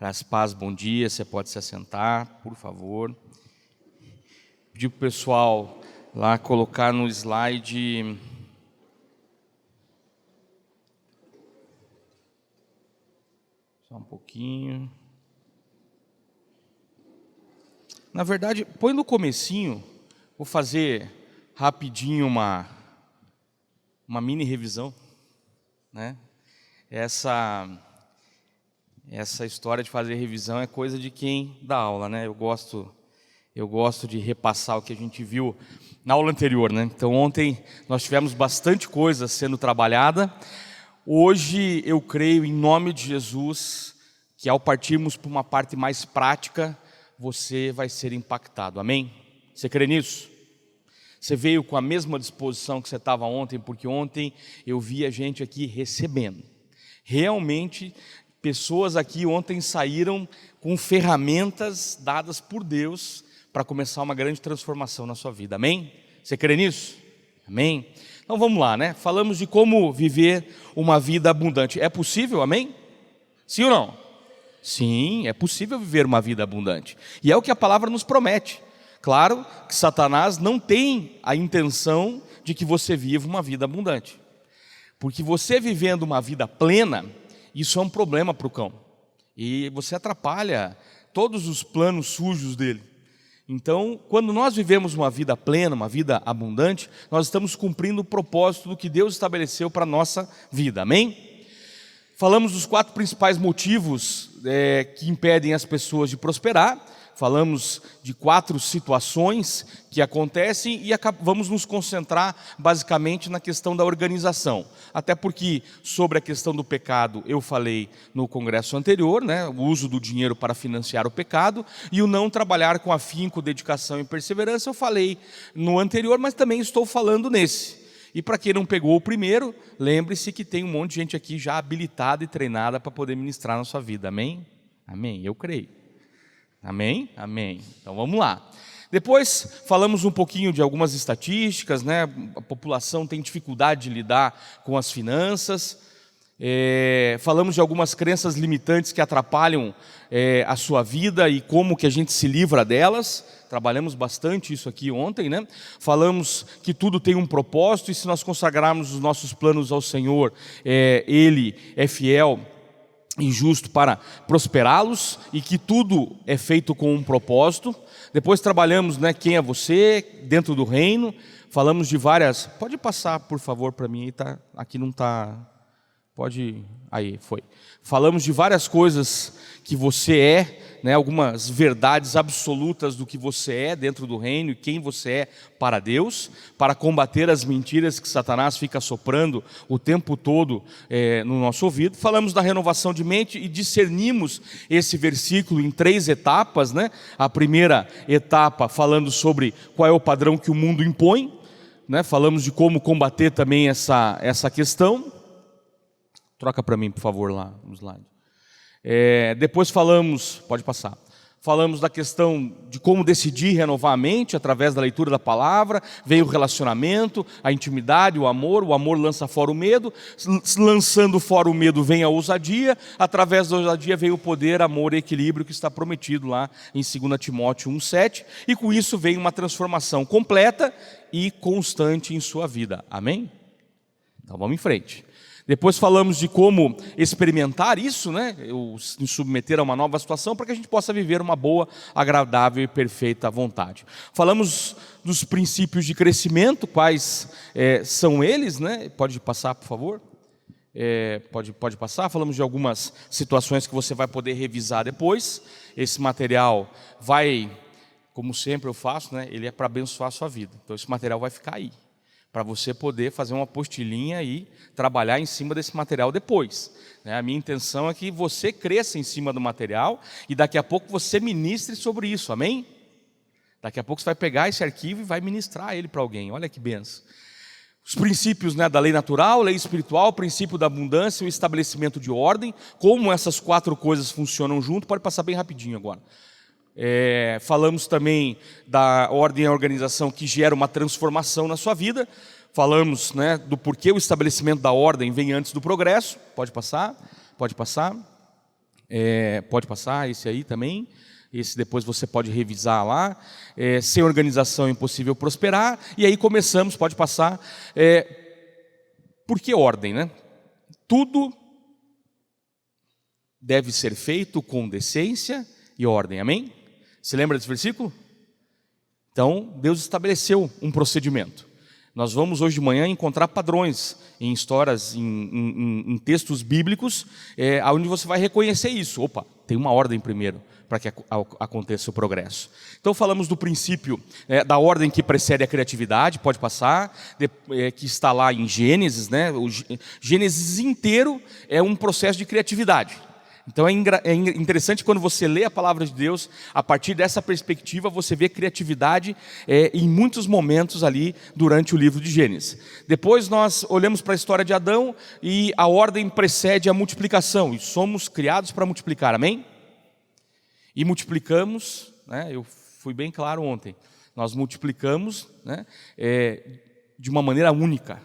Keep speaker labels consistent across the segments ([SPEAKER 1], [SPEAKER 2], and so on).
[SPEAKER 1] Graças, paz, bom dia, você pode se assentar, por favor. Pedir para o pessoal lá colocar no slide... Só um pouquinho. Na verdade, põe no comecinho, vou fazer rapidinho uma mini revisão, né? Essa história de fazer revisão é coisa de quem dá aula, né? Eu gosto de repassar o que a gente viu na aula anterior, né? Então ontem nós tivemos bastante coisa sendo trabalhada. Hoje eu creio em nome de Jesus que ao partirmos para uma parte mais prática, você vai ser impactado, amém? Você crê nisso? Você veio com a mesma disposição que você estava ontem, porque ontem eu vi a gente aqui recebendo. Realmente, pessoas aqui ontem saíram com ferramentas dadas por Deus para começar uma grande transformação na sua vida, amém? Você crê nisso? Amém? Então vamos lá, né? Falamos de como viver uma vida abundante. É possível, amém? Sim ou não? Sim, é possível viver uma vida abundante. E é o que a palavra nos promete. Claro que Satanás não tem a intenção de que você viva uma vida abundante. Porque você vivendo uma vida plena, isso é um problema para o cão. E você atrapalha todos os planos sujos dele. Então, quando nós vivemos uma vida plena, uma vida abundante, nós estamos cumprindo o propósito do que Deus estabeleceu para a nossa vida, amém? Falamos dos 4 principais motivos que impedem as pessoas de prosperar. Falamos de 4 situações que acontecem e vamos nos concentrar basicamente na questão da organização. Até porque sobre a questão do pecado eu falei no congresso anterior, né? O uso do dinheiro para financiar o pecado e o não trabalhar com afinco, dedicação e perseverança eu falei no anterior, mas também estou falando nesse. E para quem não pegou o primeiro, lembre-se que tem um monte de gente aqui já habilitada e treinada para poder ministrar na sua vida, amém? Amém, eu creio. Amém? Amém. Então vamos lá. Depois falamos um pouquinho de algumas estatísticas, né? A população tem dificuldade de lidar com as finanças. Falamos de algumas crenças limitantes que atrapalham a sua vida e como que a gente se livra delas. Trabalhamos bastante isso aqui ontem, né? Falamos que tudo tem um propósito e se nós consagrarmos os nossos planos ao Senhor, Ele é fiel e justo para prosperá-los e que tudo é feito com um propósito. Depois trabalhamos, né, quem é você dentro do reino. Falamos de várias... Pode passar, por favor, para mim. Aqui não está... Pode... Aí, foi. Falamos de várias coisas que você é, né, algumas verdades absolutas do que você é dentro do reino e quem você é para Deus, para combater as mentiras que Satanás fica soprando o tempo todo no nosso ouvido. Falamos da renovação de mente e discernimos esse versículo em 3 etapas, né? A primeira etapa falando sobre qual é o padrão que o mundo impõe, né? Falamos de como combater também essa questão. Troca para mim, por favor, lá no slide. Depois falamos, pode passar, falamos da questão de como decidir renovar a mente através da leitura da palavra, veio o relacionamento, a intimidade, o amor lança fora o medo, lançando fora o medo vem a ousadia, através da ousadia veio o poder, amor e equilíbrio que está prometido lá em 2 Timóteo 1,7, e com isso vem uma transformação completa e constante em sua vida, amém? Então vamos em frente. Depois falamos de como experimentar isso, né? Nos submeter a uma nova situação para que a gente possa viver uma boa, agradável e perfeita vontade. Falamos dos princípios de crescimento, quais são eles, né? Pode passar, por favor? Pode passar. Falamos de algumas situações que você vai poder revisar depois. Esse material vai, como sempre eu faço, né? Ele é para abençoar a sua vida. Então esse material vai ficar aí, para você poder fazer uma apostilinha e trabalhar em cima desse material depois. A minha intenção é que você cresça em cima do material e daqui a pouco você ministre sobre isso, amém? Daqui a pouco você vai pegar esse arquivo e vai ministrar ele para alguém, olha que benção. Os princípios, né, da lei natural, lei espiritual, princípio da abundância e o estabelecimento de ordem, como essas 4 coisas funcionam junto, pode passar bem rapidinho agora. Falamos também da ordem e organização que gera uma transformação na sua vida. Falamos, né, do porquê o estabelecimento da ordem vem antes do progresso. Pode passar. Pode passar esse aí também. Esse depois você pode revisar lá. Sem organização é impossível prosperar. E aí começamos, pode passar. Por que ordem, né? Tudo deve ser feito com decência e ordem, amém? Se lembra desse versículo? Então, Deus estabeleceu um procedimento. Nós vamos hoje de manhã encontrar padrões em histórias, em textos bíblicos, onde você vai reconhecer isso. Opa, tem uma ordem primeiro para que aconteça o progresso. Então falamos do princípio da ordem que precede a criatividade, pode passar, que está lá em Gênesis, né? O Gênesis inteiro é um processo de criatividade. Então é interessante quando você lê a palavra de Deus, a partir dessa perspectiva você vê criatividade em muitos momentos ali durante o livro de Gênesis. Depois nós olhamos para a história de Adão e a ordem precede a multiplicação, e somos criados para multiplicar, amém? E multiplicamos, né? Eu fui bem claro ontem, nós multiplicamos, né? De uma maneira única,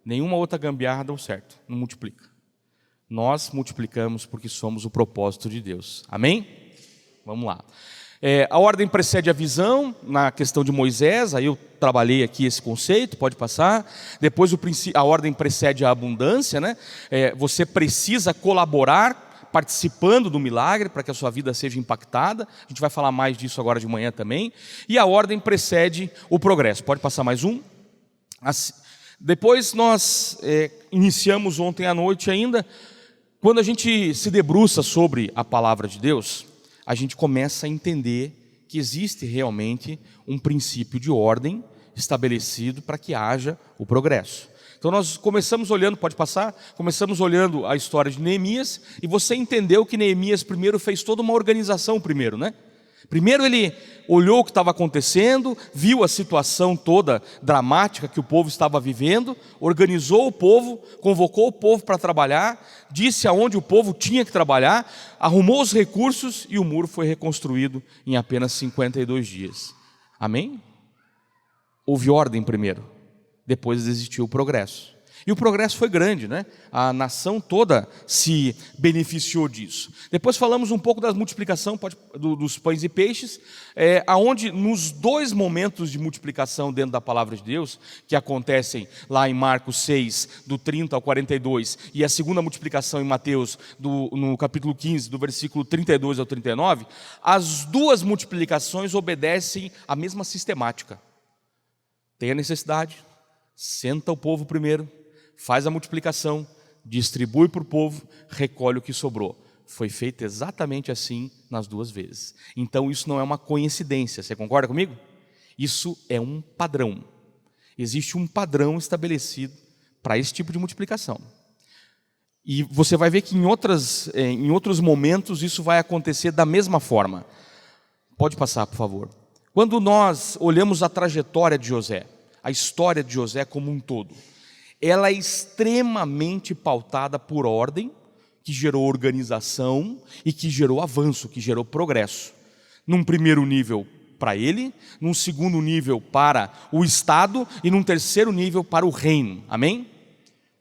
[SPEAKER 1] nenhuma outra gambiarra deu certo, não multiplica. Nós multiplicamos porque somos o propósito de Deus. Amém? Vamos lá. A ordem precede a visão, na questão de Moisés, aí eu trabalhei aqui esse conceito, pode passar. Depois a ordem precede a abundância, né? Você precisa colaborar, participando do milagre, para que a sua vida seja impactada. A gente vai falar mais disso agora de manhã também. E a ordem precede o progresso. Pode passar mais um? Depois nós iniciamos ontem à noite ainda. Quando a gente se debruça sobre a palavra de Deus, a gente começa a entender que existe realmente um princípio de ordem estabelecido para que haja o progresso. Então nós começamos olhando, pode passar? Começamos olhando a história de Neemias, e você entendeu que Neemias primeiro fez toda uma organização primeiro, né? Primeiro ele olhou o que estava acontecendo, viu a situação toda dramática que o povo estava vivendo, organizou o povo, convocou o povo para trabalhar, disse aonde o povo tinha que trabalhar, arrumou os recursos e o muro foi reconstruído em apenas 52 dias. Amém? Houve ordem primeiro, depois existiu o progresso. E o progresso foi grande, né? A nação toda se beneficiou disso. Depois falamos um pouco da multiplicação dos pães e peixes, aonde nos dois momentos de multiplicação dentro da palavra de Deus, que acontecem lá em Marcos 6, do 30 ao 42, e a segunda multiplicação em Mateus, no capítulo 15, do versículo 32 ao 39, as duas multiplicações obedecem à mesma sistemática. Tem a necessidade, senta o povo primeiro, faz a multiplicação, distribui para o povo, recolhe o que sobrou. Foi feito exatamente assim nas duas vezes. Então isso não é uma coincidência, você concorda comigo? Isso é um padrão. Existe um padrão estabelecido para esse tipo de multiplicação. E você vai ver que em outros momentos isso vai acontecer da mesma forma. Pode passar, por favor. Quando nós olhamos a trajetória de José, a história de José como um todo, ela é extremamente pautada por ordem, que gerou organização e que gerou avanço, que gerou progresso. Num primeiro nível para ele, num segundo nível para o Estado e num terceiro nível para o reino. Amém?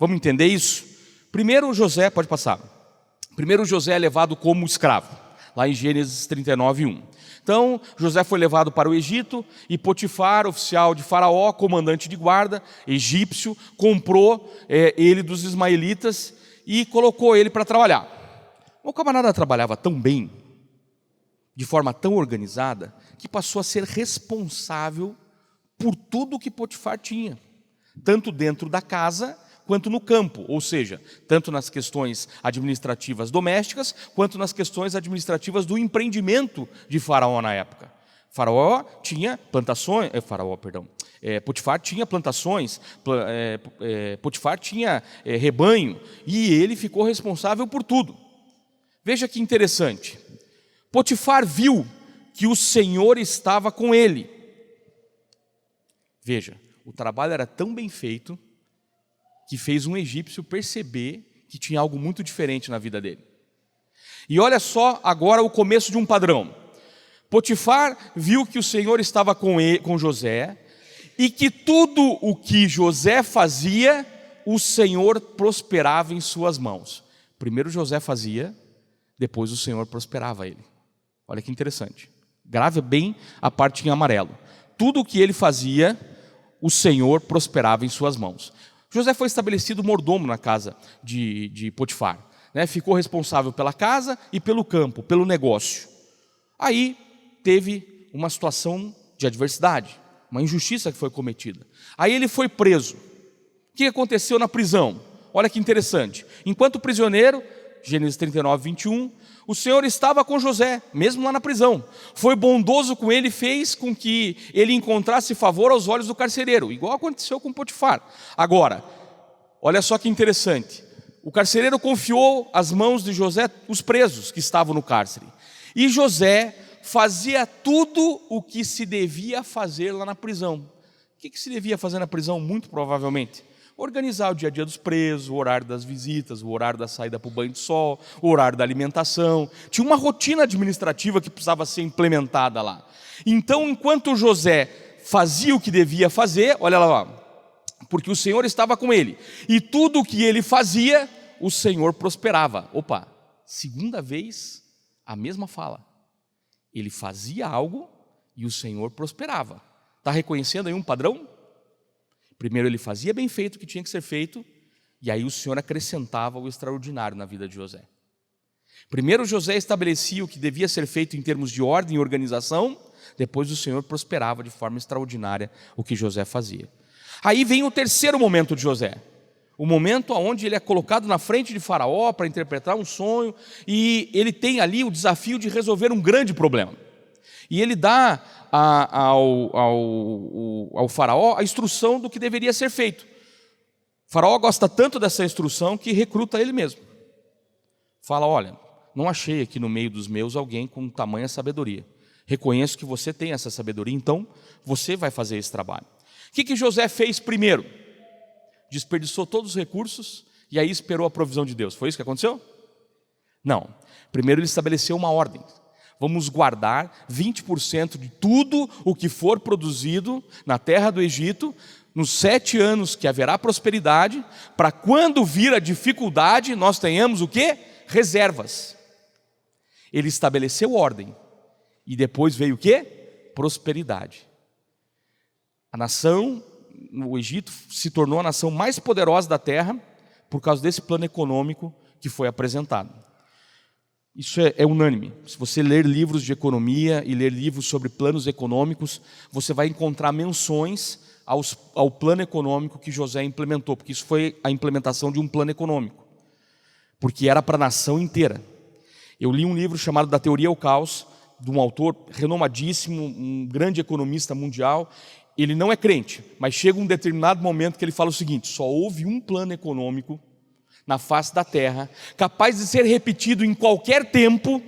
[SPEAKER 1] Vamos entender isso? Primeiro José, pode passar. Primeiro José é levado como escravo, lá em Gênesis 39, 1. Então, José foi levado para o Egito e Potifar, oficial de Faraó, comandante de guarda, egípcio, comprou ele dos ismaelitas e colocou ele para trabalhar. O camarada trabalhava tão bem, de forma tão organizada, que passou a ser responsável por tudo o que Potifar tinha, tanto dentro da casa quanto no campo, ou seja, tanto nas questões administrativas domésticas, quanto nas questões administrativas do empreendimento de Faraó na época. Potifar tinha plantações, Potifar tinha rebanho, e ele ficou responsável por tudo. Veja que interessante, Potifar viu que o Senhor estava com ele. Veja, o trabalho era tão bem feito, que fez um egípcio perceber que tinha algo muito diferente na vida dele. E olha só agora o começo de um padrão. Potifar viu que o Senhor estava com José, e que tudo o que José fazia, o Senhor prosperava em suas mãos. Primeiro José fazia, depois o Senhor prosperava ele. Olha que interessante. Grave bem a parte em amarelo. Tudo o que ele fazia, o Senhor prosperava em suas mãos. José foi estabelecido mordomo na casa de Potifar, né? Ficou responsável pela casa e pelo campo, pelo negócio. Aí teve uma situação de adversidade, uma injustiça que foi cometida. Aí ele foi preso. O que aconteceu na prisão? Olha que interessante. Enquanto prisioneiro, Gênesis 39, 21, o Senhor estava com José, mesmo lá na prisão. Foi bondoso com ele e fez com que ele encontrasse favor aos olhos do carcereiro, igual aconteceu com Potifar. Agora, olha só que interessante. O carcereiro confiou às mãos de José os presos que estavam no cárcere. E José fazia tudo o que se devia fazer lá na prisão. O que se devia fazer na prisão? Muito provavelmente organizar o dia a dia dos presos, o horário das visitas, o horário da saída para o banho de sol, o horário da alimentação. Tinha uma rotina administrativa que precisava ser implementada lá. Então, enquanto José fazia o que devia fazer, olha lá, porque o Senhor estava com ele, e tudo o que ele fazia, o Senhor prosperava. Opa, segunda vez, a mesma fala. Ele fazia algo e o Senhor prosperava. Está reconhecendo aí um padrão? Primeiro ele fazia bem feito o que tinha que ser feito, e aí o Senhor acrescentava o extraordinário na vida de José. Primeiro José estabelecia o que devia ser feito em termos de ordem e organização, depois o Senhor prosperava de forma extraordinária o que José fazia. Aí vem o terceiro momento de José, o momento onde ele é colocado na frente de Faraó para interpretar um sonho, e ele tem ali o desafio de resolver um grande problema. E ele dá ao Faraó a instrução do que deveria ser feito. O Faraó gosta tanto dessa instrução que recruta ele mesmo. Fala, olha, não achei aqui no meio dos meus alguém com tamanha sabedoria. Reconheço que você tem essa sabedoria, então você vai fazer esse trabalho. O que José fez primeiro? Desperdiçou todos os recursos e aí esperou a provisão de Deus. Foi isso que aconteceu? Não. Primeiro ele estabeleceu uma ordem. Vamos guardar 20% de tudo o que for produzido na terra do Egito, nos 7 anos que haverá prosperidade, para quando vir a dificuldade, nós tenhamos o quê? Reservas. Ele estabeleceu ordem, e depois veio o quê? Prosperidade. A nação, o Egito, se tornou a nação mais poderosa da terra, por causa desse plano econômico que foi apresentado. Isso é unânime. Se você ler livros de economia e ler livros sobre planos econômicos, você vai encontrar menções ao plano econômico que José implementou, porque isso foi a implementação de um plano econômico, porque era para a nação inteira. Eu li um livro chamado Da Teoria ao Caos, de um autor renomadíssimo, um grande economista mundial. Ele não é crente, mas chega um determinado momento que ele fala o seguinte: só houve um plano econômico na face da terra, capaz de ser repetido em qualquer tempo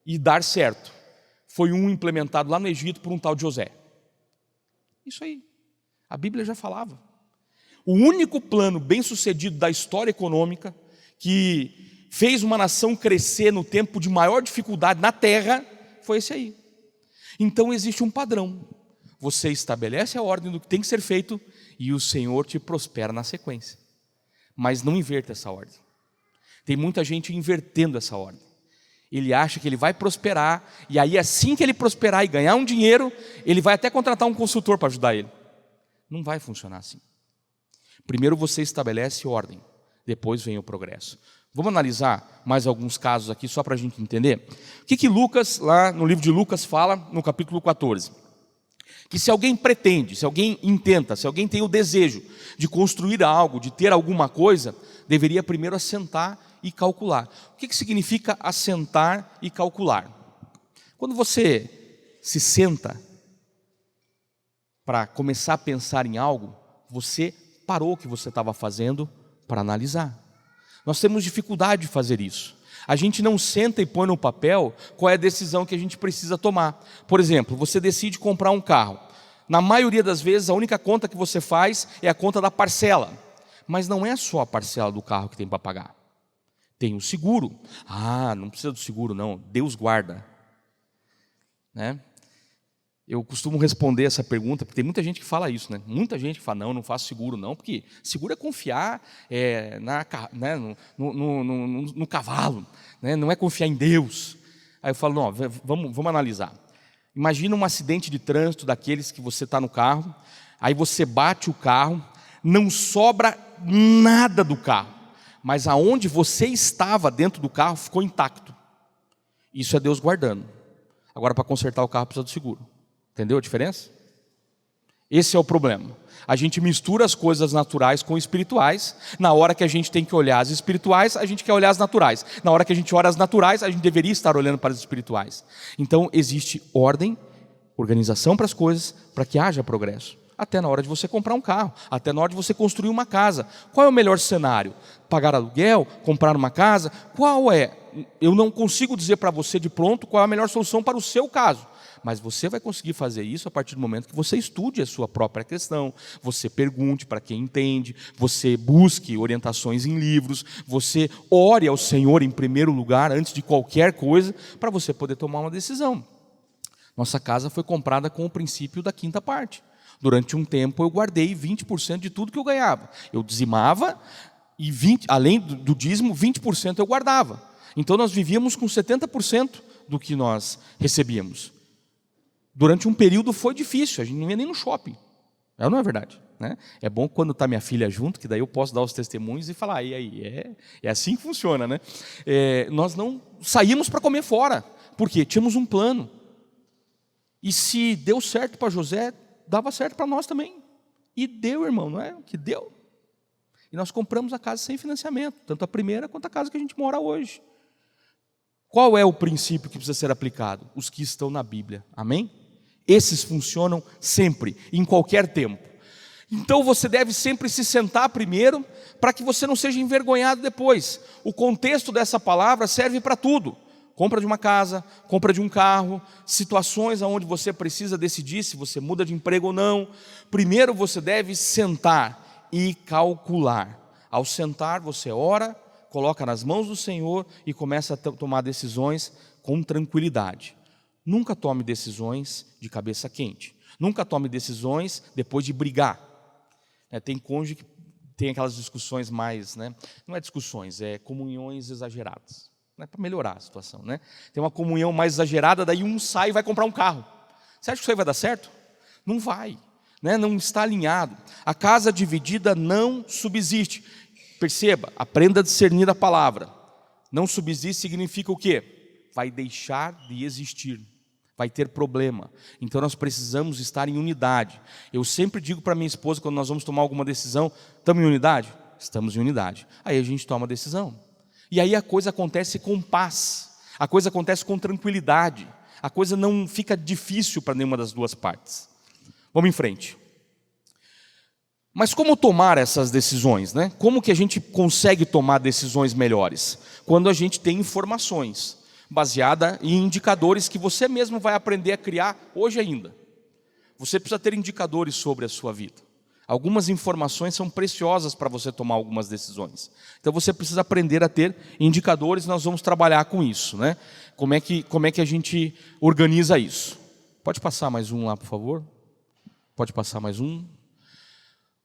[SPEAKER 1] e dar certo. Foi um implementado lá no Egito por um tal de José. Isso aí, a Bíblia já falava. O único plano bem sucedido da história econômica, que fez uma nação crescer no tempo de maior dificuldade na terra, foi esse aí. Então existe um padrão. Você estabelece a ordem do que tem que ser feito e o Senhor te prospera na sequência. Mas não inverta essa ordem. Tem muita gente invertendo essa ordem. Ele acha que ele vai prosperar, e aí assim que ele prosperar e ganhar um dinheiro, ele vai até contratar um consultor para ajudar ele. Não vai funcionar assim. Primeiro você estabelece ordem, depois vem o progresso. Vamos analisar mais alguns casos aqui, só para a gente entender. O que Lucas, lá no livro de Lucas, fala no capítulo 14? Que se alguém pretende, se alguém intenta, se alguém tem o desejo de construir algo, de ter alguma coisa, deveria primeiro assentar e calcular. O que significa assentar e calcular? Quando você se senta para começar a pensar em algo, você parou o que você estava fazendo para analisar. Nós temos dificuldade de fazer isso. A gente não senta e põe no papel qual é a decisão que a gente precisa tomar. Por exemplo, você decide comprar um carro. Na maioria das vezes, a única conta que você faz é a conta da parcela. Mas não é só a parcela do carro que tem para pagar. Tem o seguro. Ah, não precisa do seguro não, Deus guarda. Né? Eu costumo responder essa pergunta, porque tem muita gente que fala isso, né? Muita gente que fala, não faço seguro não, porque seguro é confiar no cavalo, né? Não é confiar em Deus. Aí eu falo, não, vamos analisar. Imagina um acidente de trânsito daqueles que você está no carro, aí você bate o carro, não sobra nada do carro, mas aonde você estava dentro do carro ficou intacto. Isso é Deus guardando. Agora, para consertar o carro precisa do seguro. Entendeu a diferença? Esse é o problema. A gente mistura as coisas naturais com espirituais. Na hora que a gente tem que olhar as espirituais, a gente quer olhar as naturais. Na hora que a gente olha as naturais, a gente deveria estar olhando para as espirituais. Então existe ordem, organização para as coisas, para que haja progresso. Até na hora de você comprar um carro, até na hora de você construir uma casa. Qual é o melhor cenário? Pagar aluguel? Comprar uma casa? Qual é? Eu não consigo dizer para você de pronto qual é a melhor solução para o seu caso. Mas você vai conseguir fazer isso a partir do momento que você estude a sua própria questão, você pergunte para quem entende, você busque orientações em livros, você ore ao Senhor em primeiro lugar, antes de qualquer coisa, para você poder tomar uma decisão. Nossa casa foi comprada com o princípio da quinta parte. Durante um tempo eu guardei 20% de tudo que eu ganhava. Eu dizimava e além do dízimo, 20% eu guardava. Então nós vivíamos com 70% do que nós recebíamos. Durante um período foi difícil, a gente não ia nem no shopping. Não é verdade? Né? É bom quando está minha filha junto, que daí eu posso dar os testemunhos e falar, e aí, é assim que funciona, né? Nós não saímos para comer fora, porque tínhamos um plano. E se deu certo para José, dava certo para nós também. E deu, irmão, não é? Que deu. E nós compramos a casa sem financiamento, tanto a primeira quanto a casa que a gente mora hoje. Qual é o princípio que precisa ser aplicado? Os que estão na Bíblia, amém? Esses funcionam sempre, em qualquer tempo. Então você deve sempre se sentar primeiro, para que você não seja envergonhado depois. O contexto dessa palavra serve para tudo. Compra de uma casa, compra de um carro, situações onde você precisa decidir se você muda de emprego ou não. Primeiro você deve sentar e calcular. Ao sentar você ora, coloca nas mãos do Senhor e começa a tomar decisões com tranquilidade. Nunca tome decisões de cabeça quente. Nunca tome decisões depois de brigar. Tem cônjuge que tem aquelas discussões mais, não é discussões, é comunhões exageradas. Para melhorar a situação. Tem uma comunhão mais exagerada, daí um sai e vai comprar um carro. Você acha que isso aí vai dar certo? Não vai. Não está alinhado. A casa dividida não subsiste. Perceba, aprenda a discernir a palavra. Não subsiste significa o quê? Vai deixar de existir. Vai ter problema. Então nós precisamos estar em unidade. Eu sempre digo para minha esposa, quando nós vamos tomar alguma decisão, estamos em unidade? Estamos em unidade. Aí a gente toma a decisão. E aí a coisa acontece com paz. A coisa acontece com tranquilidade. A coisa não fica difícil para nenhuma das duas partes. Vamos em frente. Mas como tomar essas decisões? Como que a gente consegue tomar decisões melhores? Quando a gente tem informações baseada em indicadores que você mesmo vai aprender a criar hoje ainda. Você precisa ter indicadores sobre a sua vida. Algumas informações são preciosas para você tomar algumas decisões. Então você precisa aprender a ter indicadores, nós vamos trabalhar com isso. Como é que a gente organiza isso? Pode passar mais um lá, por favor? Pode passar mais um.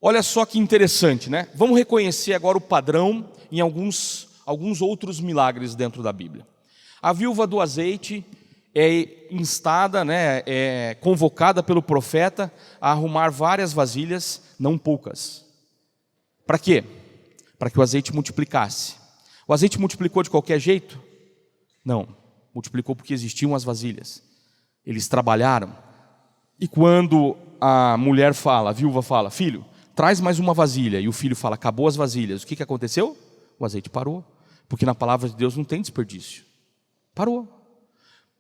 [SPEAKER 1] Olha só que interessante, Vamos reconhecer agora o padrão em alguns outros milagres dentro da Bíblia. A viúva do azeite é instada, é convocada pelo profeta a arrumar várias vasilhas, não poucas. Para quê? Para que o azeite multiplicasse. O azeite multiplicou de qualquer jeito? Não, multiplicou porque existiam as vasilhas. Eles trabalharam. E quando a mulher fala, a viúva fala, filho, traz mais uma vasilha. E o filho fala, acabou as vasilhas. O que aconteceu? O azeite parou. Porque na palavra de Deus não tem desperdício. Parou.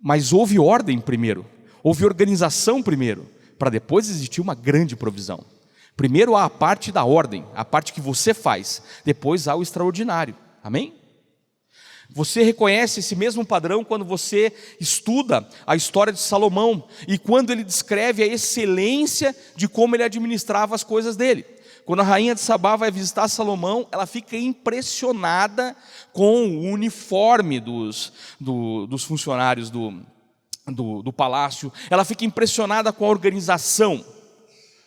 [SPEAKER 1] Mas houve ordem primeiro. Houve organização primeiro. Para depois existir uma grande provisão. Primeiro há a parte da ordem, a parte que você faz. Depois há o extraordinário. Amém? Você reconhece esse mesmo padrão quando você estuda a história de Salomão e quando ele descreve a excelência de como ele administrava as coisas dele. Quando a rainha de Sabá vai visitar Salomão, ela fica impressionada com o uniforme dos funcionários do palácio, ela fica impressionada com a organização,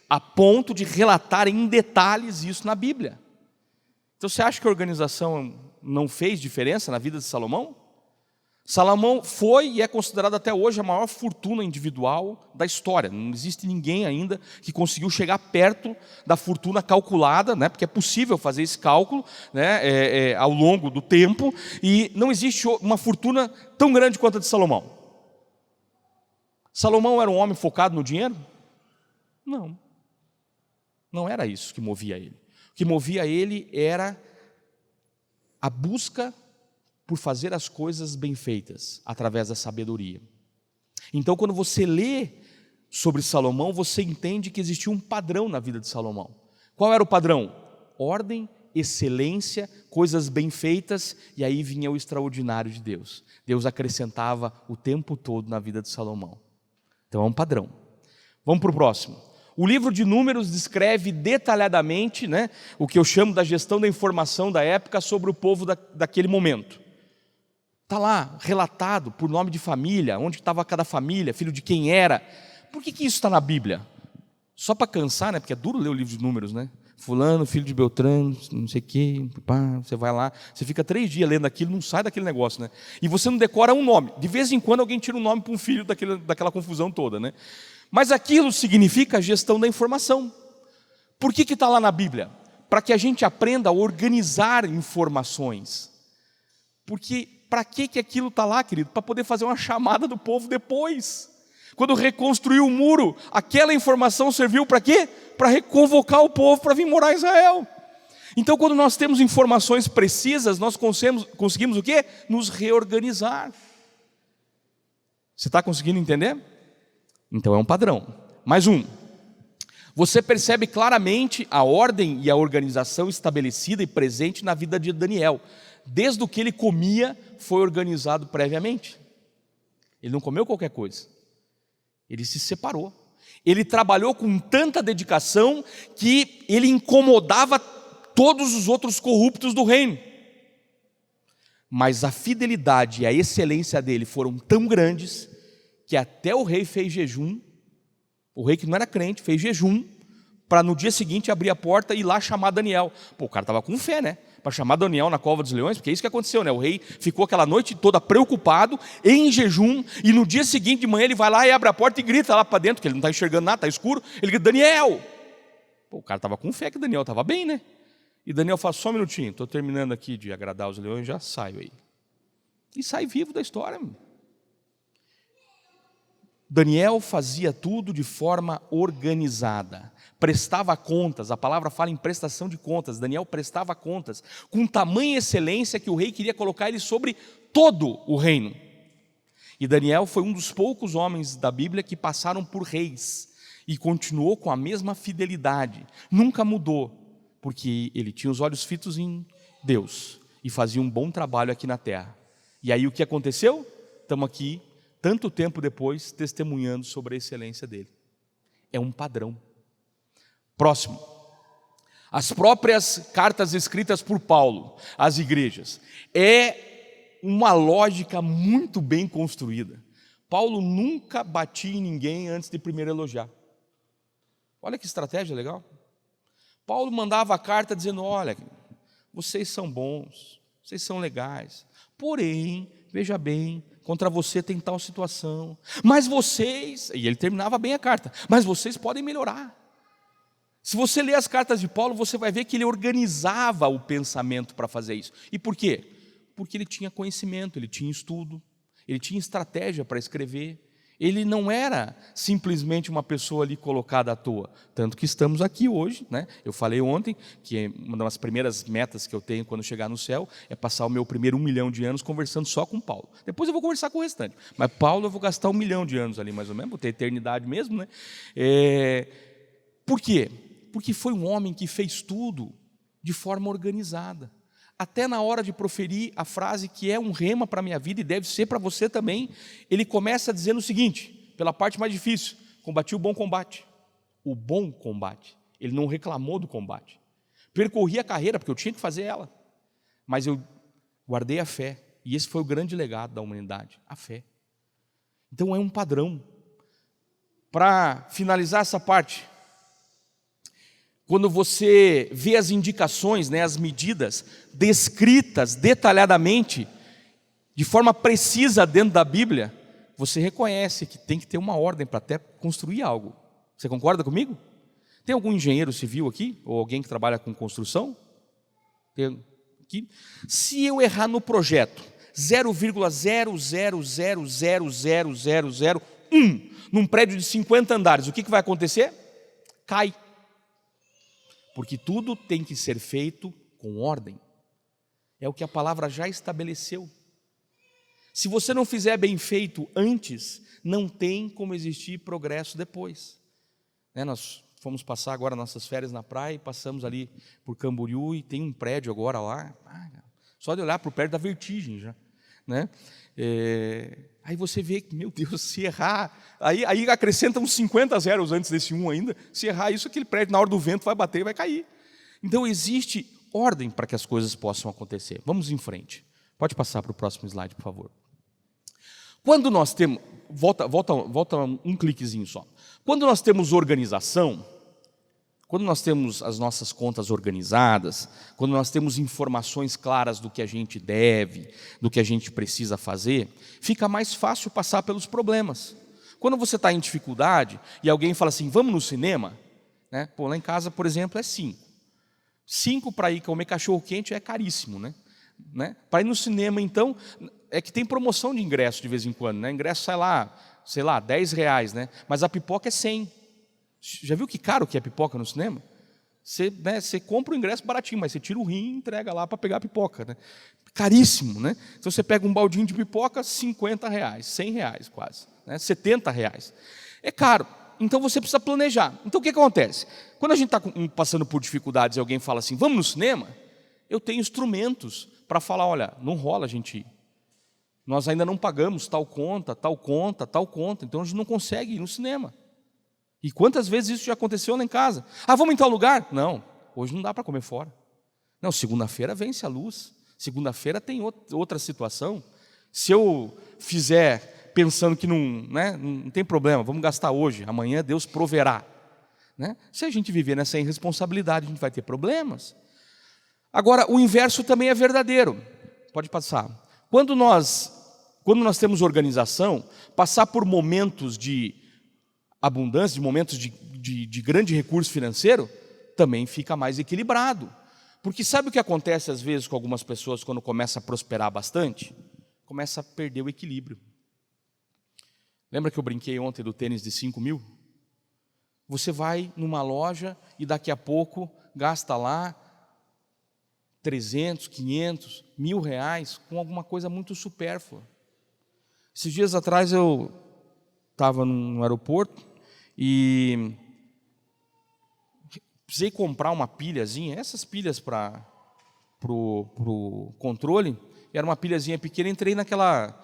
[SPEAKER 1] a ponto de relatar em detalhes isso na Bíblia. Então você acha que a organização não fez diferença na vida de Salomão? Salomão foi e é considerado até hoje a maior fortuna individual da história. Não existe ninguém ainda que conseguiu chegar perto da fortuna calculada, né, porque é possível fazer esse cálculo, né, ao longo do tempo, e não existe uma fortuna tão grande quanto a de Salomão. Salomão era um homem focado no dinheiro? Não. Não era isso que movia ele. O que movia ele era a busca por fazer as coisas bem feitas, através da sabedoria. Então, quando você lê sobre Salomão, você entende que existia um padrão na vida de Salomão. Qual era o padrão? Ordem, excelência, coisas bem feitas, e aí vinha o extraordinário de Deus. Deus acrescentava o tempo todo na vida de Salomão. Então é um padrão. Vamos para o próximo. O livro de Números descreve detalhadamente, né, o que eu chamo da gestão da informação da época sobre o povo daquele momento. Está lá, relatado por nome de família, onde estava cada família, filho de quem era. Por que isso está na Bíblia? Só para cansar, né? Porque é duro ler o livro de Números, né? Fulano, filho de Beltrano, não sei o quê, pá, você vai lá, você fica 3 dias lendo aquilo, não sai daquele negócio, né? E você não decora um nome. De vez em quando alguém tira um nome para um filho daquela confusão toda, né? Mas aquilo significa a gestão da informação. Por que está lá na Bíblia? Para que a gente aprenda a organizar informações. Porque para que aquilo está lá, querido? Para poder fazer uma chamada do povo depois. Quando reconstruiu o muro, aquela informação serviu para quê? Para reconvocar o povo para vir morar em Israel. Então, quando nós temos informações precisas, nós conseguimos o quê? Nos reorganizar. Você está conseguindo entender? Então é um padrão. Mais um. Você percebe claramente a ordem e a organização estabelecida e presente na vida de Daniel. Desde o que ele comia foi organizado previamente. Ele não comeu qualquer coisa. Ele se separou. Ele trabalhou com tanta dedicação que ele incomodava todos os outros corruptos do reino. Mas a fidelidade e a excelência dele foram tão grandes que até o rei fez jejum. O rei que não era crente fez jejum para no dia seguinte abrir a porta e ir lá chamar Daniel. Pô, o cara estava com fé, né? Para chamar Daniel na cova dos leões, porque é isso que aconteceu, né? O rei ficou aquela noite toda preocupado, em jejum, e no dia seguinte de manhã ele vai lá e abre a porta e grita lá para dentro, que ele não está enxergando nada, está escuro. Ele grita: Daniel! Pô, o cara estava com fé que Daniel estava bem, né? E Daniel fala: só um minutinho, estou terminando aqui de agradar os leões, já saio aí. E sai vivo da história, meu. Daniel fazia tudo de forma organizada, prestava contas, a palavra fala em prestação de contas. Daniel prestava contas, com tamanha excelência que o rei queria colocar ele sobre todo o reino. E Daniel foi um dos poucos homens da Bíblia que passaram por reis, e continuou com a mesma fidelidade, nunca mudou, porque ele tinha os olhos fitos em Deus, e fazia um bom trabalho aqui na terra. E aí o que aconteceu? Estamos aqui, tanto tempo depois, testemunhando sobre a excelência dele. É um padrão. Próximo. As próprias cartas escritas por Paulo às igrejas. É uma lógica muito bem construída. Paulo nunca batia em ninguém antes de primeiro elogiar. Olha que estratégia legal. Paulo mandava a carta dizendo: olha, vocês são bons, vocês são legais, porém, veja bem, contra você tem tal situação, mas vocês, e ele terminava bem a carta, mas vocês podem melhorar. Se você ler as cartas de Paulo, você vai ver que ele organizava o pensamento para fazer isso. E por quê? Porque ele tinha conhecimento, ele tinha estudo, ele tinha estratégia para escrever. Ele não era simplesmente uma pessoa ali colocada à toa. Tanto que estamos aqui hoje, né? Eu falei ontem que uma das primeiras metas que eu tenho quando chegar no céu é passar o meu primeiro 1 milhão de anos conversando só com Paulo. Depois eu vou conversar com o restante. Mas Paulo eu vou gastar 1 milhão de anos ali mais ou menos, vou ter eternidade mesmo, né? Por quê? Porque foi um homem que fez tudo de forma organizada. Até na hora de proferir a frase que é um rema para a minha vida e deve ser para você também, ele começa dizendo o seguinte, pela parte mais difícil: combati o bom combate. O bom combate. Ele não reclamou do combate. Percorri a carreira, porque eu tinha que fazer ela. Mas eu guardei a fé. E esse foi o grande legado da humanidade, a fé. Então é um padrão. Para finalizar essa parte, quando você vê as indicações, né, as medidas descritas detalhadamente, de forma precisa dentro da Bíblia, você reconhece que tem que ter uma ordem para até construir algo. Você concorda comigo? Tem algum engenheiro civil aqui? Ou alguém que trabalha com construção? Tem aqui? Se eu errar no projeto 0,000000001 num prédio de 50 andares, o que vai acontecer? Cai. Porque tudo tem que ser feito com ordem. É o que a palavra já estabeleceu. Se você não fizer bem feito antes, não tem como existir progresso depois. Nós fomos passar agora nossas férias na praia e passamos ali por Camboriú e tem um prédio agora lá. Só de olhar para o prédio dá vertigem já. Né? Aí você vê que, meu Deus, se errar, aí acrescenta uns 50 zeros antes desse 1 ainda, se errar isso, aquele prédio na hora do vento vai bater e vai cair. Então existe ordem para que as coisas possam acontecer. Vamos em frente. Pode passar para o próximo slide, por favor. Quando nós temos, volta um cliquezinho só. Quando nós temos organização, quando nós temos as nossas contas organizadas, quando nós temos informações claras do que a gente deve, do que a gente precisa fazer, fica mais fácil passar pelos problemas. Quando você está em dificuldade e alguém fala assim, vamos no cinema, né? Pô, lá em casa, por exemplo, é 5. 5 para ir comer cachorro-quente é caríssimo, né? Para ir no cinema, então, é que tem promoção de ingresso de vez em quando, né? Ingresso sai lá, sei lá, R$10, né? Mas a pipoca é 100. Já viu que caro que é pipoca no cinema? Você compra o ingresso baratinho, mas você tira o rim e entrega lá para pegar a pipoca, né? Caríssimo, né? Então você pega um baldinho de pipoca, R$50, R$100 quase, né? R$70. É caro. Então você precisa planejar. Então o que acontece? Quando a gente está passando por dificuldades e alguém fala assim, vamos no cinema, eu tenho instrumentos para falar, olha, não rola a gente ir. Nós ainda não pagamos tal conta, então a gente não consegue ir no cinema. E quantas vezes isso já aconteceu lá em casa? Vamos em tal lugar? Não, hoje não dá para comer fora. Não, segunda-feira vence a luz. Segunda-feira tem outra situação. Se eu fizer pensando que não tem problema, vamos gastar hoje, amanhã Deus proverá. Né? Se a gente viver nessa irresponsabilidade, a gente vai ter problemas. Agora, o inverso também é verdadeiro. Pode passar. Quando nós temos organização, passar por momentos de abundância, de momentos de grande recurso financeiro, também fica mais equilibrado. Porque sabe o que acontece às vezes com algumas pessoas quando começa a prosperar bastante? Começa a perder o equilíbrio. Lembra que eu brinquei ontem do tênis de 5 mil? Você vai numa loja e daqui a pouco gasta lá 300, 500, R$1.000 com alguma coisa muito supérflua. Esses dias atrás eu estava no aeroporto e precisei comprar uma pilhazinha, essas pilhas para o controle, era uma pilhazinha pequena, entrei naquela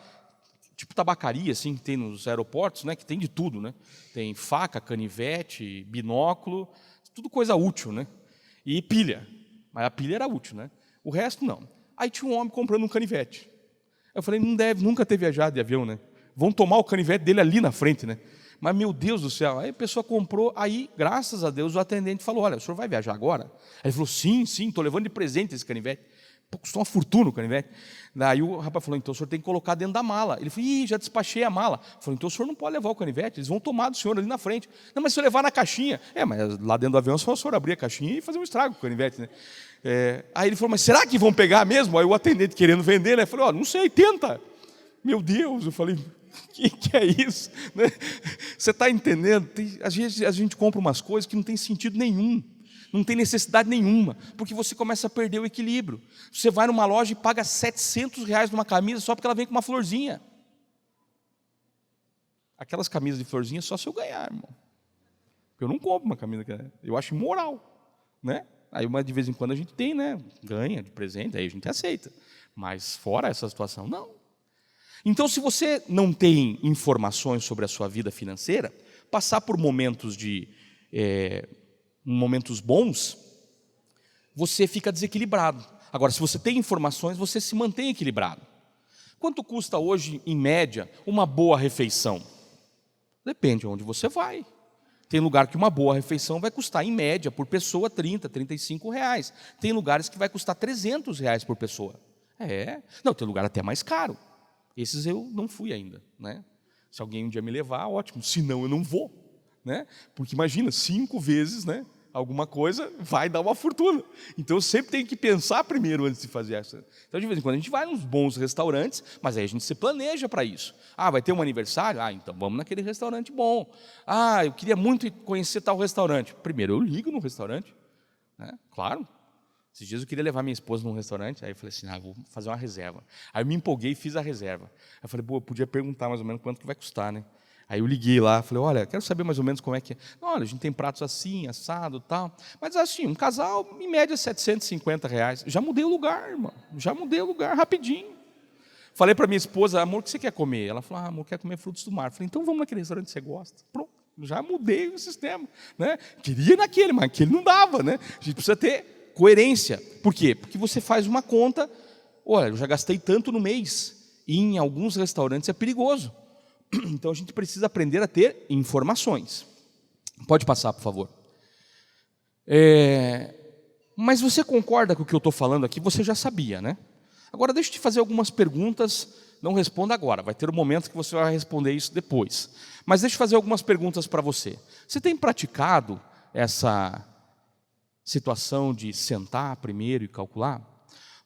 [SPEAKER 1] tipo tabacaria assim, que tem nos aeroportos, né, que tem de tudo, né? Tem faca, canivete, binóculo, tudo coisa útil, né? E pilha, mas a pilha era útil, né? O resto não. Aí tinha um homem comprando um canivete. Eu falei, não deve nunca ter viajado de avião, né? Vão tomar o canivete dele ali na frente, né? Mas, meu Deus do céu, aí a pessoa comprou, aí, graças a Deus, o atendente falou, olha, o senhor vai viajar agora? Aí ele falou, sim, estou levando de presente esse canivete. Pô, custou uma fortuna o canivete. Daí o rapaz falou, então o senhor tem que colocar dentro da mala. Ele falou, já despachei a mala. Falou, então o senhor não pode levar o canivete, eles vão tomar do senhor ali na frente. Não, mas se eu levar na caixinha. Mas lá dentro do avião só o senhor abrir a caixinha e fazer um estrago com o canivete, né? Aí ele falou, mas será que vão pegar mesmo? Aí o atendente querendo vender, né? Eu falei, não sei, tenta. Meu Deus, eu falei, que é isso? Né? Você está entendendo? Às vezes a gente compra umas coisas que não tem sentido nenhum, não tem necessidade nenhuma, porque você começa a perder o equilíbrio. Você vai numa loja e paga R$700 numa camisa só porque ela vem com uma florzinha. Aquelas camisas de florzinha só se eu ganhar, irmão. Eu não compro uma camisa, eu acho imoral, né? Aí de vez em quando a gente tem, né? Ganha de presente, aí a gente aceita. Mas fora essa situação, não. Então, se você não tem informações sobre a sua vida financeira, passar por momentos momentos bons, você fica desequilibrado. Agora, se você tem informações, você se mantém equilibrado. Quanto custa hoje, em média, uma boa refeição? Depende de onde você vai. Tem lugar que uma boa refeição vai custar, em média, por pessoa, 30, 35 reais. Tem lugares que vai custar 300 reais por pessoa. Não, tem lugar até mais caro. Esses eu não fui ainda, né? Se alguém um dia me levar, ótimo. Se não, eu não vou, né? Porque imagina, 5 vezes, né? Alguma coisa vai dar uma fortuna. Então eu sempre tenho que pensar primeiro antes de fazer essa. Então de vez em quando a gente vai nos bons restaurantes, mas aí a gente se planeja para isso. Vai ter um aniversário? Então vamos naquele restaurante bom. Eu queria muito conhecer tal restaurante. Primeiro eu ligo no restaurante, né? Claro. Esses dias eu queria levar minha esposa num restaurante, aí eu falei assim, vou fazer uma reserva. Aí eu me empolguei e fiz a reserva. Aí eu falei, eu podia perguntar mais ou menos quanto que vai custar, né? Aí eu liguei lá, falei, olha, quero saber mais ou menos como é que é. Olha, a gente tem pratos assim, assado, tal. Mas assim, um casal, em média, 750 reais. Já mudei o lugar, irmão. Já mudei o lugar, rapidinho. Falei para minha esposa, amor, o que você quer comer? Ela falou, amor, quer comer frutos do mar. Falei, então vamos naquele restaurante que você gosta. Pronto, já mudei o sistema, né? Queria naquele, mas aquele não dava, né? A gente precisa ter coerência. Por quê? Porque você faz uma conta, olha, eu já gastei tanto no mês. E em alguns restaurantes é perigoso. Então a gente precisa aprender a ter informações. Pode passar, por favor. Mas você concorda com o que eu estou falando aqui? Você já sabia, né? Agora deixa eu te fazer algumas perguntas. Não responda agora, vai ter um momento que você vai responder isso depois. Mas deixa eu fazer algumas perguntas para você. Você tem praticado essa situação de sentar primeiro e calcular?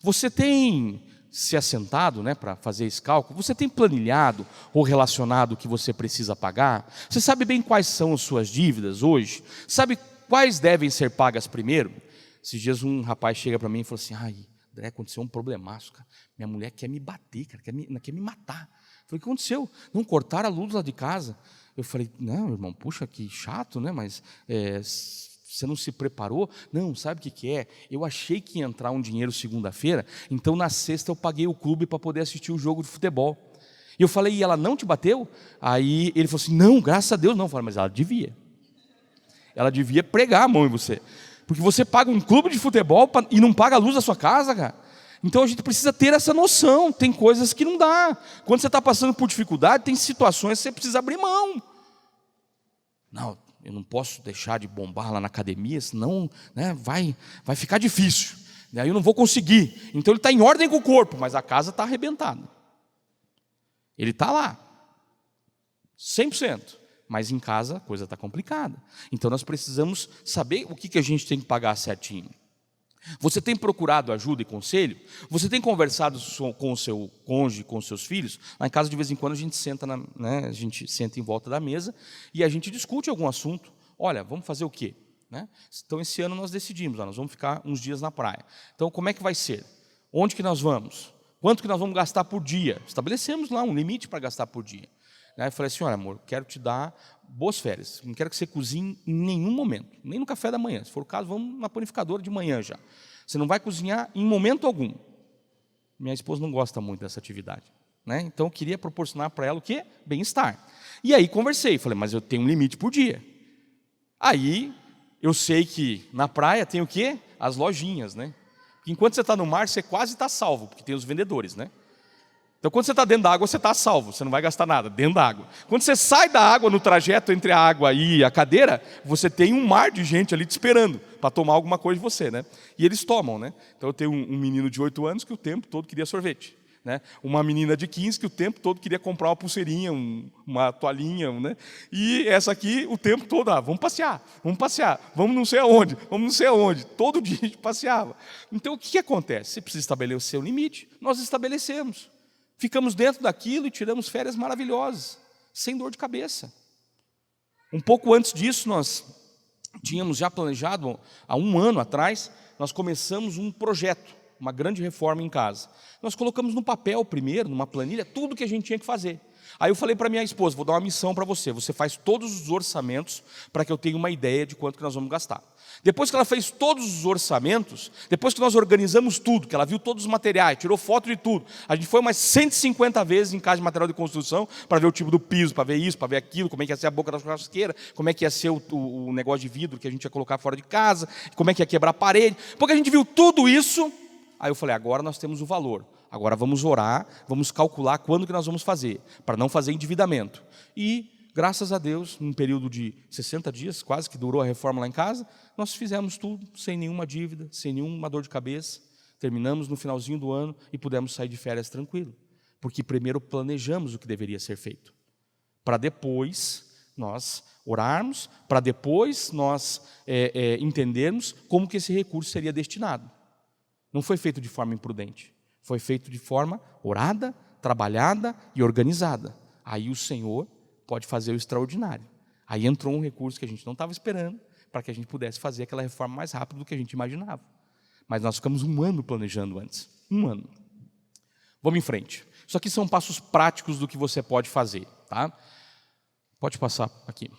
[SPEAKER 1] Você tem se assentado, né, para fazer esse cálculo? Você tem planilhado ou relacionado o que você precisa pagar? Você sabe bem quais são as suas dívidas hoje? Sabe quais devem ser pagas primeiro? Esses dias um rapaz chega para mim e falou assim, André, aconteceu um problemaço, cara. Minha mulher quer me bater, cara, quer me matar. Eu falei, o que aconteceu? Não cortaram a luz lá de casa. Eu falei, não, irmão, puxa, que chato, né, mas você não se preparou? Não, sabe o que é? Eu achei que ia entrar um dinheiro segunda-feira, então na sexta eu paguei o clube para poder assistir o jogo de futebol. E eu falei, e ela não te bateu? Aí ele falou assim, não, graças a Deus não. Eu falei, mas ela devia. Ela devia pregar a mão em você. Porque você paga um clube de futebol e não paga a luz da sua casa, cara. Então a gente precisa ter essa noção. Tem coisas que não dá. Quando você está passando por dificuldade, tem situações que você precisa abrir mão. Não, eu não posso deixar de bombar lá na academia, senão, né, vai ficar difícil. Aí eu não vou conseguir. Então ele está em ordem com o corpo, mas a casa está arrebentada. Ele está lá, 100%. Mas em casa a coisa está complicada. Então nós precisamos saber o que a gente tem que pagar certinho. Você tem procurado ajuda e conselho? Você tem conversado com o seu cônjuge, com os seus filhos? Lá em casa, de vez em quando, a gente senta, a gente senta em volta da mesa e a gente discute algum assunto. Olha, vamos fazer o quê? Né? Então, esse ano nós decidimos, nós vamos ficar uns dias na praia. Então, como é que vai ser? Onde que nós vamos? Quanto que nós vamos gastar por dia? Estabelecemos lá um limite para gastar por dia. Aí eu falei assim, olha, amor, quero te dar boas férias. Não quero que você cozinhe em nenhum momento, nem no café da manhã. Se for o caso, vamos na panificadora de manhã já. Você não vai cozinhar em momento algum. Minha esposa não gosta muito dessa atividade, né? Então eu queria proporcionar para ela o quê? Bem-estar. E aí conversei, falei, mas eu tenho um limite por dia. Aí eu sei que na praia tem o quê? As lojinhas, né? Enquanto você está no mar, você quase está salvo, porque tem os vendedores, né? Então, quando você está dentro da água, você está salvo, você não vai gastar nada, dentro da água. Quando você sai da água, no trajeto entre a água e a cadeira, você tem um mar de gente ali te esperando para tomar alguma coisa de você, né? E eles tomam, né? Então, eu tenho um menino de 8 anos que o tempo todo queria sorvete, né? Uma menina de 15 que o tempo todo queria comprar uma pulseirinha, uma toalhinha, né? E essa aqui, o tempo todo, vamos passear, vamos não sei aonde. Todo dia a gente passeava. Então, o que acontece? Você precisa estabelecer o seu limite, nós estabelecemos. Ficamos dentro daquilo e tiramos férias maravilhosas, sem dor de cabeça. Um pouco antes disso, nós tínhamos já planejado, há 1 ano atrás, nós começamos um projeto, uma grande reforma em casa. Nós colocamos no papel primeiro, numa planilha, tudo que a gente tinha que fazer. Aí eu falei para minha esposa, vou dar uma missão para você, você faz todos os orçamentos para que eu tenha uma ideia de quanto que nós vamos gastar. Depois que ela fez todos os orçamentos, depois que nós organizamos tudo, que ela viu todos os materiais, tirou foto de tudo, a gente foi umas 150 vezes em casa de material de construção para ver o tipo do piso, para ver isso, para ver aquilo, como é que ia ser a boca da churrasqueira, como é que ia ser o negócio de vidro que a gente ia colocar fora de casa, como é que ia quebrar a parede. Porque a gente viu tudo isso, aí eu falei, agora nós temos o valor. agora vamos orar, vamos calcular quando que nós vamos fazer, para não fazer endividamento. E, graças a Deus, num período de 60 dias, quase que durou a reforma lá em casa, nós fizemos tudo sem nenhuma dívida, sem nenhuma dor de cabeça. Terminamos no finalzinho do ano e pudemos sair de férias tranquilo. Porque primeiro planejamos o que deveria ser feito, para depois nós orarmos, para depois nós entendermos como que esse recurso seria destinado. Não foi feito de forma imprudente, foi feito de forma orada, trabalhada e organizada. Aí o Senhor pode fazer o extraordinário. Aí entrou um recurso que a gente não estava esperando, para que a gente pudesse fazer aquela reforma mais rápido do que a gente imaginava. Mas nós ficamos 1 ano planejando antes. 1 ano. Vamos em frente. Isso aqui são passos práticos do que você pode fazer, tá? Pode passar aqui.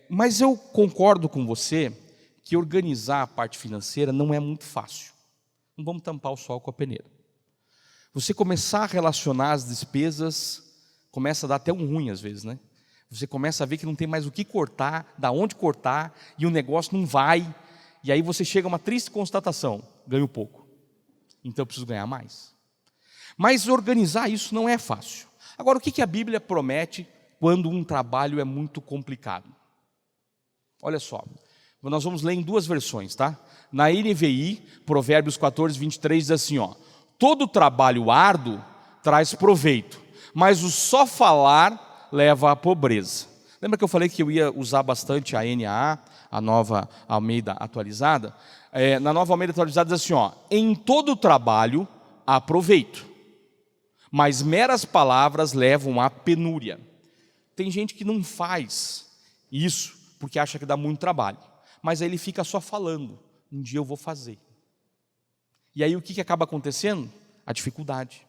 [SPEAKER 1] Mas eu concordo com você que organizar a parte financeira não é muito fácil. Não vamos tampar o sol com a peneira. Você começar a relacionar as despesas, começa a dar até um ruim às vezes, né? Você começa a ver que não tem mais o que cortar, da onde cortar, e o negócio não vai. E aí você chega a uma triste constatação: ganho pouco, então eu preciso ganhar mais. Mas organizar isso não é fácil. Agora, o que a Bíblia promete quando um trabalho é muito complicado? Olha só, nós vamos ler em 2 versões, tá? Na NVI, Provérbios 14, 23, diz assim, ó: todo trabalho árduo traz proveito, mas o só falar leva à pobreza. Lembra que eu falei que eu ia usar bastante a NAA, a Nova Almeida Atualizada? Na Nova Almeida Atualizada diz assim, ó: em todo trabalho há proveito, mas meras palavras levam à penúria. Tem gente que não faz isso porque acha que dá muito trabalho, mas aí ele fica só falando: um dia eu vou fazer. E aí o que acaba acontecendo? A dificuldade.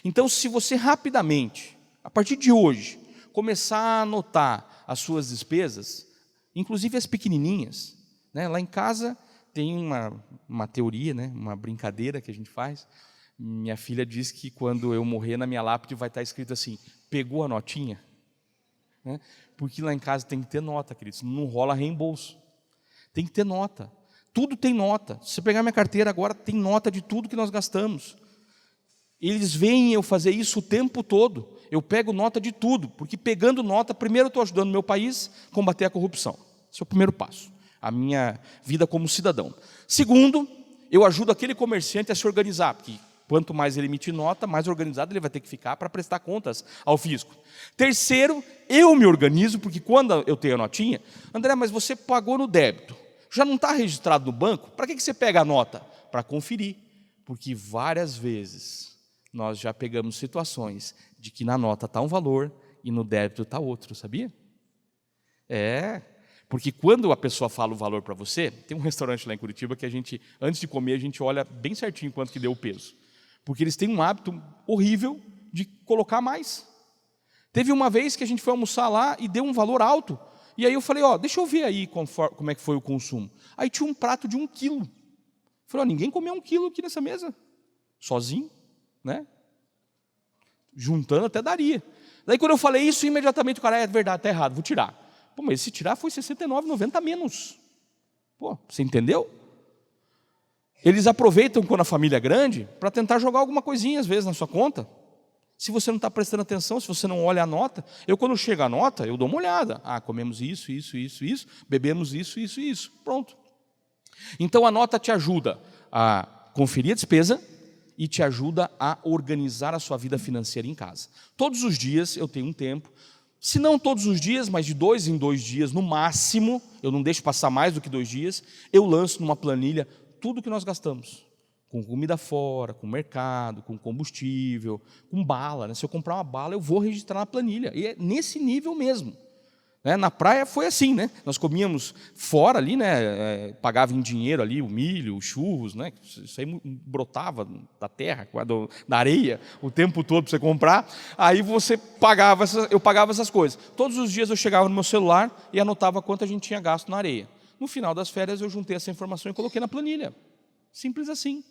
[SPEAKER 1] Então, se você rapidamente, a partir de hoje, começar a anotar as suas despesas, inclusive as pequenininhas, né? Lá em casa tem uma teoria, né? Uma brincadeira que a gente faz. Minha filha diz que quando eu morrer, na minha lápide vai estar escrito assim: pegou a notinha? Né? Porque lá em casa tem que ter nota, queridos, não rola reembolso. Tem que ter nota. Tudo tem nota. Se você pegar minha carteira agora, tem nota de tudo que nós gastamos. Eles veem eu fazer isso o tempo todo. Eu pego nota de tudo, porque pegando nota, primeiro eu estou ajudando o meu país a combater a corrupção. Esse é o primeiro passo, a minha vida como cidadão. Segundo, eu ajudo aquele comerciante a se organizar, porque quanto mais ele emitir nota, mais organizado ele vai ter que ficar para prestar contas ao fisco. Terceiro, eu me organizo, porque quando eu tenho a notinha, André, mas você pagou no débito, já não está registrado no banco, para que você pega a nota? Para conferir, porque várias vezes nós já pegamos situações de que na nota está um valor e no débito está outro, sabia? Porque quando a pessoa fala o valor para você, tem um restaurante lá em Curitiba que a gente, antes de comer, a gente olha bem certinho quanto que deu o peso. Porque eles têm um hábito horrível de colocar mais. Teve uma vez que a gente foi almoçar lá e deu um valor alto. E aí eu falei, deixa eu ver aí como é que foi o consumo. Aí tinha um prato de 1 quilo. Eu falei, ninguém comeu 1 quilo aqui nessa mesa. Sozinho, né? Juntando até daria. Daí quando eu falei isso, imediatamente o cara, é verdade, está errado, vou tirar. Pô, mas se tirar foi R$ 69,90 a menos. Pô, você entendeu? Eles aproveitam quando a família é grande para tentar jogar alguma coisinha, às vezes, na sua conta. Se você não está prestando atenção, se você não olha a nota, quando chega a nota, eu dou uma olhada. Comemos isso, bebemos isso. Pronto. Então, a nota te ajuda a conferir a despesa e te ajuda a organizar a sua vida financeira em casa. Todos os dias eu tenho um tempo, se não todos os dias, mas de 2 em 2 dias, no máximo, eu não deixo passar mais do que 2 dias, eu lanço numa planilha tudo que nós gastamos, com comida fora, com mercado, com combustível, com bala, né? Se eu comprar uma bala, eu vou registrar na planilha, e é nesse nível mesmo. Né? Na praia foi assim, né? Nós comíamos fora ali, né? Pagava em dinheiro ali o milho, os churros, né? Isso aí brotava da terra, da areia, o tempo todo para você comprar. Aí você pagava, eu pagava essas coisas. Todos os dias eu chegava no meu celular e anotava quanto a gente tinha gasto na areia. No final das férias eu juntei essa informação e coloquei na planilha. Simples assim.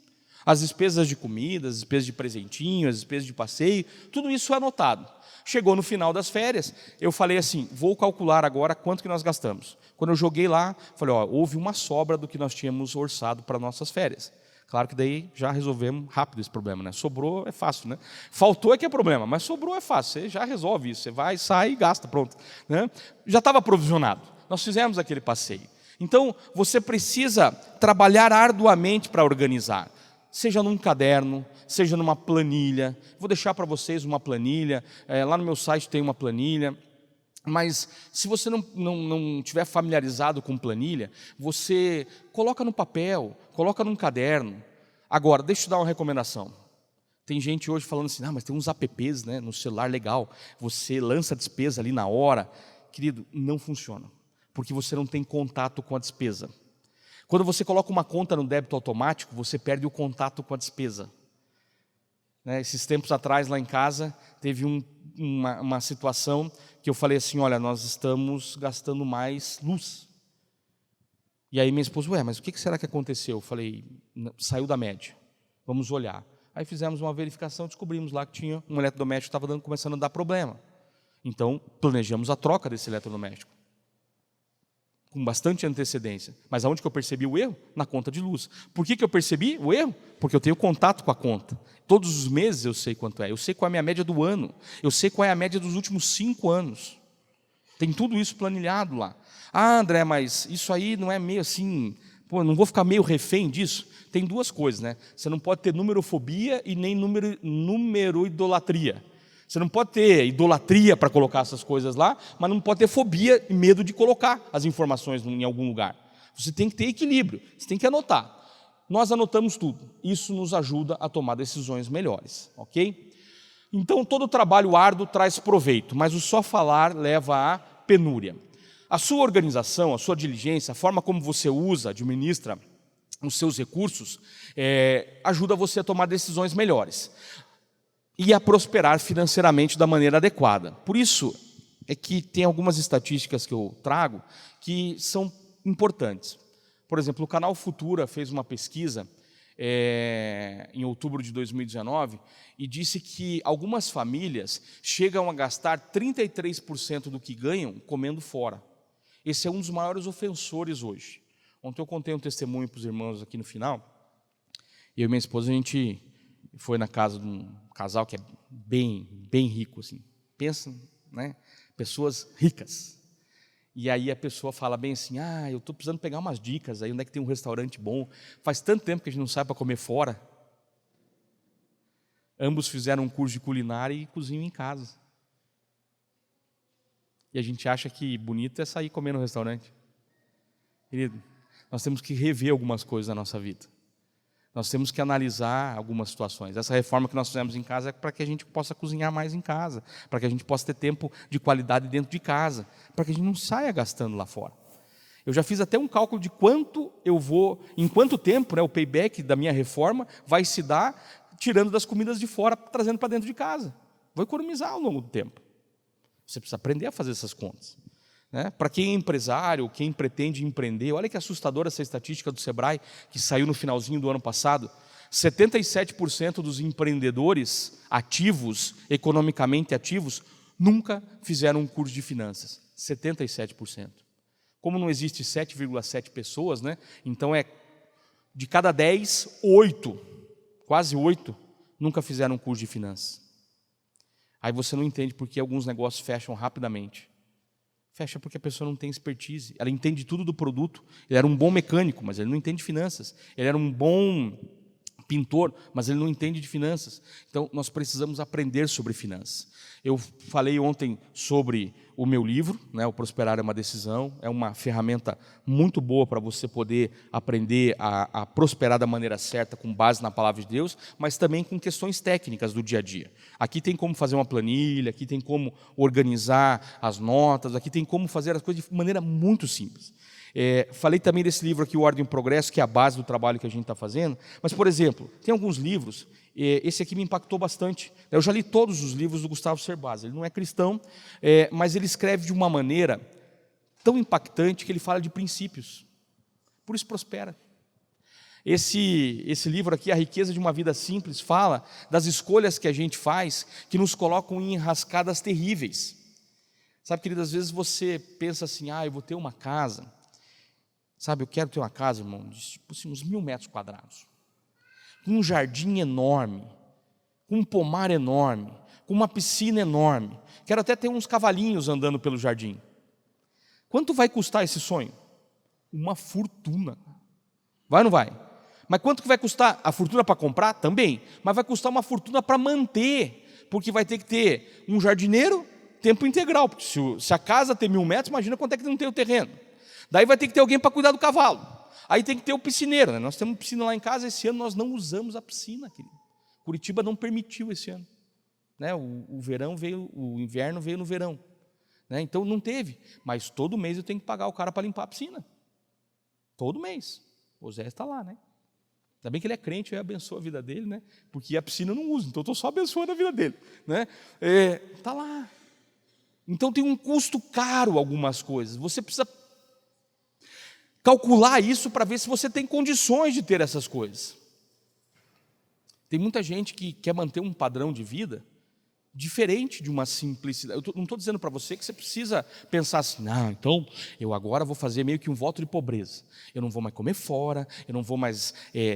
[SPEAKER 1] As despesas de comida, as despesas de presentinho, as despesas de passeio, tudo isso é anotado. Chegou no final das férias, eu falei assim, vou calcular agora quanto que nós gastamos. Quando eu joguei lá, falei, houve uma sobra do que nós tínhamos orçado para nossas férias. Claro que daí já resolvemos rápido esse problema, né? Sobrou é fácil, né? Faltou é que é problema, mas sobrou é fácil. Você já resolve isso. Você vai, sai e gasta, pronto, né? Já estava provisionado. Nós fizemos aquele passeio. Então, você precisa trabalhar arduamente para organizar. Seja num caderno, seja numa planilha. Vou deixar para vocês uma planilha. Lá no meu site tem uma planilha. Mas se você não tiver familiarizado com planilha, você coloca no papel, coloca num caderno. Agora, deixa eu te dar uma recomendação. Tem gente hoje falando assim, mas tem uns apps, né, no celular legal, você lança a despesa ali na hora. Querido, não funciona, porque você não tem contato com a despesa. Quando você coloca uma conta no débito automático, você perde o contato com a despesa. Esses tempos atrás, lá em casa, teve uma situação que eu falei assim, olha, nós estamos gastando mais luz. E aí minha esposa, mas o que será que aconteceu? Eu falei, saiu da média, vamos olhar. Aí fizemos uma verificação, descobrimos lá que tinha um eletrodoméstico que estava começando a dar problema. Então, planejamos a troca desse eletrodoméstico, com bastante antecedência. Mas aonde que eu percebi o erro? Na conta de luz. Por que eu percebi o erro? Porque eu tenho contato com a conta. Todos os meses eu sei quanto é. Eu sei qual é a minha média do ano. Eu sei qual é a média dos últimos 5 anos. Tem tudo isso planilhado lá. André, mas isso aí não é meio assim... não vou ficar meio refém disso? Tem duas coisas, né? Você não pode ter numerofobia e nem numeroidolatria. Você não pode ter idolatria para colocar essas coisas lá, mas não pode ter fobia e medo de colocar as informações em algum lugar. Você tem que ter equilíbrio, você tem que anotar. Nós anotamos tudo. Isso nos ajuda a tomar decisões melhores, ok? Então, todo trabalho árduo traz proveito, mas o só falar leva à penúria. A sua organização, a sua diligência, a forma como você usa, administra os seus recursos, ajuda você a tomar decisões melhores e a prosperar financeiramente da maneira adequada. Por isso é que tem algumas estatísticas que eu trago que são importantes. Por exemplo, o canal Futura fez uma pesquisa em outubro de 2019 e disse que algumas famílias chegam a gastar 33% do que ganham comendo fora. Esse é um dos maiores ofensores hoje. Ontem eu contei um testemunho para os irmãos aqui no final, e eu e minha esposa, a gente foi na casa de um casal que é bem rico, assim. Pensa, né? Pessoas ricas. E aí a pessoa fala bem assim, eu estou precisando pegar umas dicas aí, onde é que tem um restaurante bom. Faz tanto tempo que a gente não sai para comer fora. Ambos fizeram um curso de culinária e cozinham em casa. E a gente acha que bonito é sair comer no restaurante. Querido, nós temos que rever algumas coisas na nossa vida. Nós temos que analisar algumas situações. Essa reforma que nós fizemos em casa é para que a gente possa cozinhar mais em casa, para que a gente possa ter tempo de qualidade dentro de casa, para que a gente não saia gastando lá fora. Eu já fiz até um cálculo de quanto eu vou, em quanto tempo, o payback da minha reforma vai se dar tirando das comidas de fora, trazendo para dentro de casa. Vou economizar ao longo do tempo. Você precisa aprender a fazer essas contas. Para quem é empresário, quem pretende empreender, olha que assustadora essa estatística do Sebrae, que saiu no finalzinho do ano passado. 77% dos empreendedores ativos, economicamente ativos, nunca fizeram um curso de finanças. 77%. Como não existe 7,7 pessoas, então de cada 10, 8, quase 8, nunca fizeram um curso de finanças. Aí você não entende por que alguns negócios fecham rapidamente. Fecha porque a pessoa não tem expertise. Ela entende tudo do produto. Ele era um bom mecânico, mas ele não entende finanças. Ele era um bom pintor, mas ele não entende de finanças. Então, nós precisamos aprender sobre finanças. Eu falei ontem sobre o meu livro, O Prosperar é uma Decisão. É uma ferramenta muito boa para você poder aprender a prosperar da maneira certa, com base na palavra de Deus, mas também com questões técnicas do dia a dia. Aqui tem como fazer uma planilha, aqui tem como organizar as notas, aqui tem como fazer as coisas de maneira muito simples. Falei também desse livro aqui, O Ordem e o Progresso, que é a base do trabalho que a gente está fazendo. Mas, por exemplo, tem alguns livros, esse aqui me impactou bastante. Eu já li todos os livros do Gustavo Cerbasi. Ele não é cristão, mas ele escreve de uma maneira tão impactante que ele fala de princípios. Por isso prospera. Esse livro aqui, A Riqueza de uma Vida Simples, fala das escolhas que a gente faz que nos colocam em enrascadas terríveis. Sabe, querido, às vezes você pensa assim, eu vou ter uma casa. Sabe, eu quero ter uma casa, irmão, de tipo assim, uns 1.000 metros quadrados. com um jardim enorme, com um pomar enorme, com uma piscina enorme. Quero até ter uns cavalinhos andando pelo jardim. Quanto vai custar esse sonho? Uma fortuna. Vai ou não vai? Mas quanto que vai custar? A fortuna para comprar? Também. Mas vai custar uma fortuna para manter, porque vai ter que ter um jardineiro tempo integral. Porque se a casa tem 1.000 metros, imagina quanto é que não tem o terreno. Daí vai ter que ter alguém para cuidar do cavalo. Aí tem que ter o piscineiro. Né? Nós temos piscina lá em casa, esse ano nós não usamos a piscina, querido. Curitiba não permitiu esse ano. Né? O inverno veio no verão. Né? Então não teve. Mas todo mês eu tenho que pagar o cara para limpar a piscina. Todo mês. O Zé está lá, né? Ainda bem que ele é crente, eu abençoo a vida dele, né? Porque a piscina eu não uso, então eu estou só abençoando a vida dele. Né? Está lá. Então tem um custo caro algumas coisas. Você precisa calcular isso para ver se você tem condições de ter essas coisas. Tem muita gente que quer manter um padrão de vida diferente de uma simplicidade. Eu não estou dizendo para você que você precisa pensar assim, então eu agora vou fazer meio que um voto de pobreza. Eu não vou mais comer fora, eu não vou mais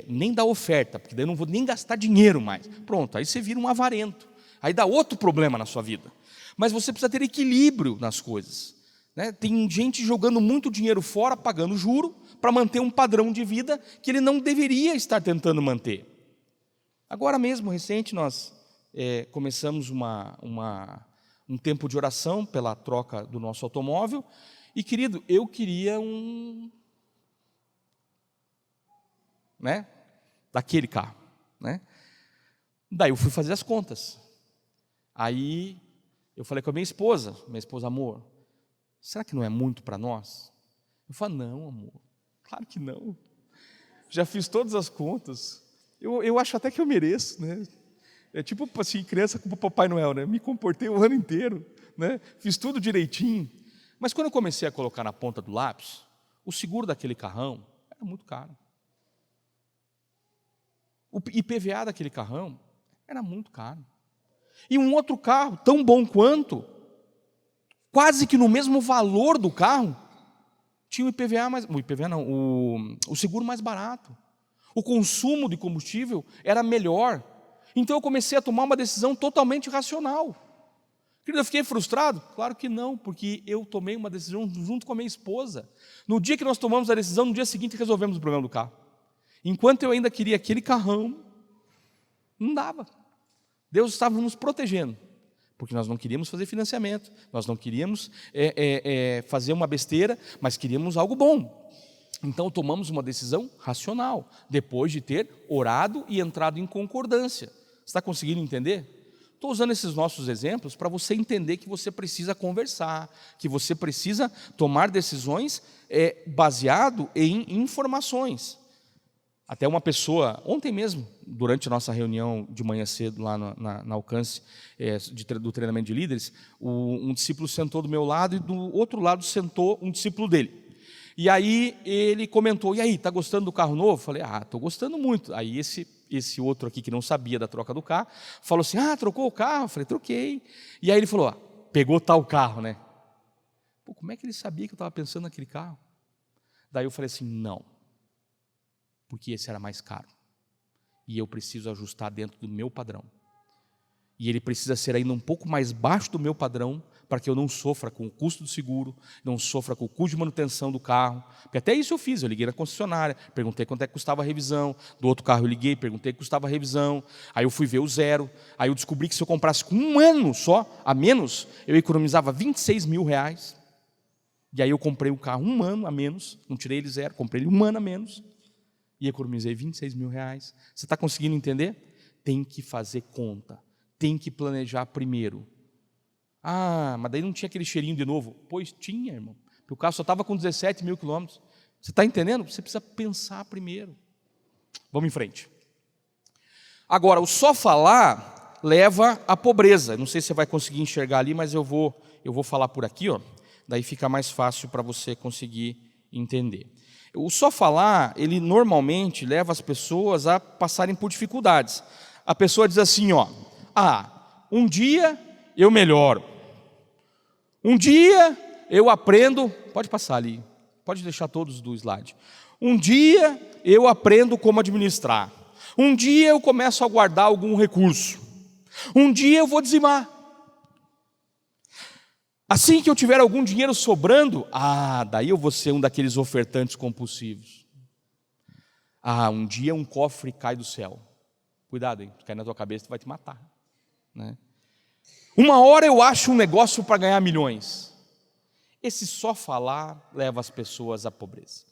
[SPEAKER 1] nem dar oferta, porque daí eu não vou nem gastar dinheiro mais. Pronto, aí você vira um avarento. Aí dá outro problema na sua vida. Mas você precisa ter equilíbrio nas coisas. Né? Tem gente jogando muito dinheiro fora, pagando juro, para manter um padrão de vida que ele não deveria estar tentando manter. Agora mesmo, recente, nós começamos um tempo de oração pela troca do nosso automóvel. E, querido, eu queria daquele carro. Né? Daí eu fui fazer as contas. Aí eu falei com a minha esposa, amor, será que não é muito para nós? Eu falei, não, amor, claro que não. Já fiz todas as contas. Eu acho até que eu mereço, né? É tipo assim, criança com o Papai Noel, né? Me comportei o ano inteiro, né? Fiz tudo direitinho. Mas quando eu comecei a colocar na ponta do lápis, o seguro daquele carrão era muito caro. O IPVA daquele carrão era muito caro. E um outro carro, tão bom quanto, quase que no mesmo valor do carro, tinha o seguro mais barato. O consumo de combustível era melhor. Então eu comecei a tomar uma decisão totalmente racional. Querido, eu fiquei frustrado? Claro que não, porque eu tomei uma decisão junto com a minha esposa. No dia que nós tomamos a decisão, no dia seguinte resolvemos o problema do carro. Enquanto eu ainda queria aquele carrão, não dava. Deus estava nos protegendo, porque nós não queríamos fazer financiamento, nós não queríamos fazer uma besteira, mas queríamos algo bom. Então tomamos uma decisão racional, depois de ter orado e entrado em concordância. Você está conseguindo entender? Estou usando esses nossos exemplos para você entender que você precisa conversar, que você precisa tomar decisões baseado em informações. Até uma pessoa, ontem mesmo, durante a nossa reunião de manhã cedo, lá na Alcance, do treinamento de líderes, um discípulo sentou do meu lado e do outro lado sentou um discípulo dele. E aí ele comentou, e aí, está gostando do carro novo? Falei, estou gostando muito. Aí esse outro aqui, que não sabia da troca do carro, falou assim, trocou o carro? Falei, troquei. E aí ele falou, pegou tal carro, né? Pô, como é que ele sabia que eu estava pensando naquele carro? Daí eu falei assim, não. Porque esse era mais caro. E eu preciso ajustar dentro do meu padrão. E ele precisa ser ainda um pouco mais baixo do meu padrão, para que eu não sofra com o custo do seguro, não sofra com o custo de manutenção do carro. Porque até isso eu fiz, eu liguei na concessionária, perguntei quanto é que custava a revisão, do outro carro eu liguei, perguntei quanto custava a revisão, aí eu fui ver o zero, aí eu descobri que se eu comprasse com 1 ano só, a menos, eu economizava R$26 mil. E aí eu comprei o carro 1 ano a menos, não tirei ele zero, comprei ele 1 ano a menos, e economizei R$26 mil. Você está conseguindo entender? Tem que fazer conta, tem que planejar primeiro. Mas daí não tinha aquele cheirinho de novo. Pois tinha, irmão, porque o carro só estava com 17 mil quilômetros. Você está entendendo? Você precisa pensar primeiro. Vamos em frente. Agora, o só falar leva à pobreza. Não sei se você vai conseguir enxergar ali, mas eu vou falar por aqui, daí fica mais fácil para você conseguir entender. O só falar, ele normalmente leva as pessoas a passarem por dificuldades. A pessoa diz assim, um dia eu melhoro. Um dia eu aprendo, pode passar ali, pode deixar todos do slide. Um dia eu aprendo como administrar. Um dia eu começo a guardar algum recurso. Um dia eu vou dizimar. Assim que eu tiver algum dinheiro sobrando, daí eu vou ser um daqueles ofertantes compulsivos. Um dia um cofre cai do céu. Cuidado, hein? Se cair na tua cabeça, vai te matar, né? Uma hora eu acho um negócio para ganhar milhões. Esse só falar leva as pessoas à pobreza.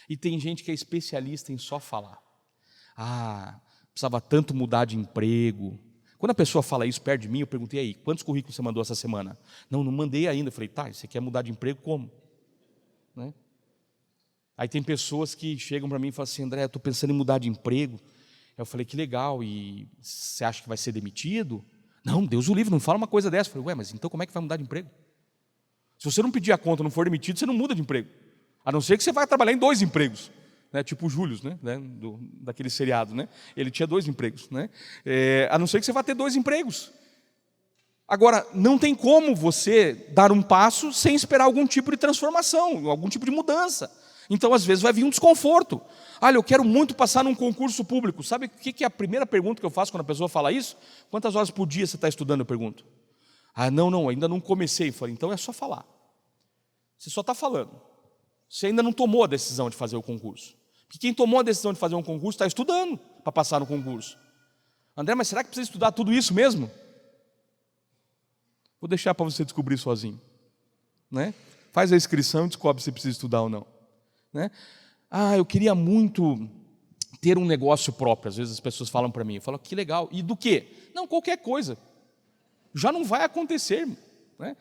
[SPEAKER 1] E tem gente que é especialista em só falar. Precisava tanto mudar de emprego. Quando a pessoa fala isso perto de mim, eu perguntei aí, quantos currículos você mandou essa semana? Não mandei ainda. Eu falei, você quer mudar de emprego como? Né? Aí tem pessoas que chegam para mim e falam assim, André, eu estou pensando em mudar de emprego. Eu falei, que legal, e você acha que vai ser demitido? Não, Deus o livre, não fala uma coisa dessa. Eu falei, mas então como é que vai mudar de emprego? Se você não pedir a conta, não for demitido, você não muda de emprego. A não ser que você vai trabalhar em 2 empregos. Né? Tipo o Júlio, né? Daquele seriado. Né? Ele tinha 2 empregos. Né? A não ser que você vá ter 2 empregos. Agora, não tem como você dar um passo sem esperar algum tipo de transformação, algum tipo de mudança. Então, às vezes, vai vir um desconforto. Olha, eu quero muito passar num concurso público. Sabe o que é a primeira pergunta que eu faço quando a pessoa fala isso? Quantas horas por dia você está estudando? Eu pergunto. Não, ainda não comecei. Eu falei, então é só falar. Você só está falando. Você ainda não tomou a decisão de fazer o concurso. Porque quem tomou a decisão de fazer um concurso está estudando para passar no concurso. André, mas será que precisa estudar tudo isso mesmo? Vou deixar para você descobrir sozinho. Né? Faz a inscrição e descobre se precisa estudar ou não. Né? Eu queria muito ter um negócio próprio. Às vezes as pessoas falam para mim, eu falo, que legal. E do quê? Não, qualquer coisa. Já não vai acontecer. Né?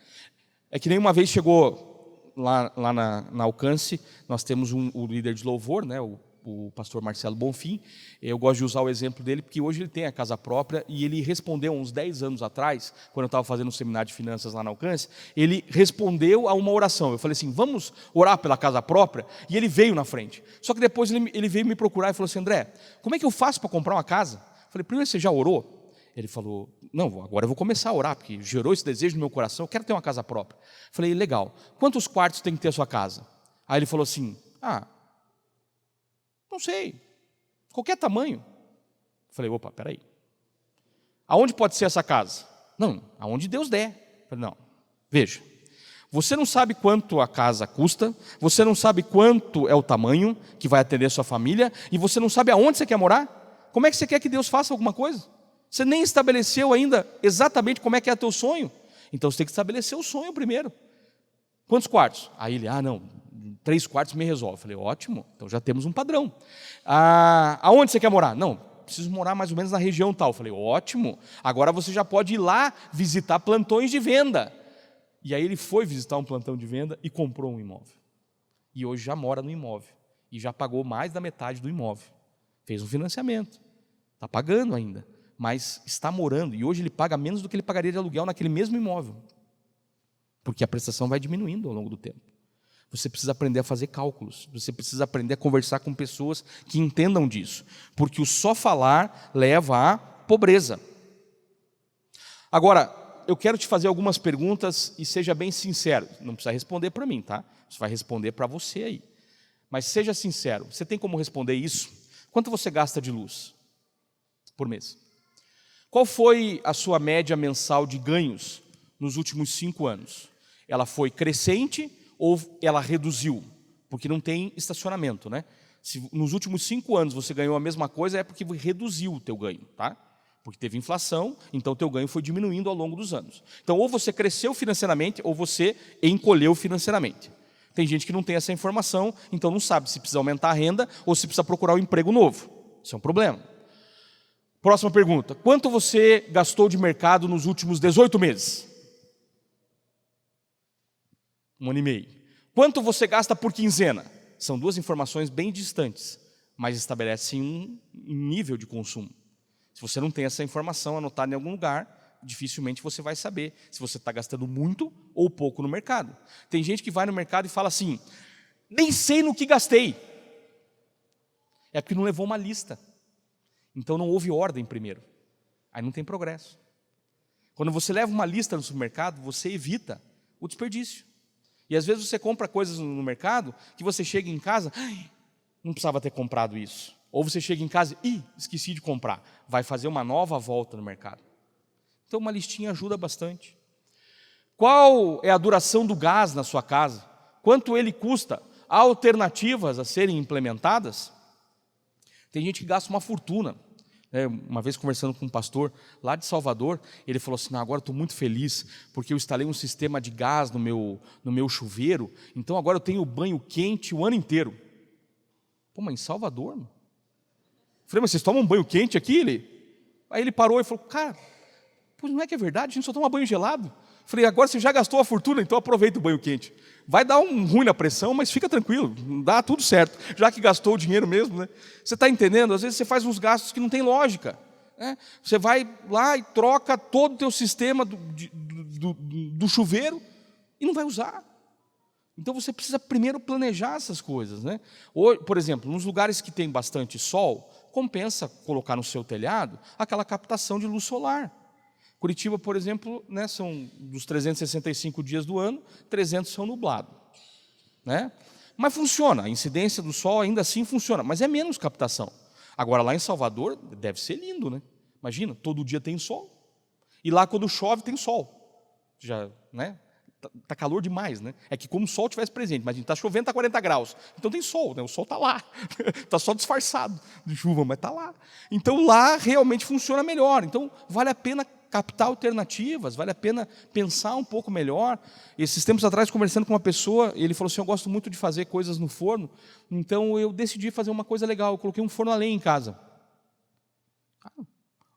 [SPEAKER 1] É que nem uma vez chegou lá na Alcance, nós temos o líder de louvor, né, o pastor Marcelo Bonfim. Eu gosto de usar o exemplo dele, porque hoje ele tem a casa própria, e ele respondeu uns 10 anos atrás, quando eu estava fazendo um seminário de finanças lá na Alcance, ele respondeu a uma oração. Eu falei assim, vamos orar pela casa própria? E ele veio na frente. Só que depois ele veio me procurar e falou assim, André, como é que eu faço para comprar uma casa? Eu falei, primeiro, você já orou? Ele falou, não, agora eu vou começar a orar, porque gerou esse desejo no meu coração, eu quero ter uma casa própria. Eu falei, legal, quantos quartos tem que ter a sua casa? Aí ele falou assim, não sei, qualquer tamanho. Eu falei, opa, peraí. Aonde pode ser essa casa? Não, aonde Deus der. Eu falei, não, veja, você não sabe quanto a casa custa, você não sabe quanto é o tamanho que vai atender a sua família, e você não sabe aonde você quer morar. Como é que você quer que Deus faça alguma coisa? Você nem estabeleceu ainda exatamente como é que é o teu sonho. Então você tem que estabelecer o sonho primeiro. Quantos quartos? Aí ele, não, 3 quartos me resolve. Eu falei, ótimo, então já temos um padrão. Aonde você quer morar? Não, preciso morar mais ou menos na região tal. Eu falei, ótimo, agora você já pode ir lá visitar plantões de venda. E aí ele foi visitar um plantão de venda e comprou um imóvel. E hoje já mora no imóvel. E já pagou mais da metade do imóvel. Fez um financiamento. Está pagando ainda. Mas está morando, e hoje ele paga menos do que ele pagaria de aluguel naquele mesmo imóvel, porque a prestação vai diminuindo ao longo do tempo. Você precisa aprender a fazer cálculos, você precisa aprender a conversar com pessoas que entendam disso, porque o só falar leva à pobreza. Agora, eu quero te fazer algumas perguntas e seja bem sincero, não precisa responder para mim, tá? Você vai responder para você aí, mas seja sincero, você tem como responder isso? Quanto você gasta de luz por mês? Qual foi a sua média mensal de ganhos nos últimos 5 anos? Ela foi crescente ou ela reduziu? Porque não tem estacionamento, né? Se nos últimos 5 anos você ganhou a mesma coisa, é porque reduziu o teu ganho, tá? Porque teve inflação, então o teu ganho foi diminuindo ao longo dos anos. Então, ou você cresceu financeiramente, ou você encolheu financeiramente. Tem gente que não tem essa informação, então não sabe se precisa aumentar a renda ou se precisa procurar um emprego novo. Isso é um problema. Próxima pergunta. Quanto você gastou de mercado nos últimos 18 meses? 1 ano e meio. Quanto você gasta por quinzena? São 2 informações bem distantes, mas estabelecem um nível de consumo. Se você não tem essa informação anotada em algum lugar, dificilmente você vai saber se você está gastando muito ou pouco no mercado. Tem gente que vai no mercado e fala assim, nem sei no que gastei. É porque não levou uma lista. Então não houve ordem primeiro. Aí não tem progresso. Quando você leva uma lista no supermercado, você evita o desperdício. E às vezes você compra coisas no mercado que você chega em casa, não precisava ter comprado isso. Ou você chega em casa e esqueci de comprar. Vai fazer uma nova volta no mercado. Então uma listinha ajuda bastante. Qual é a duração do gás na sua casa? Quanto ele custa? Há alternativas a serem implementadas? Tem gente que gasta uma fortuna. Uma vez conversando com um pastor lá de Salvador, ele falou assim, agora estou muito feliz, porque eu instalei um sistema de gás no meu chuveiro, então agora eu tenho banho quente o ano inteiro. Pô, mas em Salvador? Eu falei, mas vocês tomam banho quente aqui? Aí ele parou e falou, cara, pois não é que é verdade, a gente só toma banho gelado. Eu falei, agora você já gastou a fortuna, então aproveita o banho quente. Vai dar um ruim na pressão, mas fica tranquilo, dá tudo certo, já que gastou o dinheiro mesmo, né? Você está entendendo? Às vezes você faz uns gastos que não tem lógica, né? Você vai lá e troca todo o teu sistema do chuveiro e não vai usar. Então você precisa primeiro planejar essas coisas, né? Ou, por exemplo, nos lugares que tem bastante sol, compensa colocar no seu telhado aquela captação de luz solar. Curitiba, por exemplo, né, são dos 365 dias do ano, 300 são nublados, né? Mas funciona, a incidência do sol ainda assim funciona, mas é menos captação. Agora lá em Salvador deve ser lindo, né? Imagina, todo dia tem sol. E lá quando chove tem sol. Já, né? Tá calor demais, né? É que como o sol estivesse presente, mas está chovendo, está 40 graus. Então tem sol, né? O sol está lá. Está só disfarçado de chuva, mas está lá. Então lá realmente funciona melhor. Então vale a pena captar alternativas, vale a pena pensar um pouco melhor. Esses tempos atrás, conversando com uma pessoa, ele falou assim, eu gosto muito de fazer coisas no forno, então eu decidi fazer uma coisa legal, eu coloquei um forno a lenha em casa.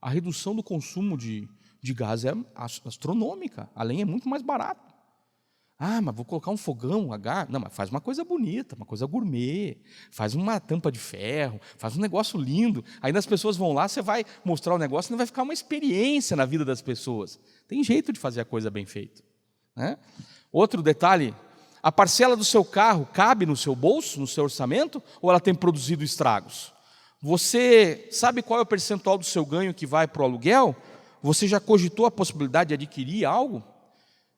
[SPEAKER 1] A redução do consumo de gás é astronômica, a lenha é muito mais barata. Mas vou colocar um fogão a gás. Não, mas faz uma coisa bonita, uma coisa gourmet, faz uma tampa de ferro, faz um negócio lindo. Aí as pessoas vão lá, você vai mostrar o negócio, não vai ficar uma experiência na vida das pessoas. Tem jeito de fazer a coisa bem feita, né? Outro detalhe, a parcela do seu carro cabe no seu bolso, no seu orçamento, ou ela tem produzido estragos? Você sabe qual é o percentual do seu ganho que vai para o aluguel? Você já cogitou a possibilidade de adquirir algo?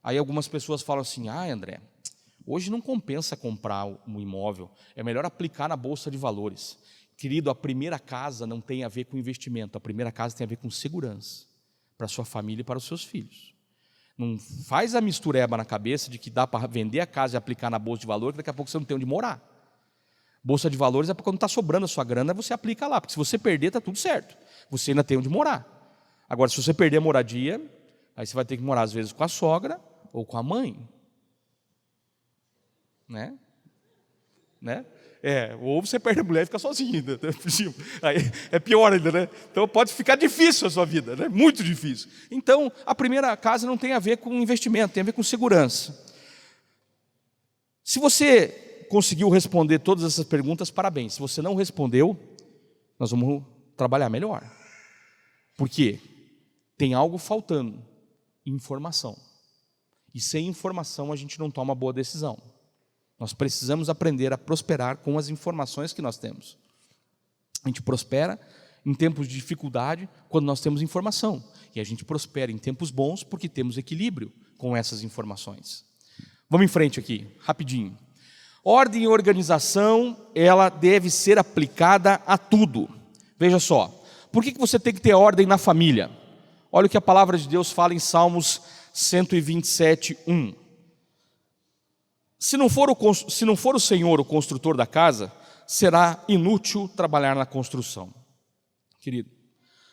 [SPEAKER 1] Aí algumas pessoas falam assim, André, hoje não compensa comprar um imóvel, é melhor aplicar na Bolsa de Valores. Querido, a primeira casa não tem a ver com investimento, a primeira casa tem a ver com segurança, para a sua família e para os seus filhos. Não faz a mistureba na cabeça de que dá para vender a casa e aplicar na Bolsa de Valores, que daqui a pouco você não tem onde morar. Bolsa de Valores é para quando está sobrando a sua grana, você aplica lá, porque se você perder, está tudo certo. Você ainda tem onde morar. Agora, se você perder a moradia, aí você vai ter que morar às vezes com a sogra, ou com a mãe, né? Ou você perde a mulher e fica sozinho, né? Aí é pior ainda, né? Então pode ficar difícil a sua vida, né? Muito difícil. Então a primeira casa não tem a ver com investimento, tem a ver com segurança. Se você conseguiu responder todas essas perguntas, parabéns. Se você não respondeu, nós vamos trabalhar melhor. Por quê? Tem algo faltando, informação. E sem informação a gente não toma boa decisão. Nós precisamos aprender a prosperar com as informações que nós temos. A gente prospera em tempos de dificuldade quando nós temos informação. E a gente prospera em tempos bons porque temos equilíbrio com essas informações. Vamos em frente aqui, rapidinho. Ordem e organização, ela deve ser aplicada a tudo. Veja só, por que você tem que ter ordem na família? Olha o que a palavra de Deus fala em Salmos 127, 1. Se não for o Senhor o construtor da casa, será inútil trabalhar na construção. Querido,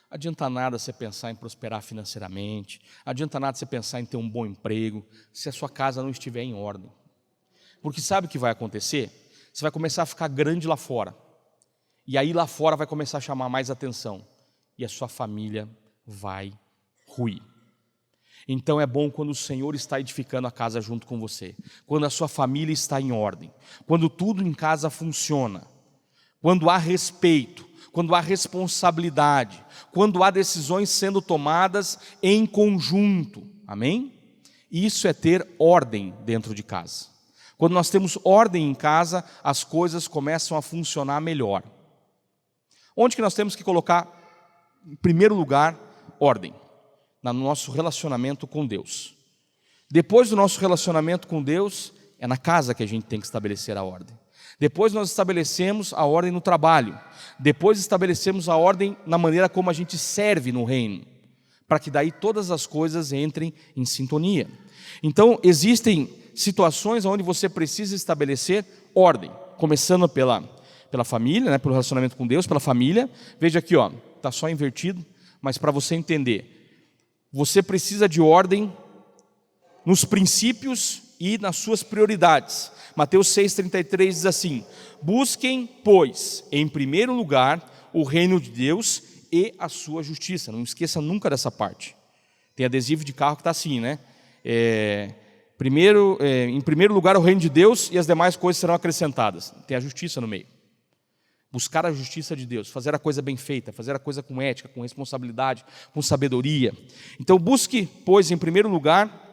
[SPEAKER 1] adianta nada você pensar em prosperar financeiramente, adianta nada você pensar em ter um bom emprego, se a sua casa não estiver em ordem. Porque sabe o que vai acontecer? Você vai começar a ficar grande lá fora. E aí lá fora vai começar a chamar mais atenção. E a sua família vai ruir. Então é bom quando o Senhor está edificando a casa junto com você, quando a sua família está em ordem, quando tudo em casa funciona, quando há respeito, quando há responsabilidade, quando há decisões sendo tomadas em conjunto, amém? Isso é ter ordem dentro de casa. Quando nós temos ordem em casa, as coisas começam a funcionar melhor. Onde que nós temos que colocar, em primeiro lugar, ordem? No nosso relacionamento com Deus. Depois do nosso relacionamento com Deus, é na casa que a gente tem que estabelecer a ordem. Depois nós estabelecemos a ordem no trabalho. Depois estabelecemos a ordem na maneira como a gente serve no reino, para que daí todas as coisas entrem em sintonia. Então, existem situações onde você precisa estabelecer ordem, começando pela família, né, pelo relacionamento com Deus, pela família. Veja aqui, está só invertido, mas para você entender, você precisa de ordem nos princípios e nas suas prioridades. Mateus 6,33 diz assim: busquem, pois, em primeiro lugar, o reino de Deus e a sua justiça. Não esqueça nunca dessa parte. Tem adesivo de carro que está assim, né? Em primeiro lugar, o reino de Deus e as demais coisas serão acrescentadas. Tem a justiça no meio. Buscar a justiça de Deus, fazer a coisa bem feita, fazer a coisa com ética, com responsabilidade, com sabedoria. Então busque, pois, em primeiro lugar,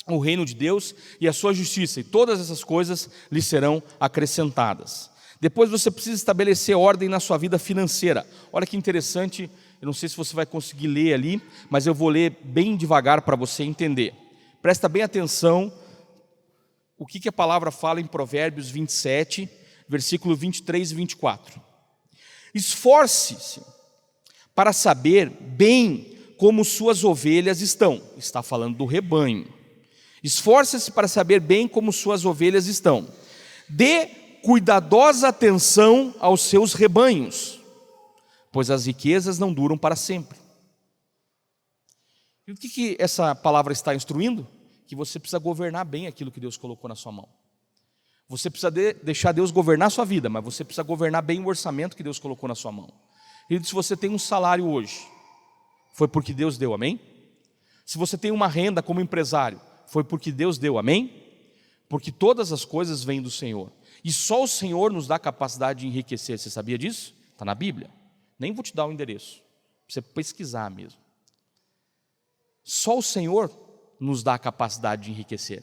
[SPEAKER 1] o reino de Deus e a sua justiça, e todas essas coisas lhe serão acrescentadas. Depois você precisa estabelecer ordem na sua vida financeira. Olha que interessante, eu não sei se você vai conseguir ler ali, mas eu vou ler bem devagar para você entender. Presta bem atenção o que a palavra fala em Provérbios 27, versículo 23 e 24. Esforce-se para saber bem como suas ovelhas estão. Está falando do rebanho. Esforce-se para saber bem como suas ovelhas estão. Dê cuidadosa atenção aos seus rebanhos, pois as riquezas não duram para sempre. E o que essa palavra está instruindo? Que você precisa governar bem aquilo que Deus colocou na sua mão. Você precisa deixar Deus governar a sua vida, mas você precisa governar bem o orçamento que Deus colocou na sua mão. E se você tem um salário hoje, foi porque Deus deu, amém? Se você tem uma renda como empresário, foi porque Deus deu, amém? Porque todas as coisas vêm do Senhor. E só o Senhor nos dá a capacidade de enriquecer. Você sabia disso? Está na Bíblia. Nem vou te dar o endereço, para você pesquisar mesmo. Só o Senhor nos dá a capacidade de enriquecer.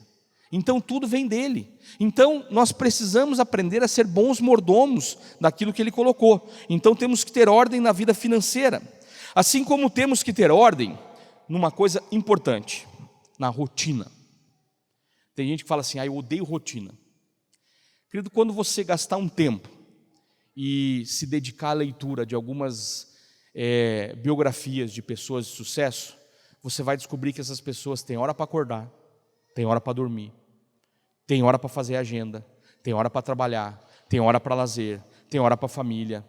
[SPEAKER 1] Então tudo vem dele. Então nós precisamos aprender a ser bons mordomos daquilo que ele colocou. Então temos que ter ordem na vida financeira. Assim como temos que ter ordem numa coisa importante, na rotina. Tem gente que fala assim: eu odeio rotina. Querido, quando você gastar um tempo e se dedicar à leitura de algumas biografias de pessoas de sucesso, você vai descobrir que essas pessoas têm hora para acordar, tem hora para dormir, tem hora para fazer agenda, tem hora para trabalhar, tem hora para lazer, tem hora para a família.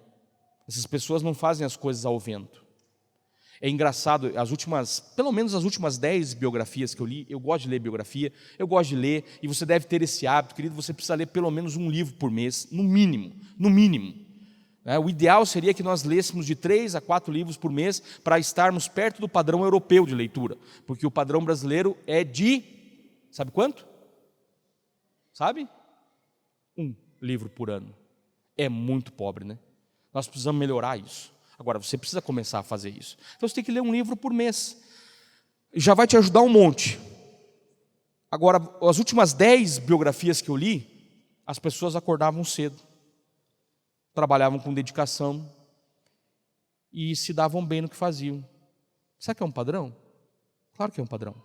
[SPEAKER 1] Essas pessoas não fazem as coisas ao vento. É engraçado, pelo menos as últimas 10 biografias que eu li, eu gosto de ler biografia, eu gosto de ler, e você deve ter esse hábito, querido, você precisa ler pelo menos um livro por mês, no mínimo. O ideal seria que nós lêssemos de 3 a 4 livros por mês, para estarmos perto do padrão europeu de leitura, porque o padrão brasileiro é de, sabe quanto? Sabe? 1 livro por ano. É muito pobre, né? Nós precisamos melhorar isso. Agora, você precisa começar a fazer isso. Então, você tem que ler um livro por mês. Já vai te ajudar um monte. Agora, as últimas 10 biografias que eu li, as pessoas acordavam cedo, trabalhavam com dedicação e se davam bem no que faziam. Sabe que é um padrão? Claro que é um padrão.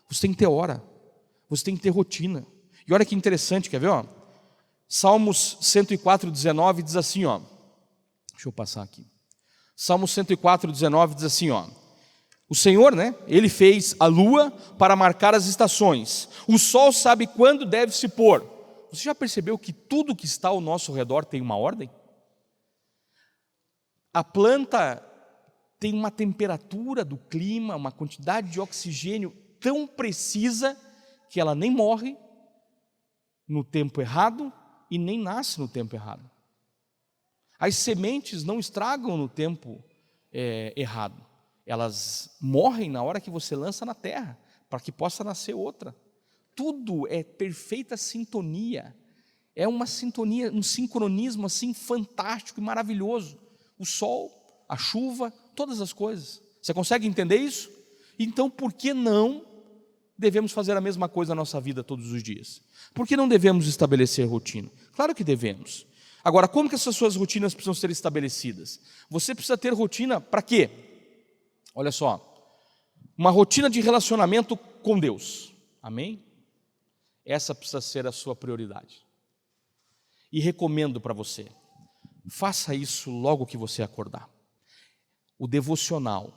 [SPEAKER 1] Você tem que ter hora. Você tem que ter rotina. E olha que interessante, quer ver? Salmos 104:19 diz assim, deixa eu passar aqui. Salmo 104:19 diz assim, o Senhor, Ele fez a lua para marcar as estações. O sol sabe quando deve se pôr. Você já percebeu que tudo que está ao nosso redor tem uma ordem? A planta tem uma temperatura do clima, uma quantidade de oxigênio tão precisa que ela nem morre no tempo errado e nem nasce no tempo errado. As sementes não estragam no tempo errado. Elas morrem na hora que você lança na terra, para que possa nascer outra. Tudo é perfeita sintonia. É uma sintonia, um sincronismo assim fantástico e maravilhoso. O sol, a chuva, todas as coisas. Você consegue entender isso? Então, por que não devemos fazer a mesma coisa na nossa vida todos os dias? Por que não devemos estabelecer rotina? Claro que devemos. Agora, como que essas suas rotinas precisam ser estabelecidas? Você precisa ter rotina para quê? Olha só, uma rotina de relacionamento com Deus. Amém? Essa precisa ser a sua prioridade. E recomendo para você, faça isso logo que você acordar. O devocional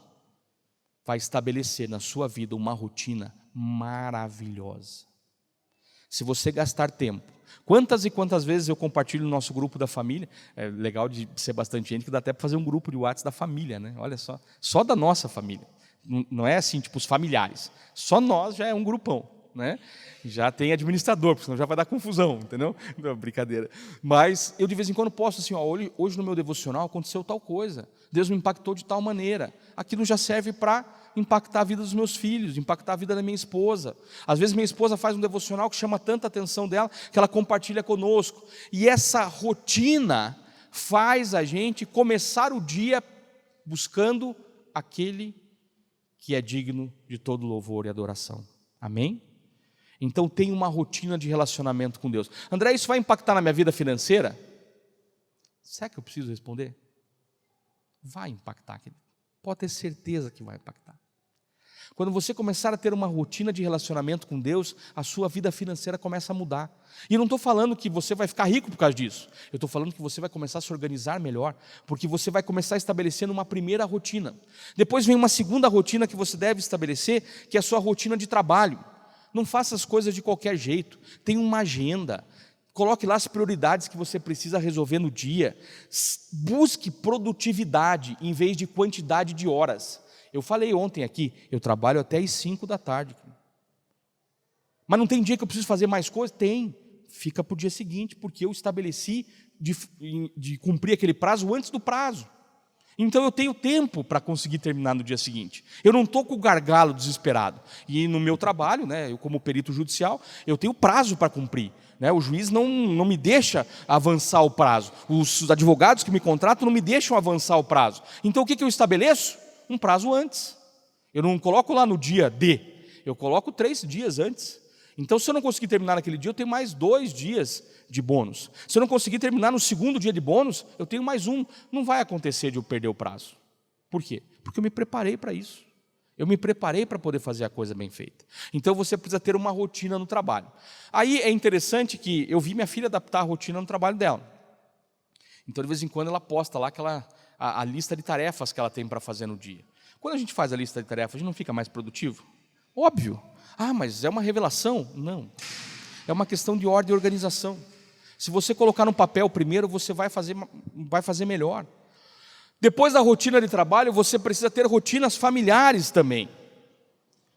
[SPEAKER 1] vai estabelecer na sua vida uma rotina maravilhosa. Se você gastar tempo, quantas e quantas vezes eu compartilho no nosso grupo da família, é legal de ser bastante gente, que dá até para fazer um grupo de WhatsApp da família, né? Olha só da nossa família, não é assim, tipo os familiares, só nós já é um grupão, né? Já tem administrador, porque senão já vai dar confusão, entendeu? Não, brincadeira. Mas eu de vez em quando posto assim, ó, hoje no meu devocional aconteceu tal coisa, Deus me impactou de tal maneira, aquilo já serve para impactar a vida dos meus filhos, impactar a vida da minha esposa. Às vezes minha esposa faz um devocional que chama tanta atenção dela, que ela compartilha conosco, e essa rotina faz a gente começar o dia buscando aquele que é digno de todo louvor e adoração. Amém? Então tem uma rotina de relacionamento com Deus. André, isso vai impactar na minha vida financeira? Será que eu preciso responder? Vai impactar, querido. Pode ter certeza que vai impactar. Quando você começar a ter uma rotina de relacionamento com Deus, a sua vida financeira começa a mudar. E eu não estou falando que você vai ficar rico por causa disso. Eu estou falando que você vai começar a se organizar melhor, porque você vai começar a estabelecer uma primeira rotina. Depois vem uma segunda rotina que você deve estabelecer, que é a sua rotina de trabalho. Não faça as coisas de qualquer jeito. Tenha uma agenda. Coloque lá as prioridades que você precisa resolver no dia. Busque produtividade em vez de quantidade de horas. Eu falei ontem aqui, eu trabalho até às 5 da tarde. Mas não tem dia que eu preciso fazer mais coisas? Tem. Fica para o dia seguinte, porque eu estabeleci de cumprir aquele prazo antes do prazo. Então eu tenho tempo para conseguir terminar no dia seguinte. Eu não estou com o gargalo desesperado. E no meu trabalho, né, eu como perito judicial, eu tenho prazo para cumprir. Né, o juiz não me deixa avançar o prazo. Os advogados que me contratam não me deixam avançar o prazo. Então o que eu estabeleço? Um prazo antes. Eu não coloco lá no dia D, eu coloco 3 dias antes. Então, se eu não conseguir terminar naquele dia, eu tenho mais 2 dias de bônus. Se eu não conseguir terminar no segundo dia de bônus, eu tenho mais 1. Não vai acontecer de eu perder o prazo. Por quê? Porque eu me preparei para isso. Eu me preparei para poder fazer a coisa bem feita. Então, você precisa ter uma rotina no trabalho. Aí é interessante que eu vi minha filha adaptar a rotina no trabalho dela. Então, de vez em quando, ela posta lá a lista de tarefas que ela tem para fazer no dia. Quando a gente faz a lista de tarefas, a gente não fica mais produtivo? Óbvio. Ah, mas é uma revelação? Não. É uma questão de ordem e organização. Se você colocar no papel primeiro, você vai fazer melhor. Depois da rotina de trabalho, você precisa ter rotinas familiares também.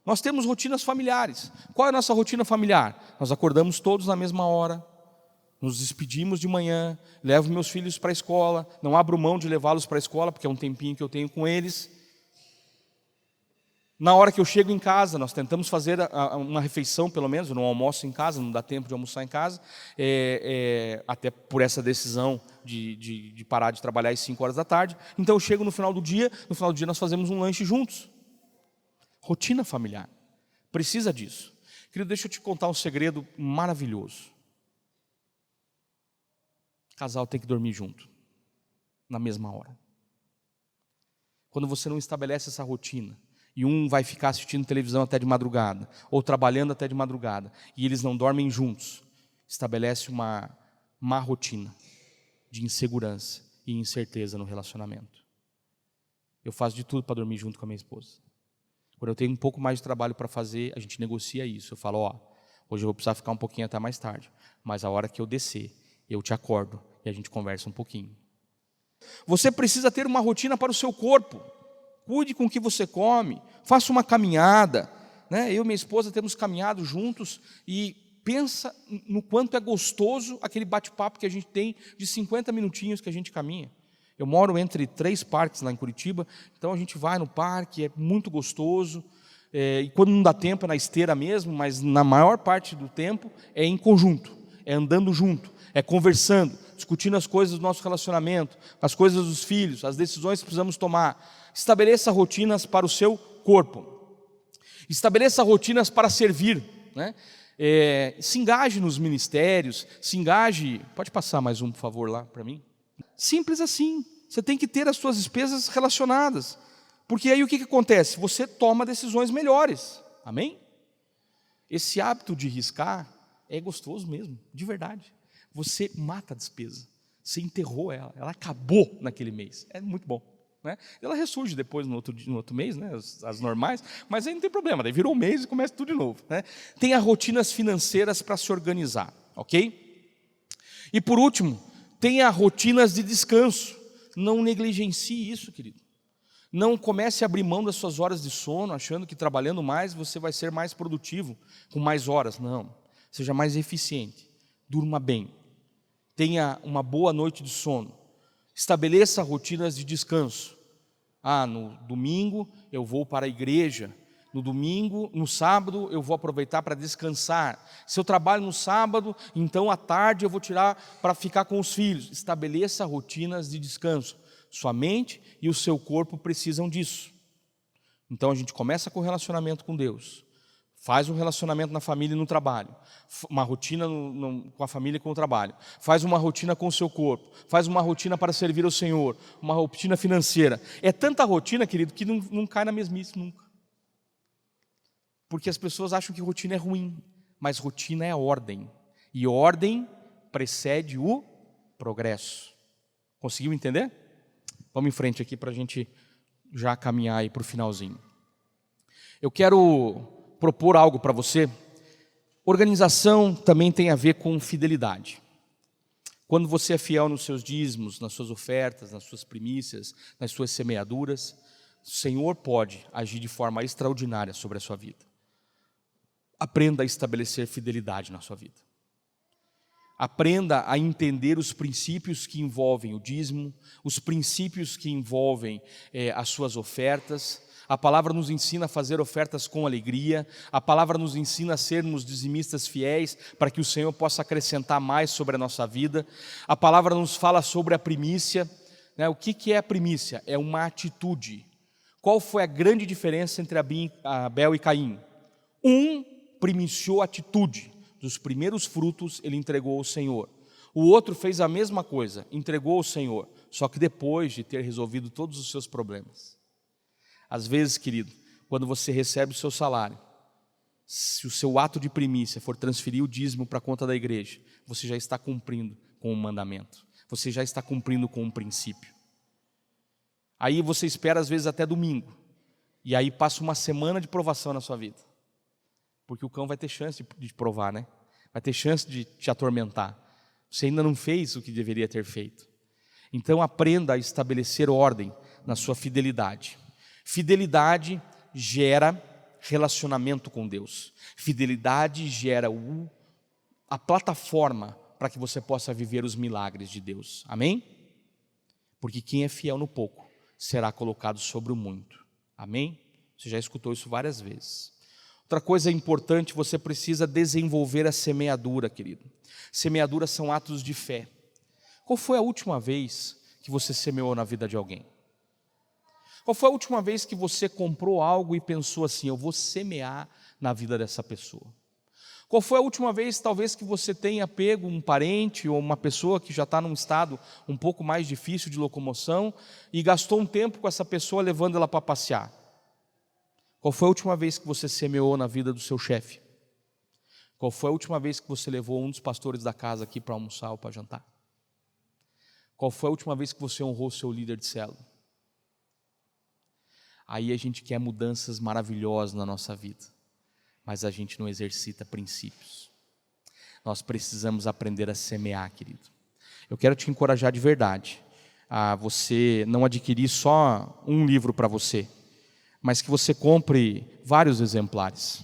[SPEAKER 1] Nós temos rotinas familiares. Qual é a nossa rotina familiar? Nós acordamos todos na mesma hora, nos despedimos de manhã, levo meus filhos para a escola, não abro mão de levá-los para a escola, porque é um tempinho que eu tenho com eles. Na hora que eu chego em casa, nós tentamos fazer uma refeição, pelo menos, eu não almoço em casa, não dá tempo de almoçar em casa, até por essa decisão de parar de trabalhar às 5 horas da tarde. Então eu chego no final do dia nós fazemos um lanche juntos. Rotina familiar, precisa disso. Querido, deixa eu te contar um segredo maravilhoso. Casal tem que dormir junto, na mesma hora. Quando você não estabelece essa rotina, e um vai ficar assistindo televisão até de madrugada, ou trabalhando até de madrugada, e eles não dormem juntos, estabelece uma má rotina de insegurança e incerteza no relacionamento. Eu faço de tudo para dormir junto com a minha esposa. Quando eu tenho um pouco mais de trabalho para fazer, a gente negocia isso. Eu falo, hoje eu vou precisar ficar um pouquinho até mais tarde, mas a hora que eu descer, eu te acordo e a gente conversa um pouquinho. Você precisa ter uma rotina para o seu corpo. Cuide com o que você come, faça uma caminhada. Né? Eu e minha esposa temos caminhado juntos e pensa no quanto é gostoso aquele bate-papo que a gente tem de 50 minutinhos que a gente caminha. Eu moro entre 3 parques lá em Curitiba, então a gente vai no parque, é muito gostoso. E quando não dá tempo é na esteira mesmo, mas na maior parte do tempo é em conjunto, é andando junto, é conversando, discutindo as coisas do nosso relacionamento, as coisas dos filhos, as decisões que precisamos tomar. Estabeleça rotinas para o seu corpo. Estabeleça rotinas para servir. Né? Se engaje nos ministérios, se engaje... Pode passar mais um, por favor, lá para mim? Simples assim. Você tem que ter as suas despesas relacionadas. Porque aí o que acontece? Você toma decisões melhores. Amém? Esse hábito de riscar é gostoso mesmo, de verdade.
[SPEAKER 2] você mata a despesa. Você enterrou ela acabou naquele mês. É muito bom, né? Ela ressurge depois no outro mês, né? As normais, mas aí não tem problema, daí virou um mês e começa tudo de novo, né? Tenha rotinas financeiras para se organizar, ok? E por último, tenha rotinas de descanso. Não negligencie isso, querido. Não comece a abrir mão das suas horas de sono, achando que trabalhando mais você vai ser mais produtivo, com mais horas. Não, seja mais eficiente, durma bem, tenha uma boa noite de sono, estabeleça rotinas de descanso. No domingo eu vou para a igreja, no sábado eu vou aproveitar para descansar. Se eu trabalho no sábado, então à tarde eu vou tirar para ficar com os filhos. Estabeleça rotinas de descanso. Sua mente e o seu corpo precisam disso. Então a gente começa com o relacionamento com Deus, faz um relacionamento na família e no trabalho, uma rotina com a família e com o trabalho, faz uma rotina com o seu corpo, faz uma rotina para servir ao Senhor, uma rotina financeira. É tanta rotina, querido, que não cai na mesmice nunca. Porque as pessoas acham que rotina é ruim, mas rotina é ordem, e ordem precede o progresso. Conseguiu entender? Vamos em frente aqui para a gente já caminhar aí para o finalzinho. Eu quero propor algo para você. Organização também tem a ver com fidelidade. Quando você é fiel nos seus dízimos, nas suas ofertas, nas suas primícias, nas suas semeaduras, o Senhor pode agir de forma extraordinária sobre a sua vida. Aprenda a estabelecer fidelidade na sua vida. Aprenda a entender os princípios que envolvem o dízimo, os princípios que envolvem as suas ofertas. A palavra nos ensina a fazer ofertas com alegria. A palavra nos ensina a sermos dizimistas fiéis para que o Senhor possa acrescentar mais sobre a nossa vida. A palavra nos fala sobre a primícia, né? O que é a primícia? É uma atitude. Qual foi a grande diferença entre Abel e Caim? Um primiciou a atitude. Dos primeiros frutos ele entregou ao Senhor. O outro fez a mesma coisa, entregou ao Senhor, só que depois de ter resolvido todos os seus problemas. Às vezes, querido, quando você recebe o seu salário, se o seu ato de primícia for transferir o dízimo para a conta da igreja, você já está cumprindo com um mandamento, você já está cumprindo com um princípio. Aí você espera às vezes até domingo, e aí passa uma semana de provação na sua vida. Porque o cão vai ter chance de provar, né? Vai ter chance de te atormentar. Você ainda não fez o que deveria ter feito. Então aprenda a estabelecer ordem na sua fidelidade. Fidelidade gera relacionamento com Deus. Fidelidade gera a plataforma para que você possa viver os milagres de Deus. Amém? Porque quem é fiel no pouco será colocado sobre o muito. Amém? Você já escutou isso várias vezes. Outra coisa importante, você precisa desenvolver a semeadura, querido. Semeaduras são atos de fé. Qual foi a última vez que você semeou na vida de alguém? Qual foi a última vez que você comprou algo e pensou assim, eu vou semear na vida dessa pessoa? Qual foi a última vez, talvez, que você tenha pego um parente ou uma pessoa que já está num estado um pouco mais difícil de locomoção e gastou um tempo com essa pessoa levando ela para passear? Qual foi a última vez que você semeou na vida do seu chefe? Qual foi a última vez que você levou um dos pastores da casa aqui para almoçar ou para jantar? Qual foi a última vez que você honrou o seu líder de célula? Aí a gente quer mudanças maravilhosas na nossa vida, mas a gente não exercita princípios. Nós precisamos aprender a semear, querido. Eu quero te encorajar de verdade a você não adquirir só um livro para você, mas que você compre vários exemplares.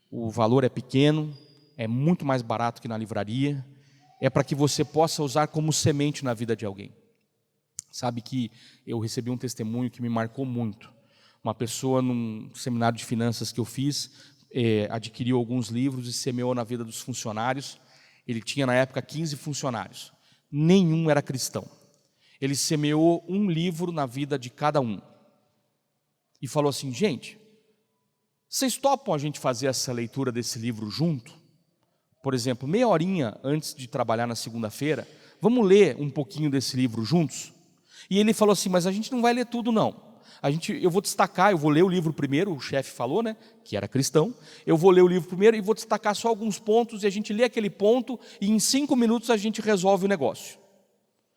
[SPEAKER 2] O valor é pequeno, é muito mais barato que na livraria, é para que você possa usar como semente na vida de alguém. Sabe que eu recebi um testemunho que me marcou muito. Uma pessoa num seminário de finanças que eu fiz, adquiriu alguns livros e semeou na vida dos funcionários. Ele tinha na época 15 funcionários, nenhum era cristão. Ele semeou um livro na vida de cada um. E falou assim, gente, vocês topam a gente fazer essa leitura desse livro junto? Por exemplo, meia horinha antes de trabalhar na segunda-feira, vamos ler um pouquinho desse livro juntos? E ele falou assim, mas a gente não vai ler tudo não. Eu vou destacar, eu vou ler o livro primeiro, o chefe falou, né, que era cristão. Eu vou ler o livro primeiro e vou destacar só alguns pontos, e a gente lê aquele ponto, e em 5 minutos a gente resolve o negócio.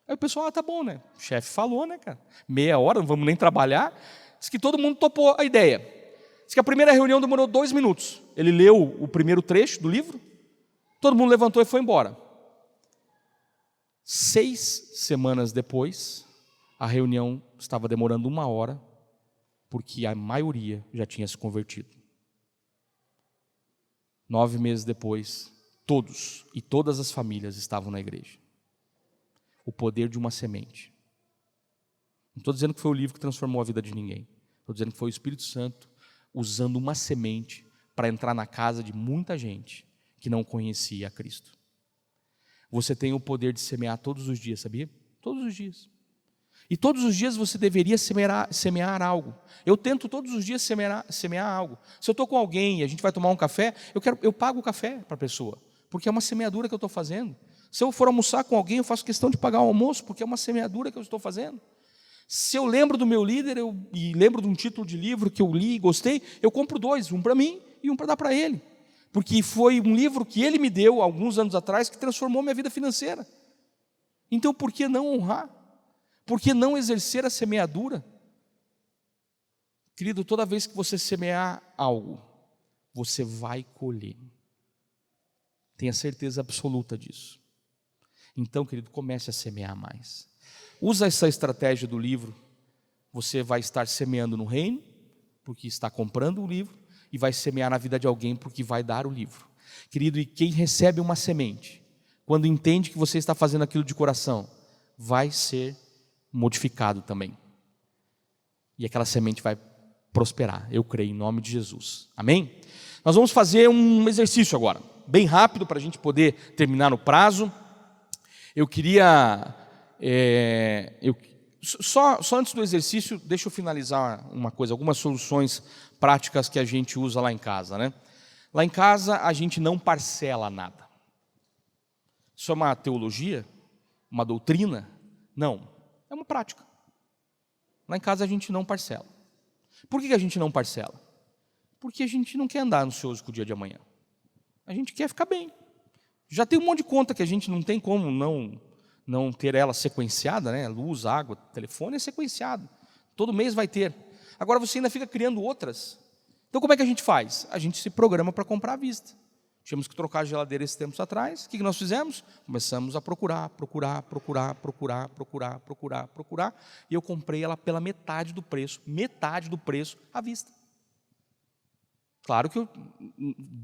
[SPEAKER 2] Aí o pessoal, tá bom, né? O chefe falou, né, cara? Meia hora, não vamos nem trabalhar. Diz que todo mundo topou a ideia. Diz que a primeira reunião demorou 2 minutos. Ele leu o primeiro trecho do livro, todo mundo levantou e foi embora. 6 semanas depois, a reunião estava demorando 1 hora, porque a maioria já tinha se convertido. 9 meses depois, todos e todas as famílias estavam na igreja. O poder de uma semente. Não estou dizendo que foi o livro que transformou a vida de ninguém. Estou dizendo que foi o Espírito Santo usando uma semente para entrar na casa de muita gente que não conhecia a Cristo. Você tem o poder de semear todos os dias, sabia? Todos os dias. E todos os dias você deveria semear algo. Eu tento todos os dias semear algo. Se eu estou com alguém e a gente vai tomar um café, eu pago o café para a pessoa, porque é uma semeadura que eu estou fazendo. Se eu for almoçar com alguém, eu faço questão de pagar o almoço, porque é uma semeadura que eu estou fazendo. Se eu lembro do meu líder e lembro de um título de livro que eu li e gostei, eu compro 2, um para mim e um para dar para ele. Porque foi um livro que ele me deu alguns anos atrás que transformou minha vida financeira. Então, por que não honrar? Por que não exercer a semeadura? Querido, toda vez que você semear algo, você vai colher. Tenha certeza absoluta disso. Então, querido, comece a semear mais. Usa essa estratégia do livro. Você vai estar semeando no reino, porque está comprando o livro, e vai semear na vida de alguém, porque vai dar o livro. Querido, e quem recebe uma semente, quando entende que você está fazendo aquilo de coração, vai ser modificado também. E aquela semente vai prosperar, eu creio, em nome de Jesus. Amém? Nós vamos fazer um exercício agora, bem rápido, para a gente poder terminar no prazo. Eu queria... Só antes do exercício, deixa eu finalizar uma coisa, algumas soluções práticas que a gente usa lá em casa, né? Lá em casa a gente não parcela nada. Isso é uma teologia? Uma doutrina? Não, é uma prática. Lá em casa a gente não parcela. Por que a gente não parcela? Porque a gente não quer andar ansioso com o dia de amanhã. A gente quer ficar bem. Já tem um monte de conta que a gente não tem como não ter ela sequenciada, né? Luz, água, telefone é sequenciado. Todo mês vai ter. Agora você ainda fica criando outras. Então como é que a gente faz? A gente se programa para comprar à vista. Tínhamos que trocar a geladeira esses tempos atrás. O que nós fizemos? Começamos a procurar. E eu comprei ela pela metade do preço à vista. Claro que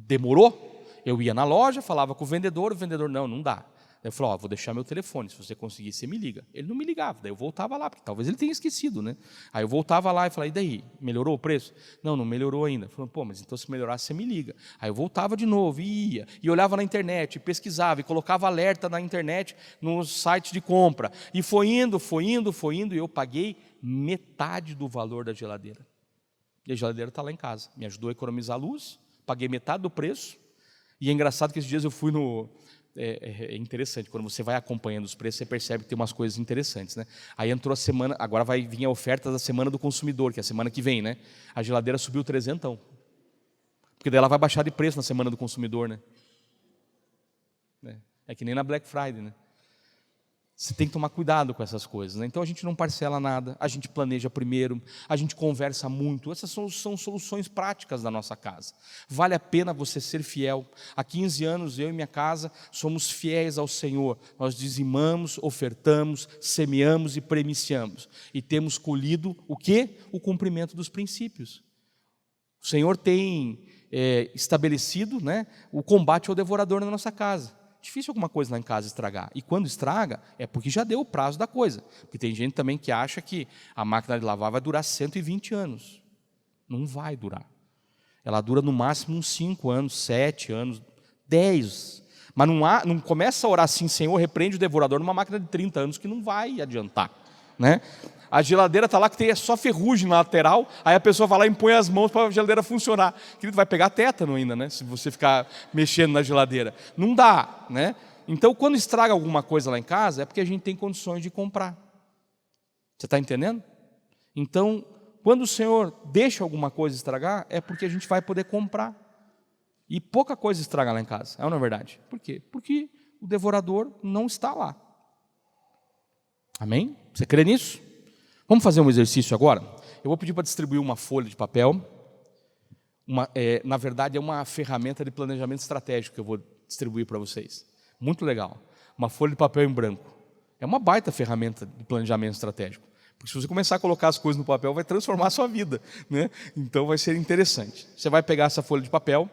[SPEAKER 2] demorou. Eu ia na loja, falava com o vendedor não dá. Eu falei, vou deixar meu telefone, se você conseguir, você me liga. Ele não me ligava, daí eu voltava lá, porque talvez ele tenha esquecido, né? Aí eu voltava lá e falei, e daí? Melhorou o preço? Não melhorou ainda. Eu falei, mas então se melhorar, você me liga. Aí eu voltava de novo, ia, e olhava na internet, e pesquisava, e colocava alerta na internet, no site de compra. E foi indo, e eu paguei metade do valor da geladeira. E a geladeira está lá em casa. Me ajudou a economizar a luz, paguei metade do preço. E é engraçado que esses dias eu fui no... É interessante, quando você vai acompanhando os preços, você percebe que tem umas coisas interessantes, né? Aí entrou a semana, agora vai vir a oferta da semana do consumidor, que é a semana que vem, né? A geladeira subiu 300. Porque daí ela vai baixar de preço na semana do consumidor, né? É que nem na Black Friday, né? Você tem que tomar cuidado com essas coisas, né? Então a gente não parcela nada, a gente planeja primeiro, a gente conversa muito. Essas são soluções práticas da nossa casa. Vale a pena você ser fiel. Há 15 anos, eu e minha casa somos fiéis ao Senhor. Nós dizimamos, ofertamos, semeamos e premiciamos. E temos colhido o quê? O cumprimento dos princípios. O Senhor tem estabelecido, né, o combate ao devorador na nossa casa. Difícil alguma coisa lá em casa estragar. E quando estraga, é porque já deu o prazo da coisa. Porque tem gente também que acha que a máquina de lavar vai durar 120 anos. Não vai durar. Ela dura no máximo uns 5 anos, 7 anos, 10. Mas não começa a orar assim, Senhor, repreende o devorador numa máquina de 30 anos, que não vai adiantar, né? A geladeira está lá que tem só ferrugem na lateral, aí a pessoa vai lá e põe as mãos para a geladeira funcionar. Querido, vai pegar tétano ainda, né? Se você ficar mexendo na geladeira. Não dá, né? Então, quando estraga alguma coisa lá em casa, é porque a gente tem condições de comprar. Você está entendendo? Então, Quando o Senhor deixa alguma coisa estragar, é porque a gente vai poder comprar. E pouca coisa estraga lá em casa, é ou não é verdade? Por quê? Porque o devorador não está lá. Amém? Você crê nisso? Vamos fazer um exercício agora? Eu vou pedir para distribuir uma folha de papel. Na verdade, é uma ferramenta de planejamento estratégico que eu vou distribuir para vocês. Muito legal. Uma folha de papel em branco. É uma baita ferramenta de planejamento estratégico. Porque se você começar a colocar as coisas no papel, vai transformar a sua vida, né? Então vai ser interessante. Você vai pegar essa folha de papel.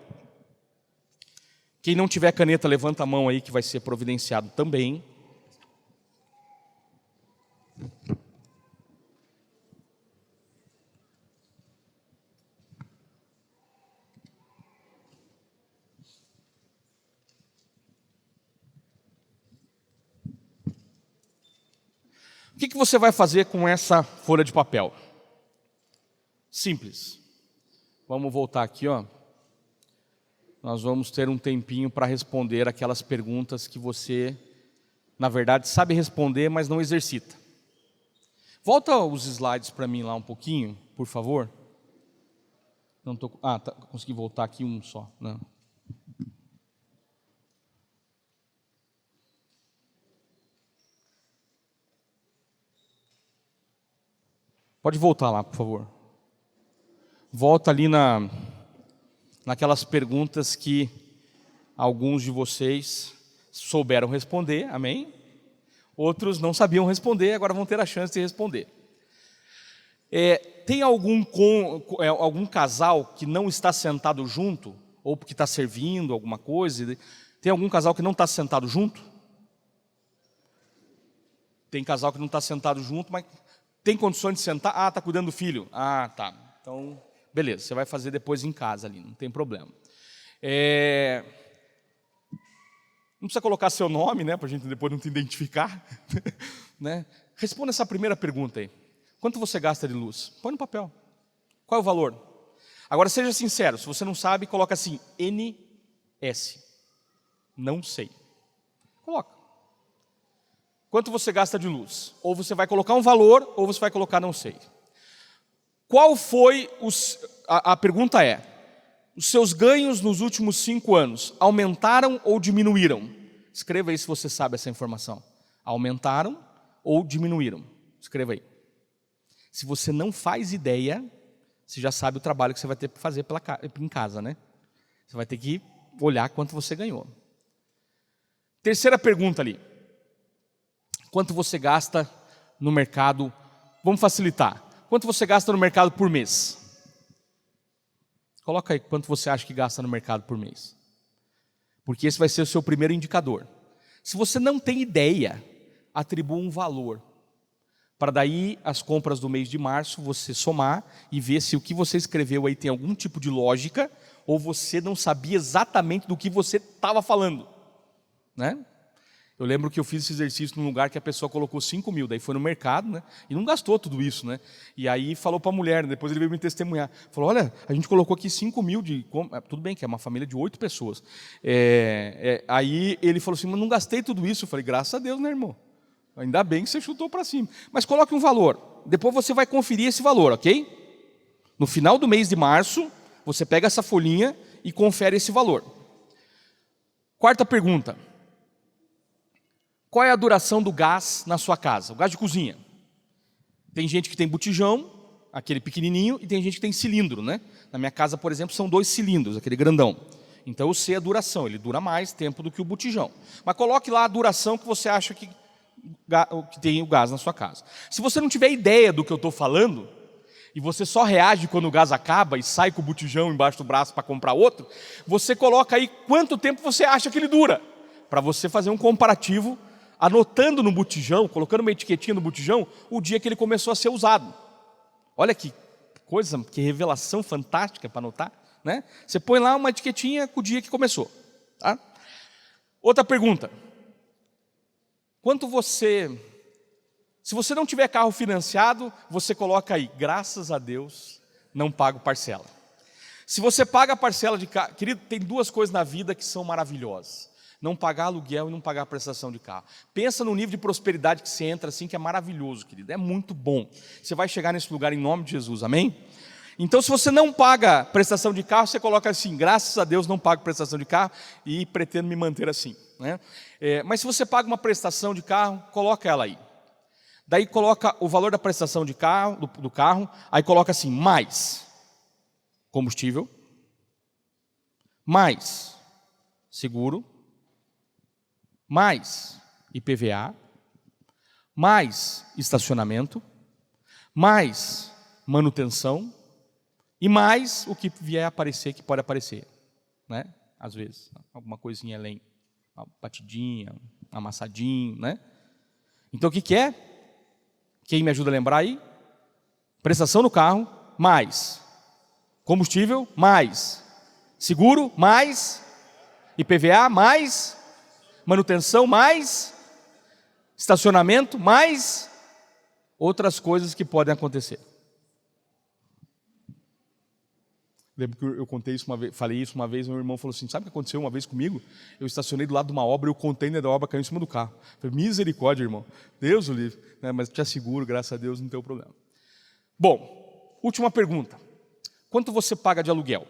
[SPEAKER 2] Quem não tiver caneta, levanta a mão aí que vai ser providenciado também. O que você vai fazer com essa folha de papel? Simples. Vamos voltar aqui, ó. Nós vamos ter um tempinho para responder aquelas perguntas que você, na verdade, sabe responder, mas não exercita. Volta os slides para mim lá um pouquinho, por favor. Não tô, consegui voltar aqui um só. Não. Pode voltar lá, por favor. Volta ali naquelas perguntas que alguns de vocês souberam responder, amém? Outros não sabiam responder, agora vão ter a chance de responder. Tem algum casal que não está sentado junto, ou porque está servindo alguma coisa? Tem algum casal que não está sentado junto? Tem casal que não está sentado junto, mas tem condições de sentar? Está cuidando do filho. Tá. Então, beleza, você vai fazer depois em casa ali, não tem problema. Não precisa colocar seu nome, né, para a gente depois não te identificar. Né? Responda essa primeira pergunta aí. Quanto você gasta de luz? Põe no papel. Qual é o valor? Agora, seja sincero, se você não sabe, coloca assim, NS. Não sei. Coloca. Quanto você gasta de luz? Ou você vai colocar um valor, ou você vai colocar não sei. Qual foi a pergunta é, os seus ganhos nos últimos 5 anos aumentaram ou diminuíram? Escreva aí se você sabe essa informação. Aumentaram ou diminuíram? Escreva aí. Se você não faz ideia, você já sabe o trabalho que você vai ter que fazer em casa, né? Você vai ter que olhar quanto você ganhou. Terceira pergunta ali. Quanto você gasta no mercado? Vamos facilitar. Quanto você gasta no mercado por mês? Coloca aí quanto você acha que gasta no mercado por mês. Porque esse vai ser o seu primeiro indicador. Se você não tem ideia, atribua um valor. Para daí, as compras do mês de março, você somar e ver se o que você escreveu aí tem algum tipo de lógica ou você não sabia exatamente do que você estava falando. Né? Eu lembro que eu fiz esse exercício num lugar que a pessoa colocou 5 mil, daí foi no mercado, né? E não gastou tudo isso, né? E aí falou para a mulher, depois ele veio me testemunhar. Falou, olha, a gente colocou aqui 5 mil de... Tudo bem que é uma família de 8 pessoas. Aí ele falou assim, mas não gastei tudo isso. Eu falei, graças a Deus, né, irmão? Ainda bem que você chutou para cima. Mas coloque um valor. Depois você vai conferir esse valor, ok? No final do mês de março, você pega essa folhinha e confere esse valor. Quarta pergunta. Qual é a duração do gás na sua casa? O gás de cozinha. Tem gente que tem botijão, aquele pequenininho, e tem gente que tem cilindro, né? Na minha casa, por exemplo, são 2 cilindros, aquele grandão. Então eu sei a duração, ele dura mais tempo do que o botijão. Mas coloque lá a duração que você acha que tem o gás na sua casa. Se você não tiver ideia do que eu estou falando, e você só reage quando o gás acaba e sai com o botijão embaixo do braço para comprar outro, você coloca aí quanto tempo você acha que ele dura, para você fazer um comparativo, anotando no botijão, colocando uma etiquetinha no botijão, o dia que ele começou a ser usado. Olha que coisa, que revelação fantástica para anotar, né? Você põe lá uma etiquetinha com o dia que começou. Tá? Outra pergunta. Se você não tiver carro financiado, você coloca aí, graças a Deus, não pago parcela. Se você paga a parcela de carro, querido, tem 2 coisas na vida que são maravilhosas. Não pagar aluguel e não pagar prestação de carro. Pensa no nível de prosperidade que você entra assim, que é maravilhoso, querido. É muito bom. Você vai chegar nesse lugar em nome de Jesus, amém? Então, se você não paga prestação de carro, você coloca assim: graças a Deus não pago prestação de carro e pretendo me manter assim, né? Mas se você paga uma prestação de carro, coloca ela aí. Daí coloca o valor da prestação de carro, do carro, aí coloca assim: mais combustível, mais seguro, mais IPVA, mais estacionamento, mais manutenção e mais o que vier a aparecer, que pode aparecer, né? Às vezes, alguma coisinha além, uma batidinha, um amassadinho, né? Então o que é? Quem me ajuda a lembrar aí? Prestação no carro, mais combustível, mais seguro, mais IPVA, mais manutenção, mais estacionamento, mais outras coisas que podem acontecer. Lembro que eu contei isso uma vez, falei isso uma vez, meu irmão falou assim: sabe o que aconteceu uma vez comigo? Eu estacionei do lado de uma obra e o container da obra caiu em cima do carro. Eu falei: misericórdia, irmão, Deus o livre, né? Mas te asseguro, graças a Deus, não tem problema. Bom, última pergunta: quanto você paga de aluguel?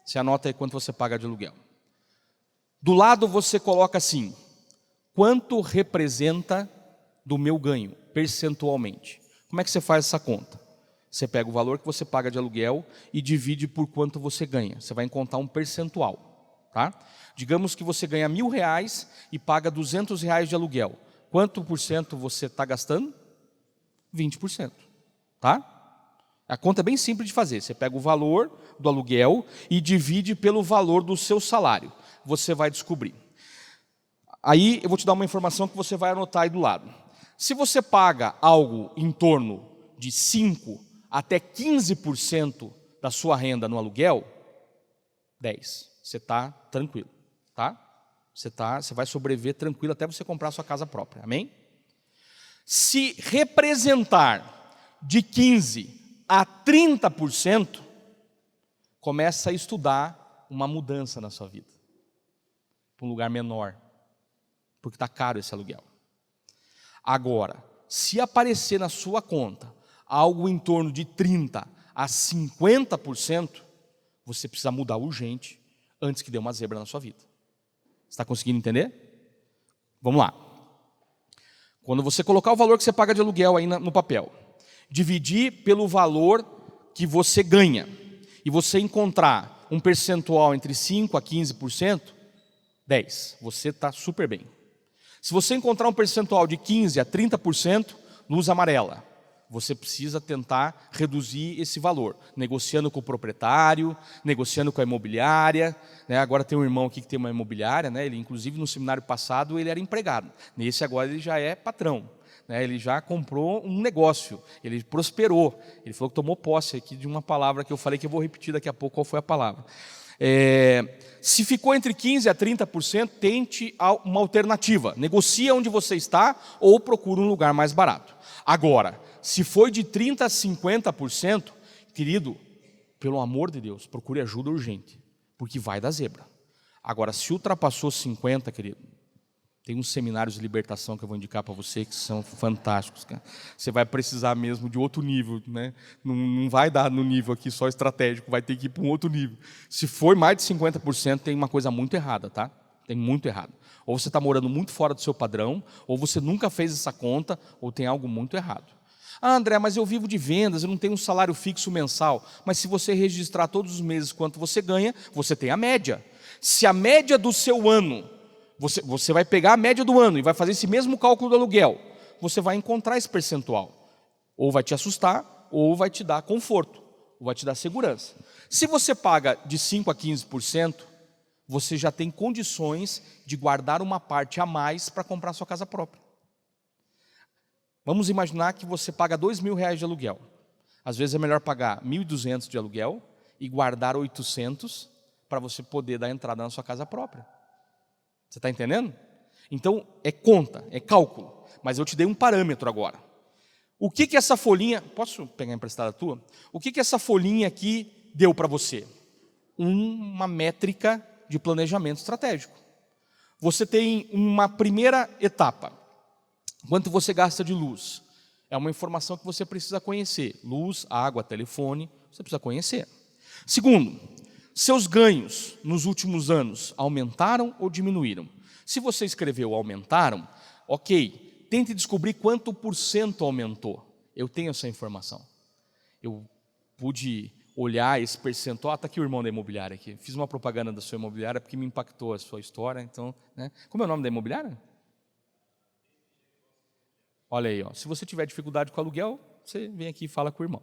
[SPEAKER 2] Você anota aí quanto você paga de aluguel. Do lado você coloca assim: quanto representa do meu ganho, percentualmente? Como é que você faz essa conta? Você pega o valor que você paga de aluguel e divide por quanto você ganha. Você vai encontrar um percentual, tá? Digamos que você ganha R$1.000 e paga R$200 de aluguel. Quanto por cento você está gastando? 20%, tá? A conta é bem simples de fazer. Você pega o valor do aluguel e divide pelo valor do seu salário. Você vai descobrir. Aí eu vou te dar uma informação que você vai anotar aí do lado. Se você paga algo em torno de 5% até 15% da sua renda no aluguel, 10%. Você está tranquilo, tá? Você vai sobreviver tranquilo até você comprar a sua casa própria, amém? Se representar de 15% a 30%, começa a estudar uma mudança na sua vida, para um lugar menor, porque está caro esse aluguel. Agora, se aparecer na sua conta algo em torno de 30% a 50%, você precisa mudar urgente antes que dê uma zebra na sua vida. Você está conseguindo entender? Vamos lá. Quando você colocar o valor que você paga de aluguel aí no papel, dividir pelo valor que você ganha, e você encontrar um percentual entre 5% a 15%, 10%. Você está super bem. Se você encontrar um percentual de 15% a 30%, luz amarela. Você precisa tentar reduzir esse valor, negociando com o proprietário, negociando com a imobiliária, né? Agora tem um irmão aqui que tem uma imobiliária, né? Ele, inclusive, no seminário passado, ele era empregado. Nesse agora ele já é patrão, né? Ele já comprou um negócio, ele prosperou. Ele falou que tomou posse aqui de uma palavra que eu falei que eu vou repetir daqui a pouco qual foi a palavra. Se ficou entre 15% a 30%, tente uma alternativa. Negocia onde você está ou procura um lugar mais barato. Agora, se foi de 30% a 50%, querido, pelo amor de Deus, procure ajuda urgente, porque vai dar zebra. Agora, se ultrapassou 50%, querido, tem uns seminários de libertação que eu vou indicar para você que são fantásticos, cara. Você vai precisar mesmo de outro nível, né? Não vai dar no nível aqui só estratégico, vai ter que ir para um outro nível. Se for mais de 50%, tem uma coisa muito errada, tá? Tem muito errado. Ou você está morando muito fora do seu padrão, ou você nunca fez essa conta, ou tem algo muito errado. Ah, André, mas eu vivo de vendas, eu não tenho um salário fixo mensal. Mas se você registrar todos os meses quanto você ganha, você tem a média. Se a média do seu ano, você vai pegar a média do ano e vai fazer esse mesmo cálculo do aluguel, você vai encontrar esse percentual. Ou vai te assustar, ou vai te dar conforto, ou vai te dar segurança. Se você paga de 5% a 15%, você já tem condições de guardar uma parte a mais para comprar sua casa própria. Vamos imaginar que você paga R$2.000 de aluguel. Às vezes é melhor pagar 1.200 de aluguel e guardar 800 para você poder dar entrada na sua casa própria. Você está entendendo? Então, é conta, é cálculo. Mas eu te dei um parâmetro agora. O que essa folhinha... Posso pegar emprestada a tua? O que essa folhinha aqui deu para você? Uma métrica de planejamento estratégico. você tem uma primeira etapa. Quanto você gasta de luz? É uma informação que você precisa conhecer. Luz, água, telefone, você precisa conhecer. Segundo, seus ganhos nos últimos anos aumentaram ou diminuíram? Se você escreveu aumentaram, ok, tente descobrir quanto por cento aumentou. Eu tenho essa informação. Eu pude olhar esse percentual. Está aqui o irmão da imobiliária aqui. Fiz uma propaganda da sua imobiliária porque me impactou a sua história. Então, né? Como é o nome da imobiliária? Olha aí, ó. Se você tiver dificuldade com aluguel, você vem aqui e fala com o irmão.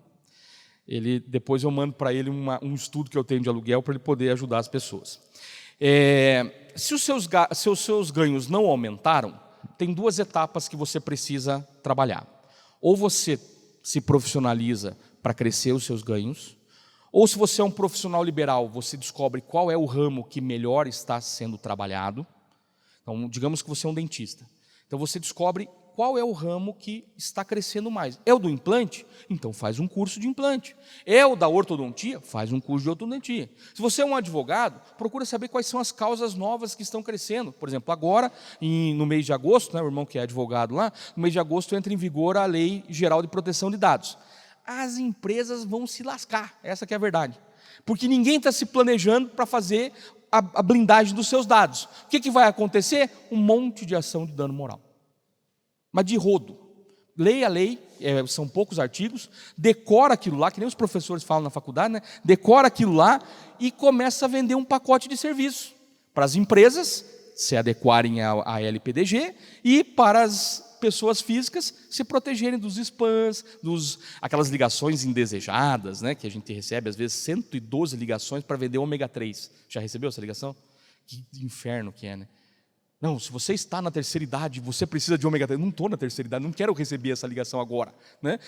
[SPEAKER 2] Depois eu mando para ele um estudo que eu tenho de aluguel para ele poder ajudar as pessoas. Se os seus ganhos não aumentaram, tem duas etapas que você precisa trabalhar. Ou você se profissionaliza para crescer os seus ganhos, ou se você é um profissional liberal, você descobre qual é o ramo que melhor está sendo trabalhado. Então, digamos que você é um dentista. Então, você descobre qual é o ramo que está crescendo mais. É o do implante? Então faz um curso de implante. É o da ortodontia? Faz um curso de ortodontia. Se você é um advogado, procura saber quais são as causas novas que estão crescendo. Por exemplo, agora, no mês de agosto, né, o irmão que é advogado lá, no mês de agosto entra em vigor a Lei Geral de Proteção de Dados. As empresas vão se lascar, essa que é a verdade. Porque ninguém está se planejando para fazer a blindagem dos seus dados. O que vai acontecer? Um monte de ação de dano moral. Mas de rodo. Leia a lei, são poucos artigos, decora aquilo lá, que nem os professores falam na faculdade, né? Decora aquilo lá e começa a vender um pacote de serviço para as empresas se adequarem à LPDG e para as pessoas físicas se protegerem dos spams, aquelas ligações indesejadas, né? Que a gente recebe, às vezes, 112 ligações para vender ômega 3. Já recebeu essa ligação? Que inferno que é, né? Não, se você está na terceira idade, você precisa de ômega 3. Não estou na terceira idade, não quero receber essa ligação agora. Né?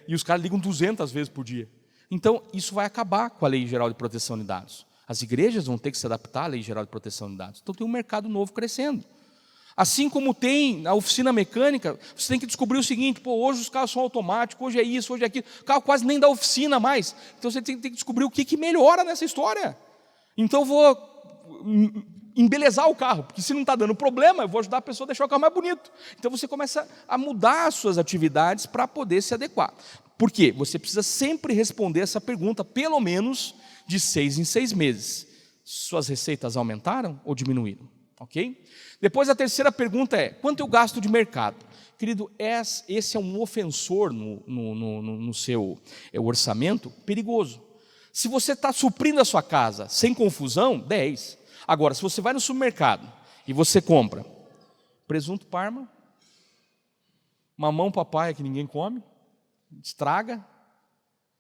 [SPEAKER 2] E os caras ligam 200 vezes por dia. Então, isso vai acabar com a Lei Geral de Proteção de Dados. As igrejas vão ter que se adaptar à Lei Geral de Proteção de Dados. Então, tem um mercado novo crescendo. Assim como tem a oficina mecânica, você tem que descobrir o seguinte, hoje os carros são automáticos, hoje é isso, hoje é aquilo. O carro quase nem dá oficina mais. Então, você tem que descobrir o que melhora nessa história. Então, eu vou embelezar o carro, porque se não está dando problema, eu vou ajudar a pessoa a deixar o carro mais bonito. Então você começa a mudar as suas atividades para poder se adequar. Por quê? Você precisa sempre responder essa pergunta, pelo menos de 6 em 6 meses. Suas receitas aumentaram ou diminuíram? Ok? Depois a terceira pergunta é, quanto eu gasto de mercado? Querido, esse é um ofensor no seu orçamento perigoso. Se você está suprindo a sua casa sem confusão, 10. Agora, se você vai no supermercado e você compra presunto Parma, mamão papai que ninguém come, estraga.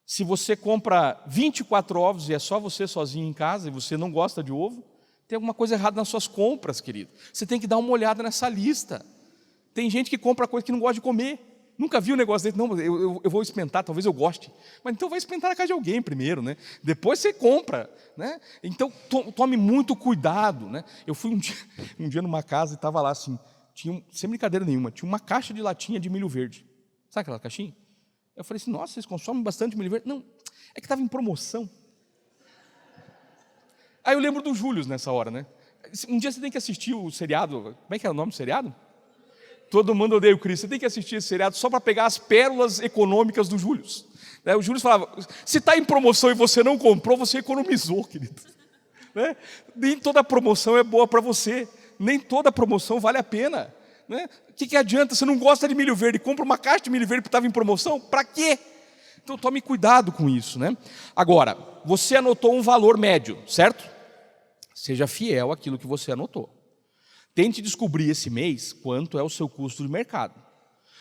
[SPEAKER 2] Se você compra 24 ovos e é só você sozinho em casa e você não gosta de ovo, tem alguma coisa errada nas suas compras, querido. Você tem que dar uma olhada nessa lista. Tem gente que compra coisa que não gosta de comer. Nunca vi um negócio desse, não, eu vou experimentar, talvez eu goste. Mas então vai experimentar na casa de alguém primeiro, né? Depois você compra, né? Então tome muito cuidado, né? Eu fui um dia numa casa e estava lá assim, sem brincadeira nenhuma, tinha uma caixa de latinha de milho verde. Sabe aquela caixinha? Eu falei assim, nossa, vocês consomem bastante milho verde? Não, é que estava em promoção. Aí eu lembro do Július nessa hora, né? Um dia você tem que assistir o seriado, como é que é o nome do seriado? Todo mundo odeia o Cristo. Você tem que assistir esse seriado só para pegar as pérolas econômicas do Júlio. O Júlio falava, se está em promoção e você não comprou, você economizou, querido. Né? Nem toda promoção é boa para você. Nem toda promoção vale a pena. Né? O que adianta? Você não gosta de milho verde, compra uma caixa de milho verde que estava em promoção? Para quê? Então tome cuidado com isso. Né? Agora, você anotou um valor médio, certo? Seja fiel àquilo que você anotou. Tente descobrir esse mês quanto é o seu custo de mercado.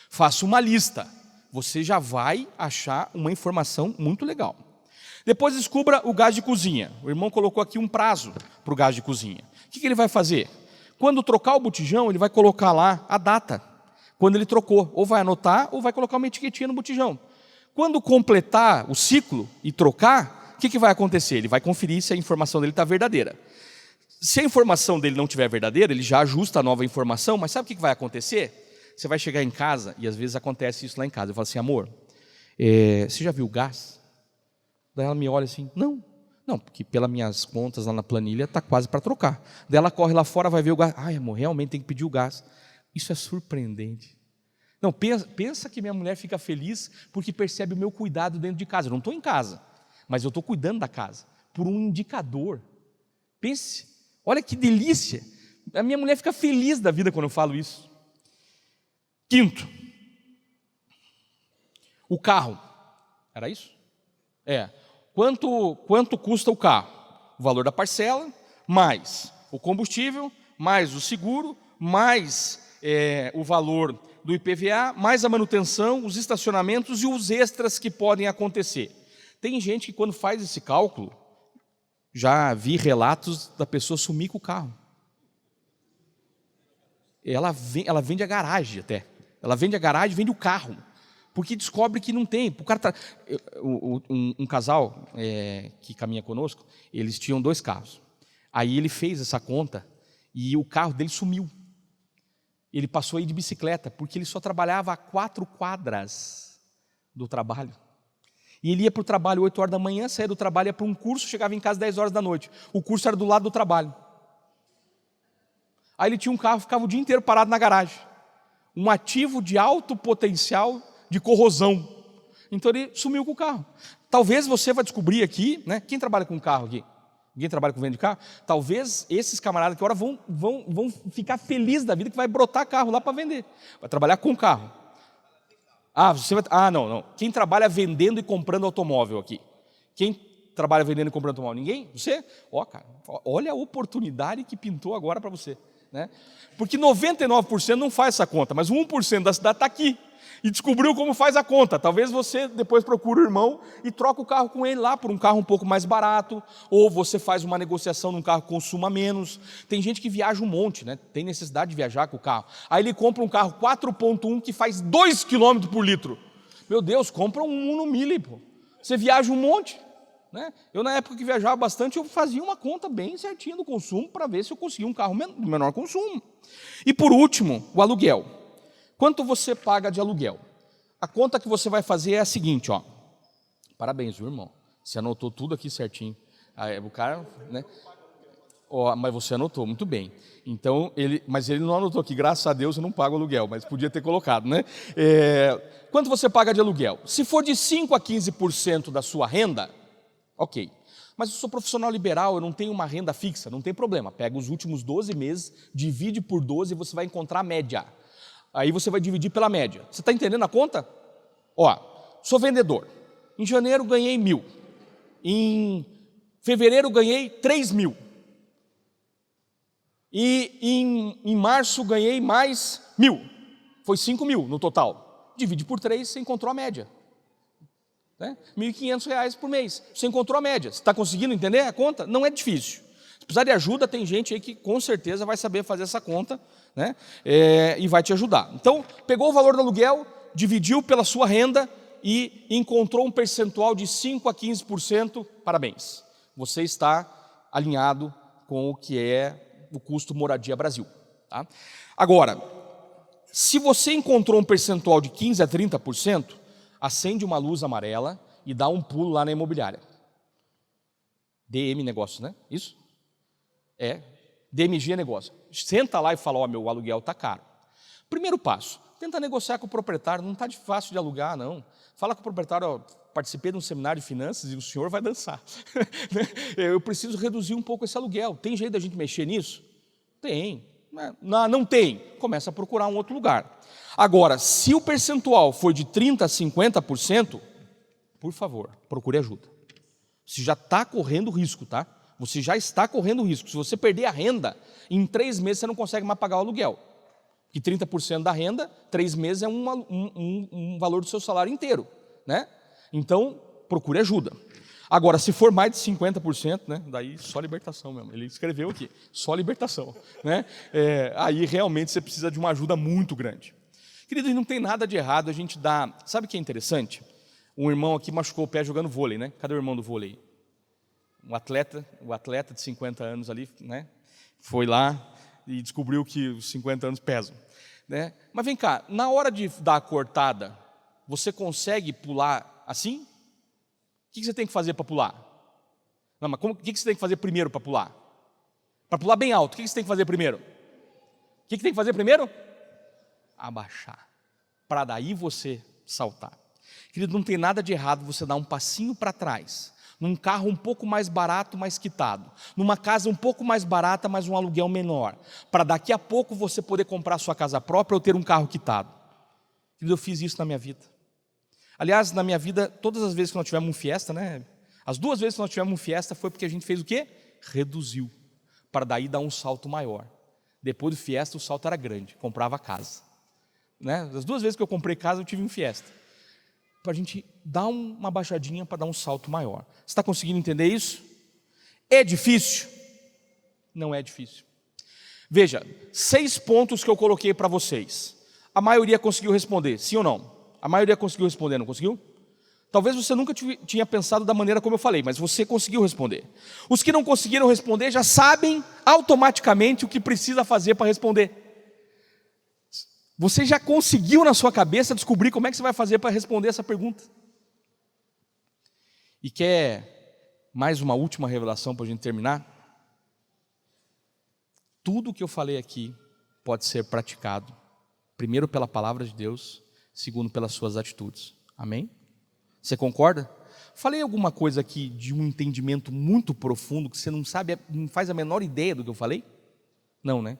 [SPEAKER 2] Faça uma lista. Você já vai achar uma informação muito legal. Depois descubra o gás de cozinha. O irmão colocou aqui um prazo para o gás de cozinha. O que ele vai fazer? Quando trocar o botijão, ele vai colocar lá a data. Quando ele trocou. Ou vai anotar, ou vai colocar uma etiquetinha no botijão. Quando completar o ciclo e trocar, o que vai acontecer? Ele vai conferir se a informação dele está verdadeira. Se a informação dele não estiver verdadeira, ele já ajusta a nova informação, mas sabe o que vai acontecer? Você vai chegar em casa, e às vezes acontece isso lá em casa, eu falo assim, amor, você já viu o gás? Daí ela me olha assim, não, Não, porque pelas minhas contas lá na planilha está quase para trocar. Daí ela corre lá fora, vai ver o gás. Ai, amor, realmente tem que pedir o gás. Isso é surpreendente. Não, pensa que minha mulher fica feliz porque percebe o meu cuidado dentro de casa. Eu não estou em casa, mas eu estou cuidando da casa, por um indicador. Pense, olha que delícia. A minha mulher fica feliz da vida quando eu falo isso. Quinto, o carro. Era isso? Quanto custa o carro? O valor da parcela, mais o combustível, mais o seguro, mais o valor do IPVA, mais a manutenção, os estacionamentos e os extras que podem acontecer. Tem gente que quando faz esse cálculo, já vi relatos da pessoa sumir com o carro. Ela vende a garagem até. Ela vende a garagem, vende o carro. Porque descobre que não tem. O cara um casal que caminha conosco, eles tinham 2 carros. Aí ele fez essa conta e o carro dele sumiu. Ele passou aí de bicicleta, porque ele só trabalhava a 4 quadras do trabalho. E ele ia para o trabalho 8 horas da manhã, saía do trabalho, ia para um curso, chegava em casa 10 horas da noite. O curso era do lado do trabalho. Aí ele tinha um carro, ficava o dia inteiro parado na garagem. Um ativo de alto potencial de corrosão. Então ele sumiu com o carro. Talvez você vai descobrir aqui, né? Quem trabalha com carro aqui? Ninguém trabalha com venda de carro? Talvez esses camaradas que agora vão ficar felizes da vida que vai brotar carro lá para vender. Vai trabalhar com carro. Não. Quem trabalha vendendo e comprando automóvel aqui? Quem trabalha vendendo e comprando automóvel? Ninguém? Você? Cara, olha a oportunidade que pintou agora para você. Né? Porque 99% não faz essa conta, mas 1% da cidade está aqui e descobriu como faz a conta. Talvez você depois procure o irmão e troca o carro com ele lá por um carro um pouco mais barato, ou você faz uma negociação num carro que consuma menos. Tem gente que viaja um monte, né? Tem necessidade de viajar com o carro. Aí ele compra um carro 4.1 que faz 2 km por litro. Meu Deus, compra um Uno Mille, pô. Você viaja um monte. Né? Eu, na época que viajava bastante, eu fazia uma conta bem certinha do consumo para ver se eu conseguia um carro de menor consumo. E por último, o aluguel. Quanto você paga de aluguel? A conta que você vai fazer é a seguinte, ó. Parabéns, viu, irmão? Você anotou tudo aqui certinho. Aí, o cara, né? Mas você anotou, muito bem. Então, mas ele não anotou aqui, graças a Deus eu não pago aluguel, mas podia ter colocado, né? Quanto você paga de aluguel? Se for de 5% a 15% da sua renda, ok. Mas eu sou profissional liberal, eu não tenho uma renda fixa, não tem problema. Pega os últimos 12 meses, divide por 12 e você vai encontrar a média. Aí você vai dividir pela média. Você está entendendo a conta? Sou vendedor. Em janeiro ganhei 1.000. Em fevereiro ganhei 3.000. E em março ganhei mais 1.000. Foi 5.000 no total. Divide por 3, você encontrou a média. Né? R$ 1.500 por mês. Você encontrou a média. Você está conseguindo entender a conta? Não é difícil. Se precisar de ajuda, tem gente aí que com certeza vai saber fazer essa conta, né? E vai te ajudar. Então, pegou o valor do aluguel, dividiu pela sua renda e encontrou um percentual de 5% a 15%, parabéns. Você está alinhado com o que é o custo moradia Brasil. Tá? Agora, se você encontrou um percentual de 15% a 30%, acende uma luz amarela e dá um pulo lá na imobiliária. DM Negócio, né? Isso? DMG Negócio. Senta lá e fala, meu aluguel está caro. Primeiro passo, tenta negociar com o proprietário, não está fácil de alugar, não. Fala com o proprietário, participei de um seminário de finanças e o senhor vai dançar. Eu preciso reduzir um pouco esse aluguel. Tem jeito da gente mexer nisso? Tem. Não tem. Começa a procurar um outro lugar. Agora, se o percentual for de 30% a 50%, por favor, procure ajuda. Você já está correndo risco, tá? Você já está correndo risco. Se você perder a renda, em 3 meses você não consegue mais pagar o aluguel. E 30% da renda, 3 meses é um valor do seu salário inteiro. Né? Então, procure ajuda. Agora, se for mais de 50%, né, daí só libertação mesmo. Ele escreveu aqui, só libertação. Né? Aí realmente você precisa de uma ajuda muito grande. Querido, não tem nada de errado a gente dar... Sabe o que é interessante? Um irmão aqui machucou o pé jogando vôlei, né? Cadê o irmão do vôlei? O atleta de 50 anos ali, né? Foi lá e descobriu que os 50 anos pesam. Né? Mas vem cá, na hora de dar a cortada, você consegue pular assim? O que você tem que fazer para pular? Não, mas o que você tem que fazer primeiro para pular? Para pular bem alto, o que você tem que fazer primeiro? O que tem que fazer primeiro? Abaixar, para daí você saltar. Querido, não tem nada de errado você dar um passinho para trás, num carro um pouco mais barato, mas quitado, numa casa um pouco mais barata, mas um aluguel menor, para daqui a pouco você poder comprar sua casa própria ou ter um carro quitado. Querido, eu fiz isso na minha vida. Aliás, na minha vida, todas as vezes que nós tivemos um fiesta, né? As 2 vezes que nós tivemos um fiesta foi porque a gente fez o quê? Reduziu, para daí dar um salto maior. Depois do fiesta o salto era grande, comprava casa, né? As 2 vezes que eu comprei casa eu tive um fiesta, para a gente dar uma baixadinha para dar um salto maior. Você está conseguindo entender isso? É difícil? Não é difícil. Veja, 6 pontos que eu coloquei para vocês. A maioria conseguiu responder, sim ou não? A maioria conseguiu responder, não conseguiu? Talvez você nunca tinha pensado da maneira como eu falei, mas você conseguiu responder. Os que não conseguiram responder já sabem automaticamente o que precisa fazer para responder. Você já conseguiu na sua cabeça descobrir como é que você vai fazer para responder essa pergunta. E quer mais uma última revelação para a gente terminar? Tudo o que eu falei aqui pode ser praticado, primeiro pela palavra de Deus, segundo pelas suas atitudes. Amém? Você concorda? Falei alguma coisa aqui de um entendimento muito profundo que você não sabe, não faz a menor ideia do que eu falei? Não, né?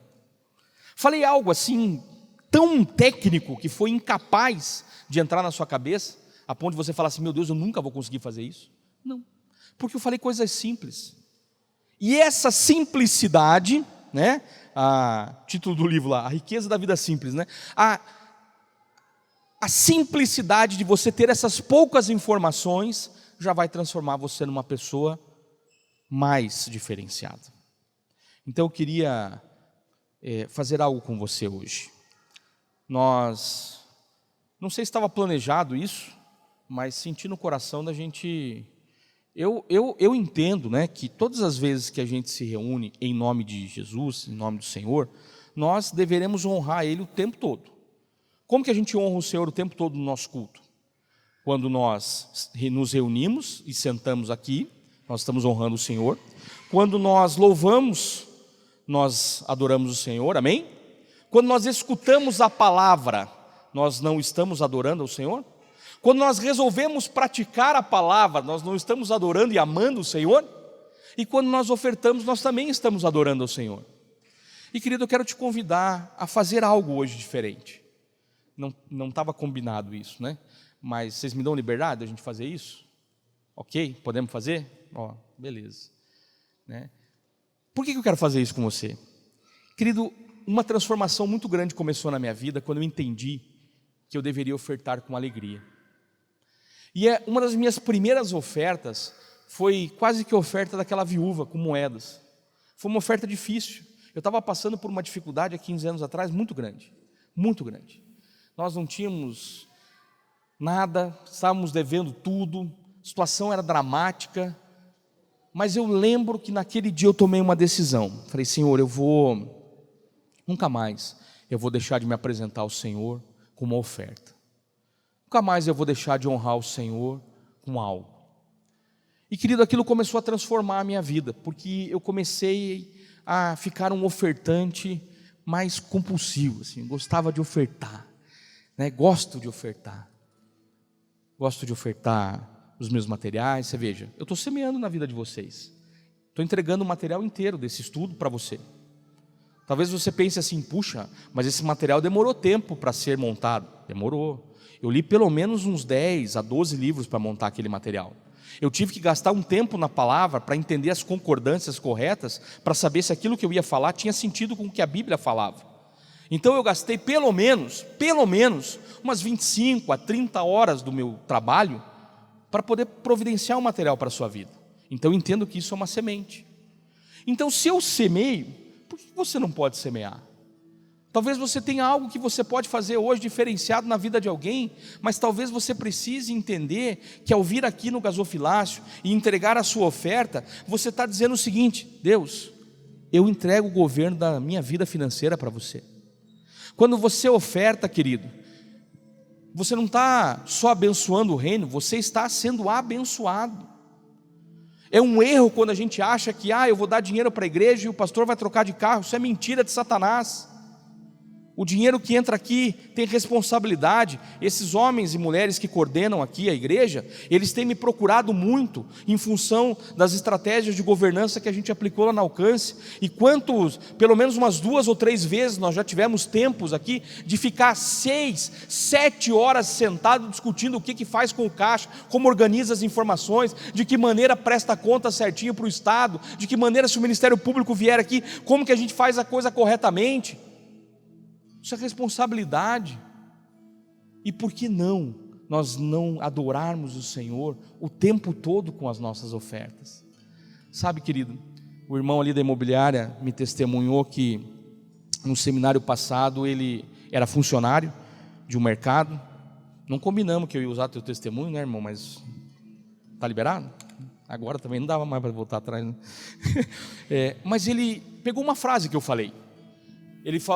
[SPEAKER 2] Falei algo assim tão técnico que foi incapaz de entrar na sua cabeça, a ponto de você falar assim, meu Deus, eu nunca vou conseguir fazer isso? Não, porque eu falei coisas simples. E essa simplicidade, né? Título do livro lá, A Riqueza da Vida Simples, né? A simplicidade de você ter essas poucas informações já vai transformar você numa pessoa mais diferenciada. Então eu queria fazer algo com você hoje. Não sei se estava planejado isso, mas senti no coração da gente. Eu entendo, né, que todas as vezes que a gente se reúne em nome de Jesus, em nome do Senhor, nós deveremos honrar Ele o tempo todo. Como que a gente honra o Senhor o tempo todo no nosso culto? Quando nós nos reunimos e sentamos aqui, nós estamos honrando o Senhor. Quando nós louvamos, nós adoramos o Senhor, amém? Quando nós escutamos a palavra, nós não estamos adorando ao Senhor? Quando nós resolvemos praticar a palavra, nós não estamos adorando e amando o Senhor? E quando nós ofertamos, nós também estamos adorando ao Senhor. E querido, eu quero te convidar a fazer algo hoje diferente. Não estava combinado isso, né? Mas vocês me dão liberdade de a gente fazer isso? Ok? Podemos fazer? Ó, beleza. Né? Por que eu quero fazer isso com você? Querido, uma transformação muito grande começou na minha vida quando eu entendi que eu deveria ofertar com alegria. E uma das minhas primeiras ofertas foi quase que a oferta daquela viúva com moedas. Foi uma oferta difícil. Eu estava passando por uma dificuldade há 15 anos atrás muito grande, muito grande. Nós não tínhamos nada, estávamos devendo tudo, a situação era dramática, mas eu lembro que naquele dia eu tomei uma decisão. Falei, Senhor, nunca mais eu vou deixar de me apresentar ao Senhor com uma oferta. Nunca mais eu vou deixar de honrar o Senhor com algo. E querido, aquilo começou a transformar a minha vida, porque eu comecei a ficar um ofertante mais compulsivo, assim, gostava de ofertar, né? Gosto de ofertar os meus materiais. Você veja, eu estou semeando na vida de vocês, estou entregando o material inteiro desse estudo para você. Talvez você pense assim, puxa, mas esse material demorou tempo para ser montado. Demorou. Eu li pelo menos uns 10 a 12 livros para montar aquele material. Eu tive que gastar um tempo na palavra para entender as concordâncias corretas, para saber se aquilo que eu ia falar tinha sentido com o que a Bíblia falava. Então eu gastei pelo menos, umas 25 a 30 horas do meu trabalho para poder providenciar um material para a sua vida. Então eu entendo que isso é uma semente. Então se eu semeio, por que você não pode semear? Talvez você tenha algo que você pode fazer hoje diferenciado na vida de alguém, mas talvez você precise entender que ao vir aqui no gasofilácio e entregar a sua oferta, você está dizendo o seguinte: Deus, eu entrego o governo da minha vida financeira para você. Quando você oferta, querido, você não está só abençoando o reino, você está sendo abençoado. É um erro quando a gente acha que eu vou dar dinheiro para a igreja e o pastor vai trocar de carro. Isso é mentira de Satanás. O dinheiro que entra aqui tem responsabilidade. Esses homens e mulheres que coordenam aqui a igreja, eles têm me procurado muito em função das estratégias de governança que a gente aplicou lá na Alcance. E pelo menos umas 2 ou 3 vezes nós já tivemos tempos aqui de ficar 6, 7 horas sentado discutindo o que faz com o caixa, como organiza as informações, de que maneira presta conta certinho para o Estado, de que maneira, se o Ministério Público vier aqui, como que a gente faz a coisa corretamente. Isso é responsabilidade. E por que não nós não adorarmos o Senhor o tempo todo com as nossas ofertas? Sabe, querido, o irmão ali da imobiliária me testemunhou que no seminário passado ele era funcionário de um mercado. Não combinamos que eu ia usar teu testemunho, né, irmão? Mas está liberado? Agora também não dava mais para voltar atrás, né? Mas ele pegou uma frase que eu falei.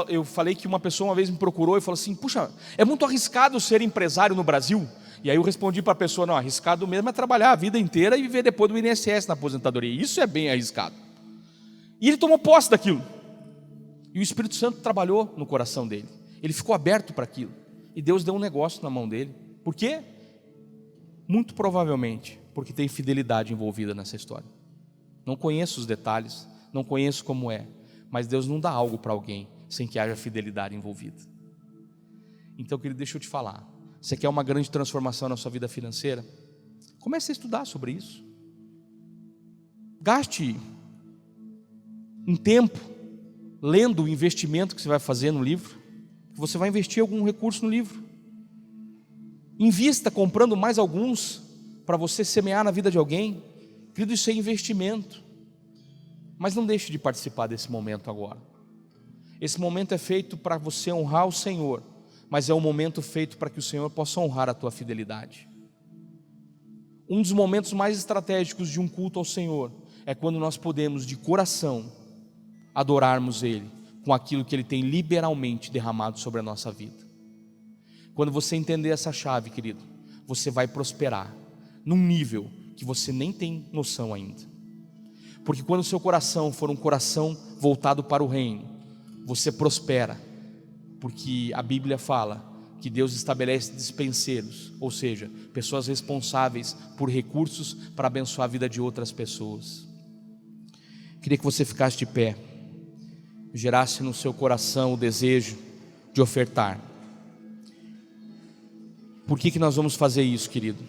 [SPEAKER 2] Eu falei que uma pessoa uma vez me procurou e falou assim: puxa, é muito arriscado ser empresário no Brasil. E aí eu respondi para a pessoa: não, arriscado mesmo é trabalhar a vida inteira e viver depois do INSS na aposentadoria. Isso é bem arriscado. E ele tomou posse daquilo. E o Espírito Santo trabalhou no coração dele. Ele ficou aberto para aquilo. E Deus deu um negócio na mão dele. Por quê? Muito provavelmente porque tem fidelidade envolvida nessa história. Não conheço os detalhes, não conheço como é, mas Deus não dá algo para alguém sem que haja fidelidade envolvida. Então, querido, deixa eu te falar. Você quer uma grande transformação na sua vida financeira? Comece a estudar sobre isso. Gaste um tempo lendo o investimento que você vai fazer no livro. Você vai investir algum recurso no livro. Invista comprando mais alguns para você semear na vida de alguém. Querido, isso é investimento. Mas não deixe de participar desse momento agora. Esse momento é feito para você honrar o Senhor, mas é um momento feito para que o Senhor possa honrar a tua fidelidade. Um dos momentos mais estratégicos de um culto ao Senhor é quando nós podemos de coração adorarmos Ele com aquilo que Ele tem liberalmente derramado sobre a nossa vida. Quando você entender essa chave, querido, você vai prosperar num nível que você nem tem noção ainda. Porque quando o seu coração for um coração voltado para o reino, você prospera, porque a Bíblia fala que Deus estabelece dispenseiros, ou seja, pessoas responsáveis por recursos para abençoar a vida de outras pessoas. Queria que você ficasse de pé, gerasse no seu coração o desejo de ofertar. Por que nós vamos fazer isso, querido?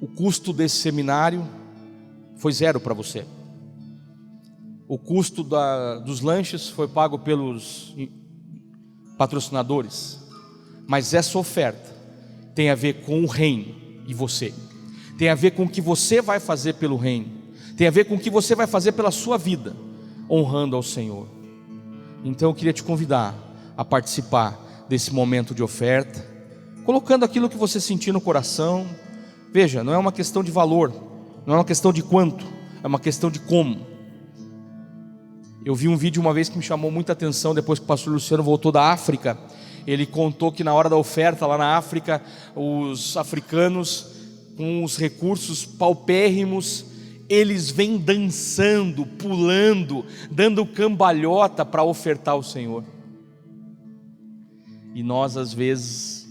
[SPEAKER 2] O custo desse seminário foi 0 para você. O custo dos lanches foi pago pelos patrocinadores. Mas essa oferta tem a ver com o reino e você. Tem a ver com o que você vai fazer pelo reino. Tem a ver com o que você vai fazer pela sua vida, honrando ao Senhor. Então eu queria te convidar a participar desse momento de oferta, colocando aquilo que você sentir no coração. Veja, não é uma questão de valor, não é uma questão de quanto, é uma questão de como. Eu vi um vídeo uma vez que me chamou muita atenção, depois que o pastor Luciano voltou da África. Ele contou que na hora da oferta lá na África, os africanos com os recursos paupérrimos, eles vêm dançando, pulando, dando cambalhota para ofertar ao Senhor. E nós às vezes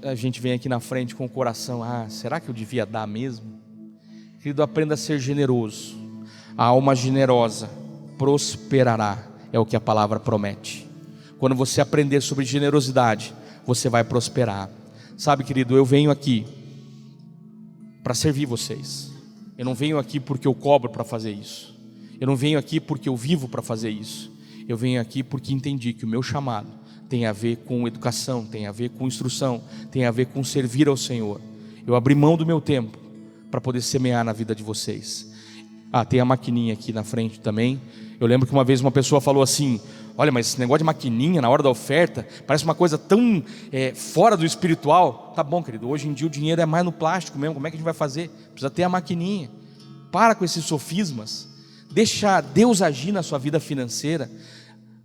[SPEAKER 2] a gente vem aqui na frente com o coração: será que eu devia dar mesmo? Querido, aprenda a ser generoso. A alma generosa prosperará, é o que a palavra promete. Quando você aprender sobre generosidade, você vai prosperar. Sabe, querido, eu venho aqui para servir vocês. Eu não venho aqui porque eu cobro para fazer isso. Eu não venho aqui porque eu vivo para fazer isso. Eu venho aqui porque entendi que o meu chamado tem a ver com educação, tem a ver com instrução, tem a ver com servir ao Senhor. Eu abri mão do meu tempo para poder semear na vida de vocês. Tem a maquininha aqui na frente também. Eu lembro que uma vez uma pessoa falou assim: olha, mas esse negócio de maquininha na hora da oferta parece uma coisa tão fora do espiritual. Tá bom, querido, hoje em dia o dinheiro é mais no plástico mesmo. Como é que a gente vai fazer? Precisa ter a maquininha. Para com esses sofismas. Deixa Deus agir na sua vida financeira.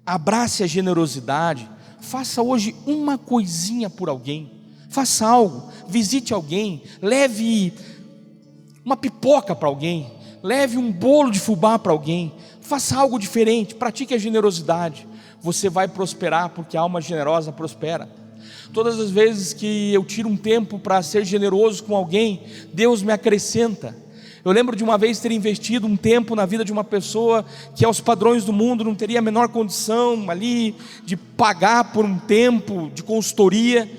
[SPEAKER 2] Abrace a generosidade. Faça hoje uma coisinha por alguém. Faça algo, visite alguém, leve uma pipoca para alguém, leve um bolo de fubá para alguém, faça algo diferente, pratique a generosidade. Você vai prosperar, porque a alma generosa prospera. Todas as vezes que eu tiro um tempo para ser generoso com alguém, Deus me acrescenta. Eu lembro de uma vez ter investido um tempo na vida de uma pessoa que aos padrões do mundo não teria a menor condição ali de pagar por um tempo de consultoria,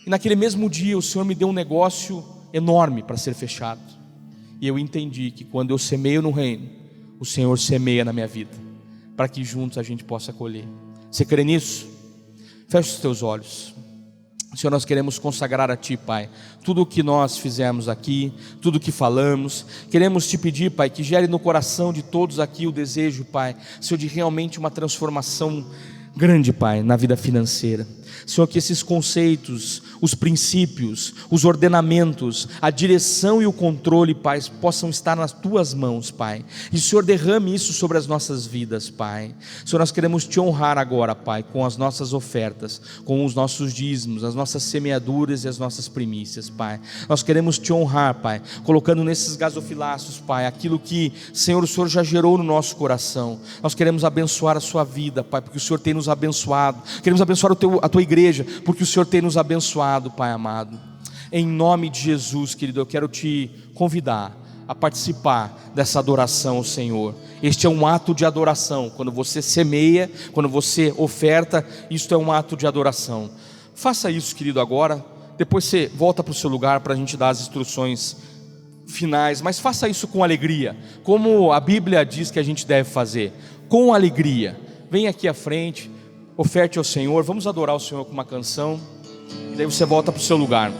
[SPEAKER 2] e naquele mesmo dia o Senhor me deu um negócio enorme para ser fechado, e eu entendi que quando eu semeio no reino, o Senhor semeia na minha vida, para que juntos a gente possa colher. Você crê nisso? Feche os teus olhos. Senhor, nós queremos consagrar a Ti, Pai, tudo o que nós fizemos aqui, tudo o que falamos. Queremos Te pedir, Pai, que gere no coração de todos aqui o desejo, Pai, Senhor, de realmente uma transformação grande, Pai, na vida financeira. Senhor, que esses conceitos, os princípios, os ordenamentos, a direção e o controle, Pai, possam estar nas Tuas mãos, Pai. E o Senhor derrame isso sobre as nossas vidas, Pai. Senhor, nós queremos Te honrar agora, Pai, com as nossas ofertas, com os nossos dízimos, as nossas semeaduras e as nossas primícias, Pai. Nós queremos Te honrar, Pai, colocando nesses gasofilaços, Pai, aquilo que, Senhor, o Senhor já gerou no nosso coração. Nós queremos abençoar a Sua vida, Pai, porque o Senhor tem nos abençoado. Queremos abençoar a Tua igreja, porque o Senhor tem nos abençoado, Pai amado. Em nome de Jesus, querido, eu quero te convidar a participar dessa adoração ao Senhor. Este é um ato de adoração. Quando você semeia, quando você oferta, isto é um ato de adoração. Faça isso, querido, agora. Depois você volta para o seu lugar para a gente dar as instruções finais, mas faça isso com alegria, como a Bíblia diz que a gente deve fazer, com alegria. Vem aqui à frente, oferte ao Senhor, vamos adorar o Senhor com uma canção, e daí você volta para o seu lugar.